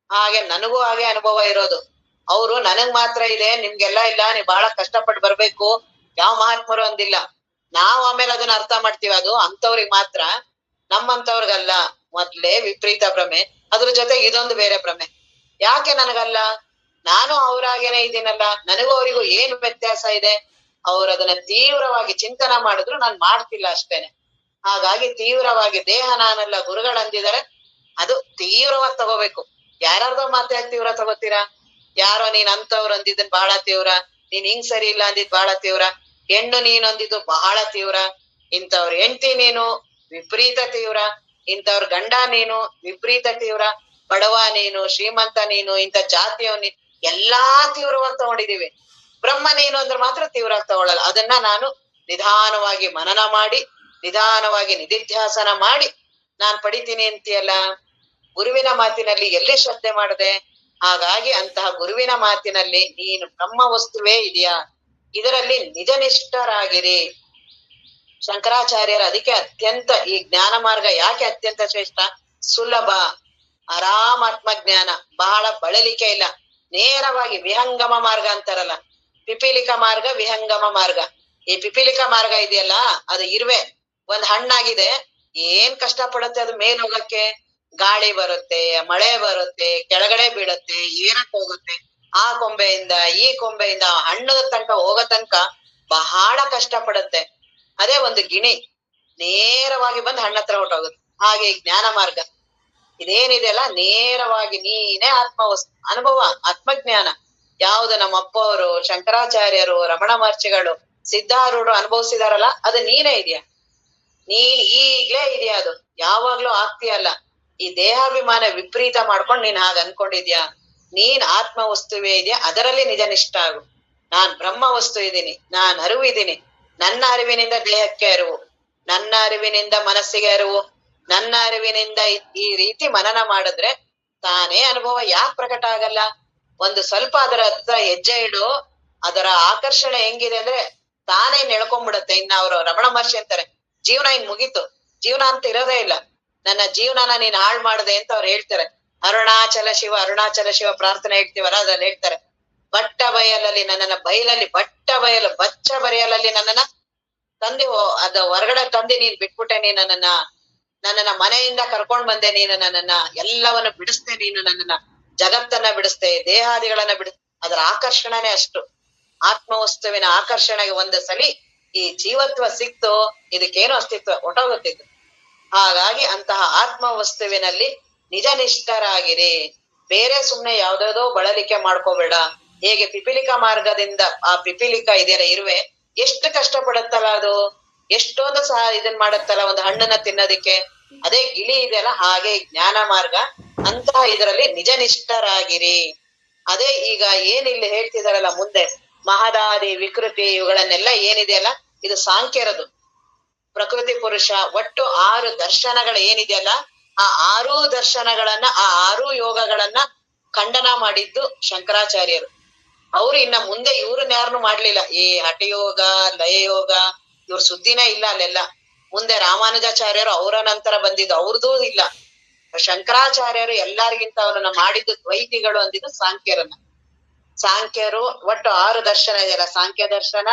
ಹಾಗೆ ನನಗೂ ಹಾಗೆ ಅನುಭವ ಇರೋದು. ಅವ್ರು ನನಗ್ ಮಾತ್ರ ಇದೆ, ನಿಮ್ಗೆಲ್ಲಾ ಇಲ್ಲ, ನೀವ್ ಬಹಳ ಕಷ್ಟಪಟ್ಟು ಬರ್ಬೇಕು, ಯಾವ ಮಹಾತ್ಮರು ಅಂದಿಲ್ಲ. ನಾವ್ ಆಮೇಲೆ ಅದನ್ನ ಅರ್ಥ ಮಾಡ್ತೀವಿ, ಅದು ಅಂತವ್ರಿಗೆ ಮಾತ್ರ, ನಮ್ಮಂತವ್ರಿಗಲ್ಲ. ಮೊದ್ಲೇ ವಿಪರೀತ ಭ್ರಮೆ, ಅದ್ರ ಜೊತೆಗೆ ಇದೊಂದು ಬೇರೆ ಭ್ರಮೆ. ಯಾಕೆ ನನಗಲ್ಲ? ನಾನು ಅವ್ರಾಗೇನೆ ಇದೀನಲ್ಲ, ನನಗೂ ಅವರಿಗೂ ಏನು ವ್ಯತ್ಯಾಸ ಇದೆ? ಅವ್ರು ಅದನ್ನ ತೀವ್ರವಾಗಿ ಚಿಂತನ ಮಾಡಿದ್ರು, ನಾನ್ ಮಾಡ್ತಿಲ್ಲ ಅಷ್ಟೇನೆ. ಹಾಗಾಗಿ ತೀವ್ರವಾಗಿ ದೇಹ ನಾನಲ್ಲ ಗುರುಗಳು ಅಂದಿದ್ದಾರೆ, ಅದು ತೀವ್ರವಾಗಿ ತಗೋಬೇಕು. ಯಾರ್ಯಾರ್ದೋ ಮಾತೆ ತೀವ್ರ ತಗೋತೀರಾ? ಯಾರೋ ನೀನ್ ಅಂತವ್ರು ಅಂದಿದ್ದನ್ ಬಹಳ ತೀವ್ರ, ನೀನ್ ಹಿಂಗ್ ಸರಿ ಇಲ್ಲ ಅಂದಿದ್ ಬಹಳ ತೀವ್ರ, ಹೆಣ್ಣು ನೀನ್ ಅಂದಿದ್ದು ಬಹಳ ತೀವ್ರ, ಇಂಥವ್ರ ಹೆಂಡ್ತಿ ನೀನು ವಿಪರೀತ ತೀವ್ರ, ಇಂಥವ್ರ ಗಂಡ ನೀನು ವಿಪರೀತ ತೀವ್ರ, ಬಡವ ನೀನು, ಶ್ರೀಮಂತ ನೀನು, ಇಂಥ ಜಾತಿಯವ್ ನೀನ್, ಎಲ್ಲಾ ತೀವ್ರವಾಗಿ ತಗೊಂಡಿದೀವಿ. ಬ್ರಹ್ಮ ನೀನು ಅಂದ್ರೆ ಮಾತ್ರ ತೀವ್ರವಾಗಿ ತಗೊಳ್ಳಲ್ಲ. ಅದನ್ನ ನಾನು ನಿಧಾನವಾಗಿ ಮನನ ಮಾಡಿ, ನಿಧಾನವಾಗಿ ನಿಧಿಧ್ಯಾಸನ ಮಾಡಿ ನಾನ್ ಪಡಿತೀನಿ ಅಂತೀಯಲ್ಲ. ಗುರುವಿನ ಮಾತಿನಲ್ಲಿ ಎಲ್ಲಿ ಶ್ರದ್ಧೆ ಮಾಡದೆ? ಹಾಗಾಗಿ ಅಂತಹ ಗುರುವಿನ ಮಾತಿನಲ್ಲಿ ನೀನು ಬ್ರಹ್ಮ ವಸ್ತುವೇ ಇದೆಯಾ, ಇದರಲ್ಲಿ ನಿಜನಿಷ್ಠರಾಗಿರಿ. ಶಂಕರಾಚಾರ್ಯರ ಅದಕ್ಕೆ ಅತ್ಯಂತ ಈ ಜ್ಞಾನ ಮಾರ್ಗ ಯಾಕೆ ಅತ್ಯಂತ ಶ್ರೇಷ್ಠ? ಸುಲಭ, ಆರಾಮಾತ್ಮ ಜ್ಞಾನ, ಬಹಳ ಬಳಲಿಕೆ ಇಲ್ಲ. ನೇರವಾಗಿ ವಿಹಂಗಮ ಮಾರ್ಗ ಅಂತಾರಲ್ಲ, ಪಿಪೀಲಿಕ ಮಾರ್ಗ, ವಿಹಂಗಮ ಮಾರ್ಗ. ಈ ಪಿಪೀಲಿಕ ಮಾರ್ಗ ಇದೆಯಲ್ಲ, ಅದು ಇರುವೆ ಒಂದ್ ಹಣ್ಣಾಗಿದೆ, ಏನ್ ಕಷ್ಟ ಪಡುತ್ತೆ ಅದು ಮೇಲ್ ಹೋಗಕ್ಕೆ. ಗಾಳಿ ಬರುತ್ತೆ, ಮಳೆ ಬರುತ್ತೆ, ಕೆಳಗಡೆ ಬೀಳುತ್ತೆ, ಏರಕ್ ಹೋಗುತ್ತೆ, ಆ ಕೊಂಬೆಯಿಂದ ಈ ಕೊಂಬೆಯಿಂದ ಹಣ್ಣದ ತನಕ ಹೋಗೋ ತನಕ ಬಹಳ ಕಷ್ಟ ಪಡುತ್ತೆ. ಅದೇ ಒಂದು ಗಿಣಿ ನೇರವಾಗಿ ಬಂದ್ ಹಣ್ಣತ್ರ ಹೊಟ್ಟೋಗುತ್ತೆ. ಹಾಗೆ ಜ್ಞಾನ ಮಾರ್ಗ ಇದೇನಿದೆಯಲ್ಲ ನೇರವಾಗಿ ನೀನೇ ಆತ್ಮವಸ್ತು ಅನುಭವ, ಆತ್ಮಜ್ಞಾನ. ಯಾವುದು ನಮ್ಮ ಅಪ್ಪವರು, ಶಂಕರಾಚಾರ್ಯರು, ರಮಣ ಮಹರ್ಷಿಗಳು, ಸಿದ್ಧಾರೂಢರು ಅನುಭವಿಸಿದಾರಲ್ಲ ಅದು ನೀನೇ ಇದೆಯಾ. ನೀನ್ ಈಗ್ಲೇ ಇದೆಯಾ, ಅದು ಯಾವಾಗ್ಲೂ ಆಗ್ತೀಯಲ್ಲ. ಈ ದೇಹಾಭಿಮಾನ ವಿಪರೀತ ಮಾಡ್ಕೊಂಡು ನೀನ್ ಹಾಗೆ ಅನ್ಕೊಂಡಿದ್ಯಾ. ನೀನ್ ಆತ್ಮ ವಸ್ತುವೇ ಇದೆಯಾ, ಅದರಲ್ಲಿ ನಿಜ ನಿಷ್ಠ ಆಗು. ನಾನ್ ಬ್ರಹ್ಮ ವಸ್ತು ಇದ್ದೀನಿ, ನಾನ್ ಅರಿವಿದ್ದೀನಿ. ನನ್ನ ಅರಿವಿನಿಂದ ದೇಹಕ್ಕೆ ಅರಿವು, ನನ್ನ ಅರಿವಿನಿಂದ ಮನಸ್ಸಿಗೆ ಅರಿವು, ನನ್ನ ಅರಿವಿನಿಂದ ಈ ರೀತಿ ಮನನ ಮಾಡಿದ್ರೆ ತಾನೇ ಅನುಭವ ಯಾಕೆ ಪ್ರಕಟ ಆಗಲ್ಲ. ಒಂದು ಸ್ವಲ್ಪ ಅದರ ಹತ್ರ ಹೆಜ್ಜೆ ಇಡು, ಅದರ ಆಕರ್ಷಣೆ ಹೆಂಗಿದೆ ಅಂದ್ರೆ ತಾನೇ ನೆಳ್ಕೊಂಡ್ಬಿಡುತ್ತೆ. ಇನ್ನ ಅವರು ರಮಣ ಮಹರ್ಷಿ ಅಂತಾರೆ, ಜೀವನ ಇನ್ ಮುಗೀತು, ಜೀವನ ಅಂತ ಇರೋದೇ ಇಲ್ಲ, ನನ್ನ ಜೀವನನ ನೀನ್ ಹಾಳ್ ಮಾಡ್ದೆ ಅಂತ ಅವ್ರು ಹೇಳ್ತಾರೆ. ಅರುಣಾಚಲ ಶಿವ, ಅರುಣಾಚಲ ಶಿವ ಪ್ರಾರ್ಥನೆ ಹೇಳ್ತೀವಲ್ಲ ಅದ್ರಲ್ಲಿ ಹೇಳ್ತಾರೆ, ಬಟ್ಟ ಬಯಲಲ್ಲಿ ನನ್ನನ್ನ ಬಯಲಲ್ಲಿ, ಬಟ್ಟ ಬಯಲು ಬಚ್ಚ ಬರೆಯಲಲ್ಲಿ ನನ್ನನ್ನ ತಂದೆ ಅದ ಹೊರಗಡೆ ತಂದೆ ನೀನ್ ಬಿಟ್ಬಿಟ್ಟೆ, ನೀನ್ ನನ್ನನ್ನ ಮನೆಯಿಂದ ಕರ್ಕೊಂಡ್ ಬಂದೆ, ನೀನು ನನ್ನನ್ನ ಎಲ್ಲವನ್ನು ಬಿಡಿಸ್ತೆ, ನೀನು ನನ್ನನ್ನ ಜಗತ್ತನ್ನ ಬಿಡಿಸ್ತೆ, ದೇಹಾದಿಗಳನ್ನ ಅದರ ಆಕರ್ಷಣೆನೇ ಅಷ್ಟು. ಆತ್ಮವಸ್ತುವಿನ ಆಕರ್ಷಣೆಗೆ ಒಂದು ಸಲಿ ಈ ಜೀವತ್ವ ಸಿಕ್ತು, ಇದಕ್ಕೇನು ಅಸ್ತಿತ್ವ ಹೊಟ್ಟೋಗುತ್ತಿದ್ದು. ಹಾಗಾಗಿ ಅಂತಹ ಆತ್ಮ ವಸ್ತುವಿನಲ್ಲಿ ನಿಜ ನಿಷ್ಠರಾಗಿರಿ. ಬೇರೆ ಸುಮ್ನೆ ಯಾವ್ದಾವ್ದೋ ಬಳಲಿಕೆ ಮಾಡ್ಕೋಬೇಡ. ಹೇಗೆ ಪಿಪೀಲಿಕಾ ಮಾರ್ಗದಿಂದ ಆ ಪಿಪೀಲಿಕಾ ಇದೆಯಲ್ಲ ಇರುವೆ, ಎಷ್ಟು ಕಷ್ಟ ಪಡುತ್ತಲ್ಲ ಅದು, ಎಷ್ಟೊಂದು ಸಹ ಇದನ್ ಮಾಡುತ್ತಲ್ಲ ಒಂದು ಹಣ್ಣನ್ನ ತಿನ್ನೋದಿಕ್ಕೆ. ಅದೇ ಗಿಳಿ ಇದೆಯಲ್ಲ ಹಾಗೆ ಜ್ಞಾನ ಮಾರ್ಗ, ಅಂತಹ ಇದರಲ್ಲಿ ನಿಜ ನಿಷ್ಠರಾಗಿರಿ. ಅದೇ ಈಗ ಏನಿಲ್ಲಿ ಹೇಳ್ತಿದಾರಲ್ಲ ಮುಂದೆ ಮಹದಾದಿ ವಿಕೃತಿ ಇವುಗಳನ್ನೆಲ್ಲ ಏನಿದೆಯಲ್ಲ ಇದು ಸಾಂಖ್ಯರದು. ಪ್ರಕೃತಿ ಪುರುಷ ಒಟ್ಟು 6 ದರ್ಶನಗಳು ಏನಿದೆಯಲ್ಲ ಆ 6 ದರ್ಶನಗಳನ್ನ, ಆ 6 ಯೋಗಗಳನ್ನ ಖಂಡನ ಮಾಡಿದ್ದು ಶಂಕರಾಚಾರ್ಯರು. ಅವ್ರು ಇನ್ನ ಮುಂದೆ ಇವ್ರನ್ನ ಯಾರನ್ನು ಮಾಡ್ಲಿಲ್ಲ. ಈ ಹಠಯೋಗ, ಲಯಯೋಗ ಇವ್ರ ಸುದ್ದಿನೇ ಇಲ್ಲ ಅಲ್ಲೆಲ್ಲ. ಮುಂದೆ ರಾಮಾನುಜಾಚಾರ್ಯರು ಅವರ ನಂತರ ಬಂದಿದ್ದು, ಅವ್ರದೂ ಇಲ್ಲ. ಶಂಕರಾಚಾರ್ಯರು ಎಲ್ಲರಿಗಿಂತ ಅವರನ್ನ ಮಾಡಿದ್ದು ದ್ವೈತಿಗಳು ಅಂದಿದ್ದು ಸಾಂಖ್ಯರನ್ನ. ಸಾಂಖ್ಯರು ಒಟ್ಟು 6 ದರ್ಶನ ಇದೆಯಲ್ಲ, ಸಾಂಖ್ಯ ದರ್ಶನ,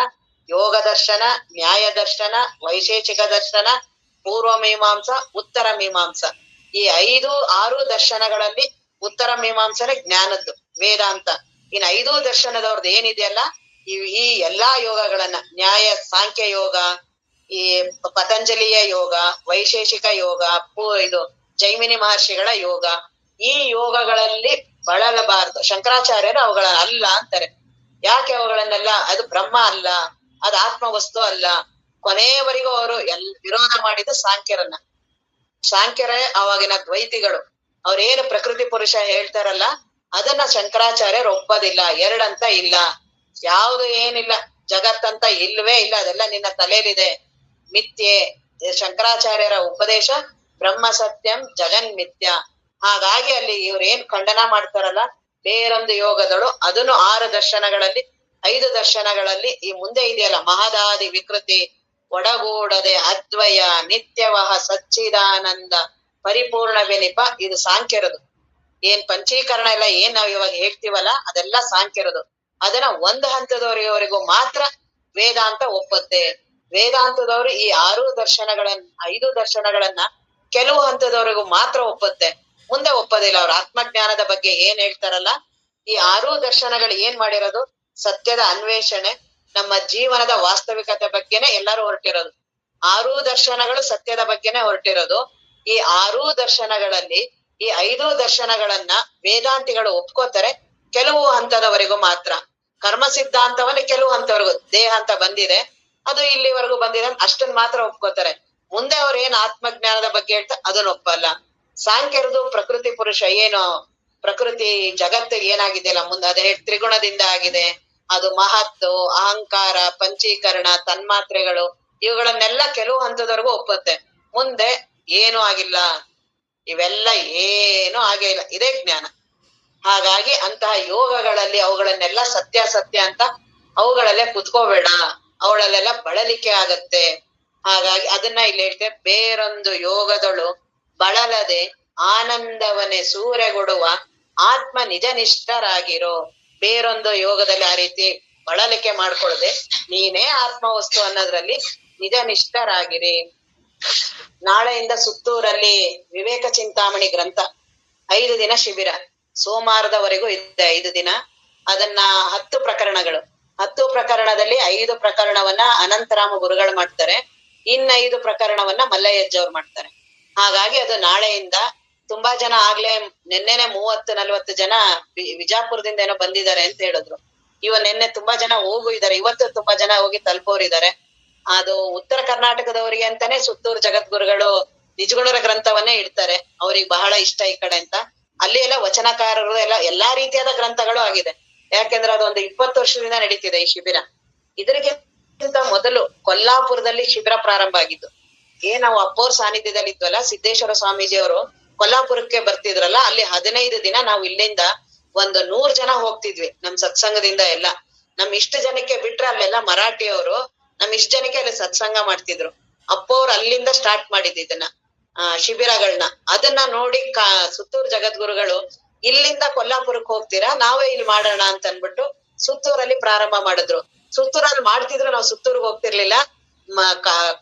ಯೋಗ ದರ್ಶನ, ನ್ಯಾಯ ದರ್ಶನ, ವೈಶೇಷಿಕ ದರ್ಶನ, ಪೂರ್ವ ಮೀಮಾಂಸ, ಉತ್ತರ ಮೀಮಾಂಸ. ಈ 5-6 ದರ್ಶನಗಳಲ್ಲಿ ಉತ್ತರ ಮೀಮಾಂಸನೆ ಜ್ಞಾನದ್ದು ವೇದಾಂತ. ಇನ್ 5 ದರ್ಶನದವ್ರದ್ದು ಏನಿದೆಯಲ್ಲ ಈ ಎಲ್ಲಾ ಯೋಗಗಳನ್ನ, ನ್ಯಾಯ ಸಾಂಖ್ಯ ಯೋಗ, ಈ ಪತಂಜಲಿಯ ಯೋಗ, ವೈಶೇಷಿಕ ಯೋಗ, ಇದು ಜೈಮಿನಿ ಮಹರ್ಷಿಗಳ ಯೋಗ, ಈ ಯೋಗಗಳಲ್ಲಿ ಬಳಲಬಾರದು. ಶಂಕರಾಚಾರ್ಯರು ಅವುಗಳ ಅಲ್ಲ ಅಂತಾರೆ. ಯಾಕೆ ಅವುಗಳನ್ನೆಲ್ಲ? ಅದು ಬ್ರಹ್ಮ ಅಲ್ಲ, ಅದು ಆತ್ಮ ವಸ್ತು ಅಲ್ಲ. ಕೊನೆಯವರೆಗೂ ಅವರು ವಿರೋಧ ಮಾಡಿದ್ದು ಸಾಂಖ್ಯರನ್ನ. ಸಾಂಖ್ಯರೇ ಅವಾಗಿನ ದ್ವೈತಿಗಳು. ಅವ್ರೇನು ಪ್ರಕೃತಿ ಪುರುಷ ಹೇಳ್ತಾರಲ್ಲ ಅದನ್ನ ಶಂಕರಾಚಾರ್ಯರು ಒಪ್ಪೋದಿಲ್ಲ. ಎರಡಂತ ಇಲ್ಲ, ಯಾವ್ದು ಏನಿಲ್ಲ, ಜಗತ್ತಂತ ಇಲ್ವೇ ಇಲ್ಲ, ಅದೆಲ್ಲ ನಿನ್ನ ತಲೆಯಲ್ಲಿದೆ, ಮಿಥ್ಯೆ. ಶಂಕರಾಚಾರ್ಯರ ಉಪದೇಶ ಬ್ರಹ್ಮ ಸತ್ಯಂ ಜಗನ್ ಮಿಥ್ಯ. ಹಾಗಾಗಿ ಅಲ್ಲಿ ಇವ್ರೇನ್ ಖಂಡನ ಮಾಡ್ತಾರಲ್ಲ ಬೇರೊಂದು ಯೋಗದಳು, ಅದನ್ನು 6 ದರ್ಶನಗಳಲ್ಲಿ 5 ದರ್ಶನಗಳಲ್ಲಿ ಈ ಮುಂದೆ ಇದೆಯಲ್ಲ ಮಹದಾದಿ ವಿಕೃತಿ ಒಡಗೂಡದೆ ಅದ್ವಯ ನಿತ್ಯವಹ ಸಚ್ಚಿದಾನಂದ ಪರಿಪೂರ್ಣ ಬೆನಿಪ, ಇದು ಸಾಂಖ್ಯರದು. ಏನ್ ಪಂಚೀಕರಣ ಎಲ್ಲ ಏನ್ ನಾವ್ ಇವಾಗ ಹೇಳ್ತೀವಲ್ಲ ಅದೆಲ್ಲ ಸಾಂಖ್ಯರದು. ಅದನ್ನ ಒಂದು ಹಂತದವರೆಗೂ ಮಾತ್ರ ವೇದಾಂತ ಒಪ್ಪುತ್ತೆ. ವೇದಾಂತದವರು ಈ 5 ದರ್ಶನಗಳನ್ನ ಕೆಲವು ಹಂತದವರೆಗೂ ಮಾತ್ರ ಒಪ್ಪುತ್ತೆ, ಮುಂದೆ ಒಪ್ಪೋದಿಲ್ಲ. ಅವ್ರ ಆತ್ಮಜ್ಞಾನದ ಬಗ್ಗೆ ಏನ್ ಹೇಳ್ತಾರಲ್ಲ ಈ 6 ದರ್ಶನಗಳು ಏನ್ ಮಾಡಿರೋದು, ಸತ್ಯದ ಅನ್ವೇಷಣೆ, ನಮ್ಮ ಜೀವನದ ವಾಸ್ತವಿಕತೆ ಬಗ್ಗೆನೆ ಎಲ್ಲರೂ ಹೊರಟಿರೋದು. 6 ದರ್ಶನಗಳು ಸತ್ಯದ ಬಗ್ಗೆನೆ ಹೊರಟಿರೋದು. ಈ 6 ದರ್ಶನಗಳಲ್ಲಿ ಈ 5 ದರ್ಶನಗಳನ್ನ ವೇದಾಂತಿಗಳು ಒಪ್ಕೋತಾರೆ ಕೆಲವು ಹಂತದವರೆಗೂ ಮಾತ್ರ. ಕರ್ಮ ಸಿದ್ಧಾಂತವನ್ನ ಕೆಲವು ಹಂತವರೆಗೂ, ದೇಹ ಅಂತ ಬಂದಿದೆ ಅದು ಇಲ್ಲಿವರೆಗೂ ಬಂದಿದೆ ಅಷ್ಟನ್ ಮಾತ್ರ ಒಪ್ಕೋತಾರೆ. ಮುಂದೆ ಅವ್ರ ಏನ್ ಆತ್ಮಜ್ಞಾನದ ಬಗ್ಗೆ ಹೇಳ್ತಾರೆ ಅದನ್ನ ಒಪ್ಪಲ್ಲ. ಸಾಂಖ್ಯರದು ಪ್ರಕೃತಿ ಪುರುಷ, ಏನು ಪ್ರಕೃತಿ ಜಗತ್ತು ಏನಾಗಿದೆಯಲ್ಲ ಮುಂದೆ ಅದೇ ತ್ರಿಗುಣದಿಂದ ಆಗಿದೆ, ಅದು ಮಹತ್ತು, ಅಹಂಕಾರ, ಪಂಚೀಕರಣ, ತನ್ಮಾತ್ರೆಗಳು, ಇವುಗಳನ್ನೆಲ್ಲ ಕೆಲವು ಹಂತದವರೆಗೂ ಒಪ್ಪುತ್ತೆ. ಮುಂದೆ ಏನೂ ಆಗಿಲ್ಲ, ಇವೆಲ್ಲ ಏನೂ ಆಗೇ ಇಲ್ಲ, ಇದೇ ಜ್ಞಾನ. ಹಾಗಾಗಿ ಅಂತಹ ಯೋಗಗಳಲ್ಲಿ ಅವುಗಳನ್ನೆಲ್ಲ ಸತ್ಯ ಸತ್ಯ ಅಂತ ಅವುಗಳಲ್ಲೇ ಕುತ್ಕೋಬೇಡ, ಅವುಗಳಲ್ಲೆಲ್ಲ ಬಳಲಿಕೆ ಆಗತ್ತೆ. ಹಾಗಾಗಿ ಅದನ್ನ ಇಲ್ಲಿ ಹೇಳ್ತೇವೆ, ಬೇರೊಂದು ಯೋಗದಳು ಬಳಲದೆ ಆನಂದವನ್ನೇ ಸೂರೆಗೊಡುವ ಆತ್ಮ ನಿಜ ನಿಷ್ಠರಾಗಿರೋ. ಬೇರೊಂದು ಯೋಗದಲ್ಲಿ ಆ ರೀತಿ ಬಳಲಿಕೆ ಮಾಡ್ಕೊಳ್ಳದೆ ನೀನೇ ಆತ್ಮವಸ್ತು ಅನ್ನೋದ್ರಲ್ಲಿ ನಿಜ ನಿಷ್ಠರಾಗಿರಿ. ನಾಳೆಯಿಂದ ಸುತ್ತೂರಲ್ಲಿ ವಿವೇಕ ಚಿಂತಾಮಣಿ ಗ್ರಂಥ 5 ದಿನ ಶಿಬಿರ, ಸೋಮವಾರದವರೆಗೂ ಇದೆ 5 ದಿನ. ಅದನ್ನ 10 ಪ್ರಕರಣಗಳು, 10 ಪ್ರಕರಣದಲ್ಲಿ 5 ಪ್ರಕರಣವನ್ನ ಅನಂತರಾಮ ಗುರುಗಳು ಮಾಡ್ತಾರೆ, ಇನ್ನ 5 ಪ್ರಕರಣವನ್ನ ಮಲ್ಲಯ್ಯಜ್ಜವ್ರು ಮಾಡ್ತಾರೆ. ಹಾಗಾಗಿ ಅದು ನಾಳೆಯಿಂದ ತುಂಬಾ ಜನ ಆಗ್ಲೇ ನಿನ್ನೆನೆ 30-40 ಜನ ವಿಜಾಪುರದಿಂದ ಏನೋ ಬಂದಿದ್ದಾರೆ ಅಂತ ಹೇಳಿದ್ರು. ನಿನ್ನೆ ತುಂಬಾ ಜನ ಹೋಗಿದ್ದಾರೆ, ಇವತ್ತು ತುಂಬಾ ಜನ ಹೋಗಿ ತಲುಪೋರಿದ್ದಾರೆ. ಅದು ಉತ್ತರ ಕರ್ನಾಟಕದವರಿಗೆ ಅಂತಾನೆ ಸುತ್ತೂರು ಜಗದ್ಗುರುಗಳು ನಿಜಗುಣರ ಗ್ರಂಥವನ್ನೇ ಇಡ್ತಾರೆ, ಅವ್ರಿಗೆ ಬಹಳ ಇಷ್ಟ ಈ ಕಡೆ ಅಂತ. ಅಲ್ಲಿ ಎಲ್ಲ ವಚನಕಾರರು ಎಲ್ಲಾ ರೀತಿಯಾದ ಗ್ರಂಥಗಳು ಆಗಿದೆ. ಯಾಕೆಂದ್ರೆ ಅದೊಂದು 20 ವರ್ಷದಿಂದ ನಡೀತಿದೆ ಈ ಶಿಬಿರ. ಇದಕ್ಕಿಂತ ಮೊದಲು ಕೊಲ್ಲಾಪುರದಲ್ಲಿ ಶಿಬಿರ ಪ್ರಾರಂಭ ಆಗಿದ್ದು. ನಾವು ಅಪ್ಪೋರ್ ಸಾನ್ನಿಧ್ಯದಲ್ಲಿ ಇದ್ವಲ್ಲ, ಸಿದ್ದೇಶ್ವರ ಸ್ವಾಮೀಜಿ ಅವರು ಕೊಲ್ಲಾಪುರಕ್ಕೆ ಬರ್ತಿದ್ರಲ್ಲ, ಅಲ್ಲಿ 15 ದಿನ ನಾವು ಇಲ್ಲಿಂದ ಒಂದು 100 ಜನ ಹೋಗ್ತಿದ್ವಿ ನಮ್ ಸತ್ಸಂಗದಿಂದ ಎಲ್ಲ. ನಮ್ ಇಷ್ಟ ಜನಕ್ಕೆ ಬಿಟ್ರೆ ಅಲ್ಲೆಲ್ಲ ಮರಾಠಿಯವರು, ನಮ್ ಇಷ್ಟ ಜನಕ್ಕೆ ಅಲ್ಲಿ ಸತ್ಸಂಗ ಮಾಡ್ತಿದ್ರು. ಅಪ್ಪೋರ್ ಅಲ್ಲಿಂದ ಸ್ಟಾರ್ಟ್ ಮಾಡಿದ್ ಇದನ್ನ ಶಿಬಿರಗಳನ್ನ. ಅದನ್ನ ನೋಡಿ ಸುತ್ತೂರು ಜಗದ್ಗುರುಗಳು ಇಲ್ಲಿಂದ ಕೊಲ್ಲಾಪುರಕ್ಕೆ ಹೋಗ್ತೀರಾ, ನಾವೇ ಇಲ್ಲಿ ಮಾಡೋಣ ಅಂತ ಅನ್ಬಿಟ್ಟು ಸುತ್ತೂರಲ್ಲಿ ಪ್ರಾರಂಭ ಮಾಡಿದ್ರು. ಸುತ್ತೂರಲ್ಲಿ ಮಾಡ್ತಿದ್ರು, ನಾವು ಸುತ್ತೂರ್ಗ್ ಹೋಗ್ತಿರ್ಲಿಲ್ಲ,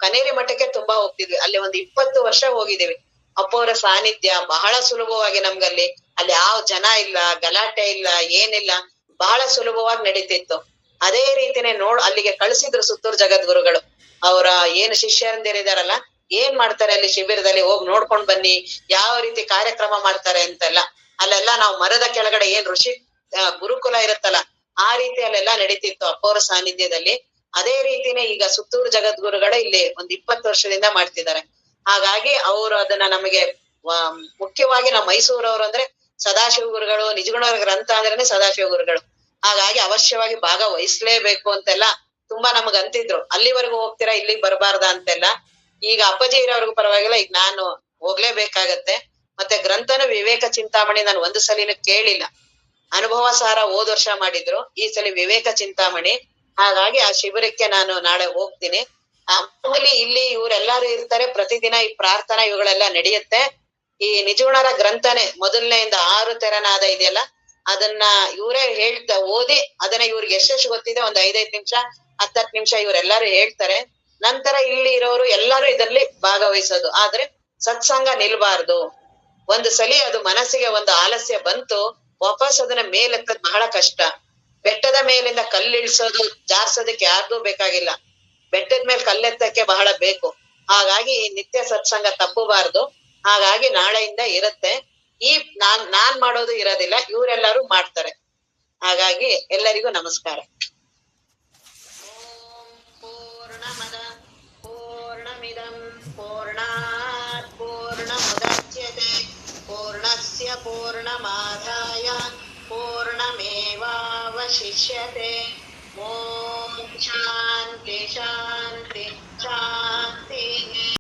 ಕನೇರಿ ಮಠಕ್ಕೆ ತುಂಬಾ ಹೋಗ್ತಿದ್ವಿ. ಅಲ್ಲಿ ಒಂದು 20 ವರ್ಷ ಹೋಗಿದೀವಿ. ಅಪ್ಪವರ ಸಾನ್ನಿಧ್ಯ ಬಹಳ ಸುಲಭವಾಗಿ ನಮ್ಗಲ್ಲಿ, ಅಲ್ಲಿ ಯಾವ ಜನ ಇಲ್ಲ, ಗಲಾಟೆ ಇಲ್ಲ, ಏನಿಲ್ಲ, ಬಹಳ ಸುಲಭವಾಗಿ ನಡೀತಿತ್ತು. ಅದೇ ರೀತಿನೇ ಅಲ್ಲಿಗೆ ಕಳ್ಸಿದ್ರು ಸುತ್ತೂರು ಜಗದ್ಗುರುಗಳು. ಅವರ ಏನು ಶಿಷ್ಯಂದಿರಿದಾರಲ್ಲ, ಏನ್ ಮಾಡ್ತಾರೆ ಅಲ್ಲಿ ಶಿಬಿರದಲ್ಲಿ, ಹೋಗಿ ನೋಡ್ಕೊಂಡ್ ಬನ್ನಿ ಯಾವ ರೀತಿ ಕಾರ್ಯಕ್ರಮ ಮಾಡ್ತಾರೆ ಅಂತೆಲ್ಲ. ಅಲ್ಲೆಲ್ಲ ನಾವು ಮರದ ಕೆಳಗಡೆ ಏನ್ ಋಷಿ ಗುರುಕುಲ ಇರುತ್ತಲ್ಲ, ಆ ರೀತಿ ಅಲ್ಲೆಲ್ಲ ನಡೀತಿತ್ತು ಅಪ್ಪವರ ಸಾನ್ನಿಧ್ಯದಲ್ಲಿ. ಅದೇ ರೀತಿನೇ ಈಗ ಸುತ್ತೂರು ಜಗದ್ಗುರುಗಳೇ ಇಲ್ಲಿ ಒಂದ್ 20 ವರ್ಷದಿಂದ ಮಾಡ್ತಿದ್ದಾರೆ. ಹಾಗಾಗಿ ಅವರು ಅದನ್ನ ನಮಗೆ ಮುಖ್ಯವಾಗಿ ನಾವು ಮೈಸೂರವ್ರು ಅಂದ್ರೆ ಸದಾಶಿವ ಗುರುಗಳು, ನಿಜಗುಣರ ಗ್ರಂಥ ಅಂದ್ರೇನೆ ಸದಾಶಿವ ಗುರುಗಳು. ಹಾಗಾಗಿ ಅವಶ್ಯವಾಗಿ ಭಾಗವಹಿಸ್ಲೇಬೇಕು ಅಂತೆಲ್ಲ ತುಂಬಾ ನಮಗ್ ಅಂತಿದ್ರು. ಅಲ್ಲಿವರೆಗೂ ಹೋಗ್ತೀರಾ, ಇಲ್ಲಿಗ್ ಬರಬಾರ್ದ ಅಂತೆಲ್ಲ. ಈಗ ಅಪ್ಪಾಜಿ ಇರೋರ್ಗು ಪರವಾಗಿಲ್ಲ, ಈಗ ನಾನು ಹೋಗ್ಲೇಬೇಕಾಗತ್ತೆ. ಮತ್ತೆ ಗ್ರಂಥನ ವಿವೇಕ ಚಿಂತಾಮಣಿ ನಾನು ಒಂದು ಸಲಿನೂ ಕೇಳಿಲ್ಲ. ಅನುಭವ ಸಾರ ಹೋದ್ ವರ್ಷ ಮಾಡಿದ್ರು, ಈ ಸಲ ವಿವೇಕ ಚಿಂತಾಮಣಿ. ಹಾಗಾಗಿ ಆ ಶಿಬಿರಕ್ಕೆ ನಾನು ನಾಳೆ ಹೋಗ್ತೀನಿ. ಆಮೇಲೆ ಇಲ್ಲಿ ಇವರೆಲ್ಲಾರು ಇರ್ತಾರೆ, ಪ್ರತಿದಿನ ಈ ಪ್ರಾರ್ಥನಾ ಇವುಗಳೆಲ್ಲ ನಡೆಯುತ್ತೆ. ಈ ನಿಜಗುಣರ ಗ್ರಂಥನೇ ಮೊದಲನೆಯಿಂದ 6 ತೆರನಾದ ಇದೆಯಲ್ಲ, ಅದನ್ನ ಇವರೇ ಓದಿ ಅದನ್ನ ಇವ್ರಿಗೆ ಎಷ್ಟೆಷ್ಟು ಗೊತ್ತಿದೆ ಒಂದ್ 5-5 ನಿಮಿಷ 10 ನಿಮಿಷ ಇವರೆಲ್ಲಾರು ಹೇಳ್ತಾರೆ. ನಂತರ ಇಲ್ಲಿ ಇರೋರು ಎಲ್ಲಾರು ಇದರಲ್ಲಿ ಭಾಗವಹಿಸೋದು. ಆದ್ರೆ ಸತ್ಸಂಗ ನಿಲ್ಬಾರ್ದು. ಒಂದು ಸಲಿ ಅದು ಮನಸ್ಸಿಗೆ ಒಂದು ಆಲಸ್ಯ ಬಂತು, ವಾಪಸ್ ಅದನ್ನ ಮೇಲೆತ್ತದ್ ಬಹಳ ಕಷ್ಟ. ಬೆಟ್ಟದ ಮೇಲಿಂದ ಕಲ್ಲಿಳಿಸೋದು ಜಾರ್ಸೋದಕ್ಕೆ ಯಾರ್ಗೂ ಬೇಕಾಗಿಲ್ಲ, ಬೆಟ್ಟದ ಮೇಲೆ ಕಲ್ಲೆತ್ತಕ್ಕೆ ಬಹಳ ಬೇಕು. ಹಾಗಾಗಿ ನಿತ್ಯ ಸತ್ಸಂಗ ತಪ್ಪಬಾರ್ದು. ಹಾಗಾಗಿ ನಾಳೆಯಿಂದ ಇರುತ್ತೆ. ನಾನ್ ಮಾಡೋದು ಇರೋದಿಲ್ಲ, ಇವರೆಲ್ಲರೂ ಮಾಡ್ತಾರೆ. ಹಾಗಾಗಿ ಎಲ್ಲರಿಗೂ ನಮಸ್ಕಾರ. ಪೂರ್ಣಮದ ಪೂರ್ಣಮಿದಂ ಪೂರ್ಣಾತ್ ಪೂರ್ಣಮುದಚ್ಯತೆ ಪೂರ್ಣಸ್ಯ ಪೂರ್ಣಮಾದಾಯ ಪೂರ್ಣಮೇವಾವಶಿಷ್ಯತೆ. ಓಂ ಶಾಂತಿ.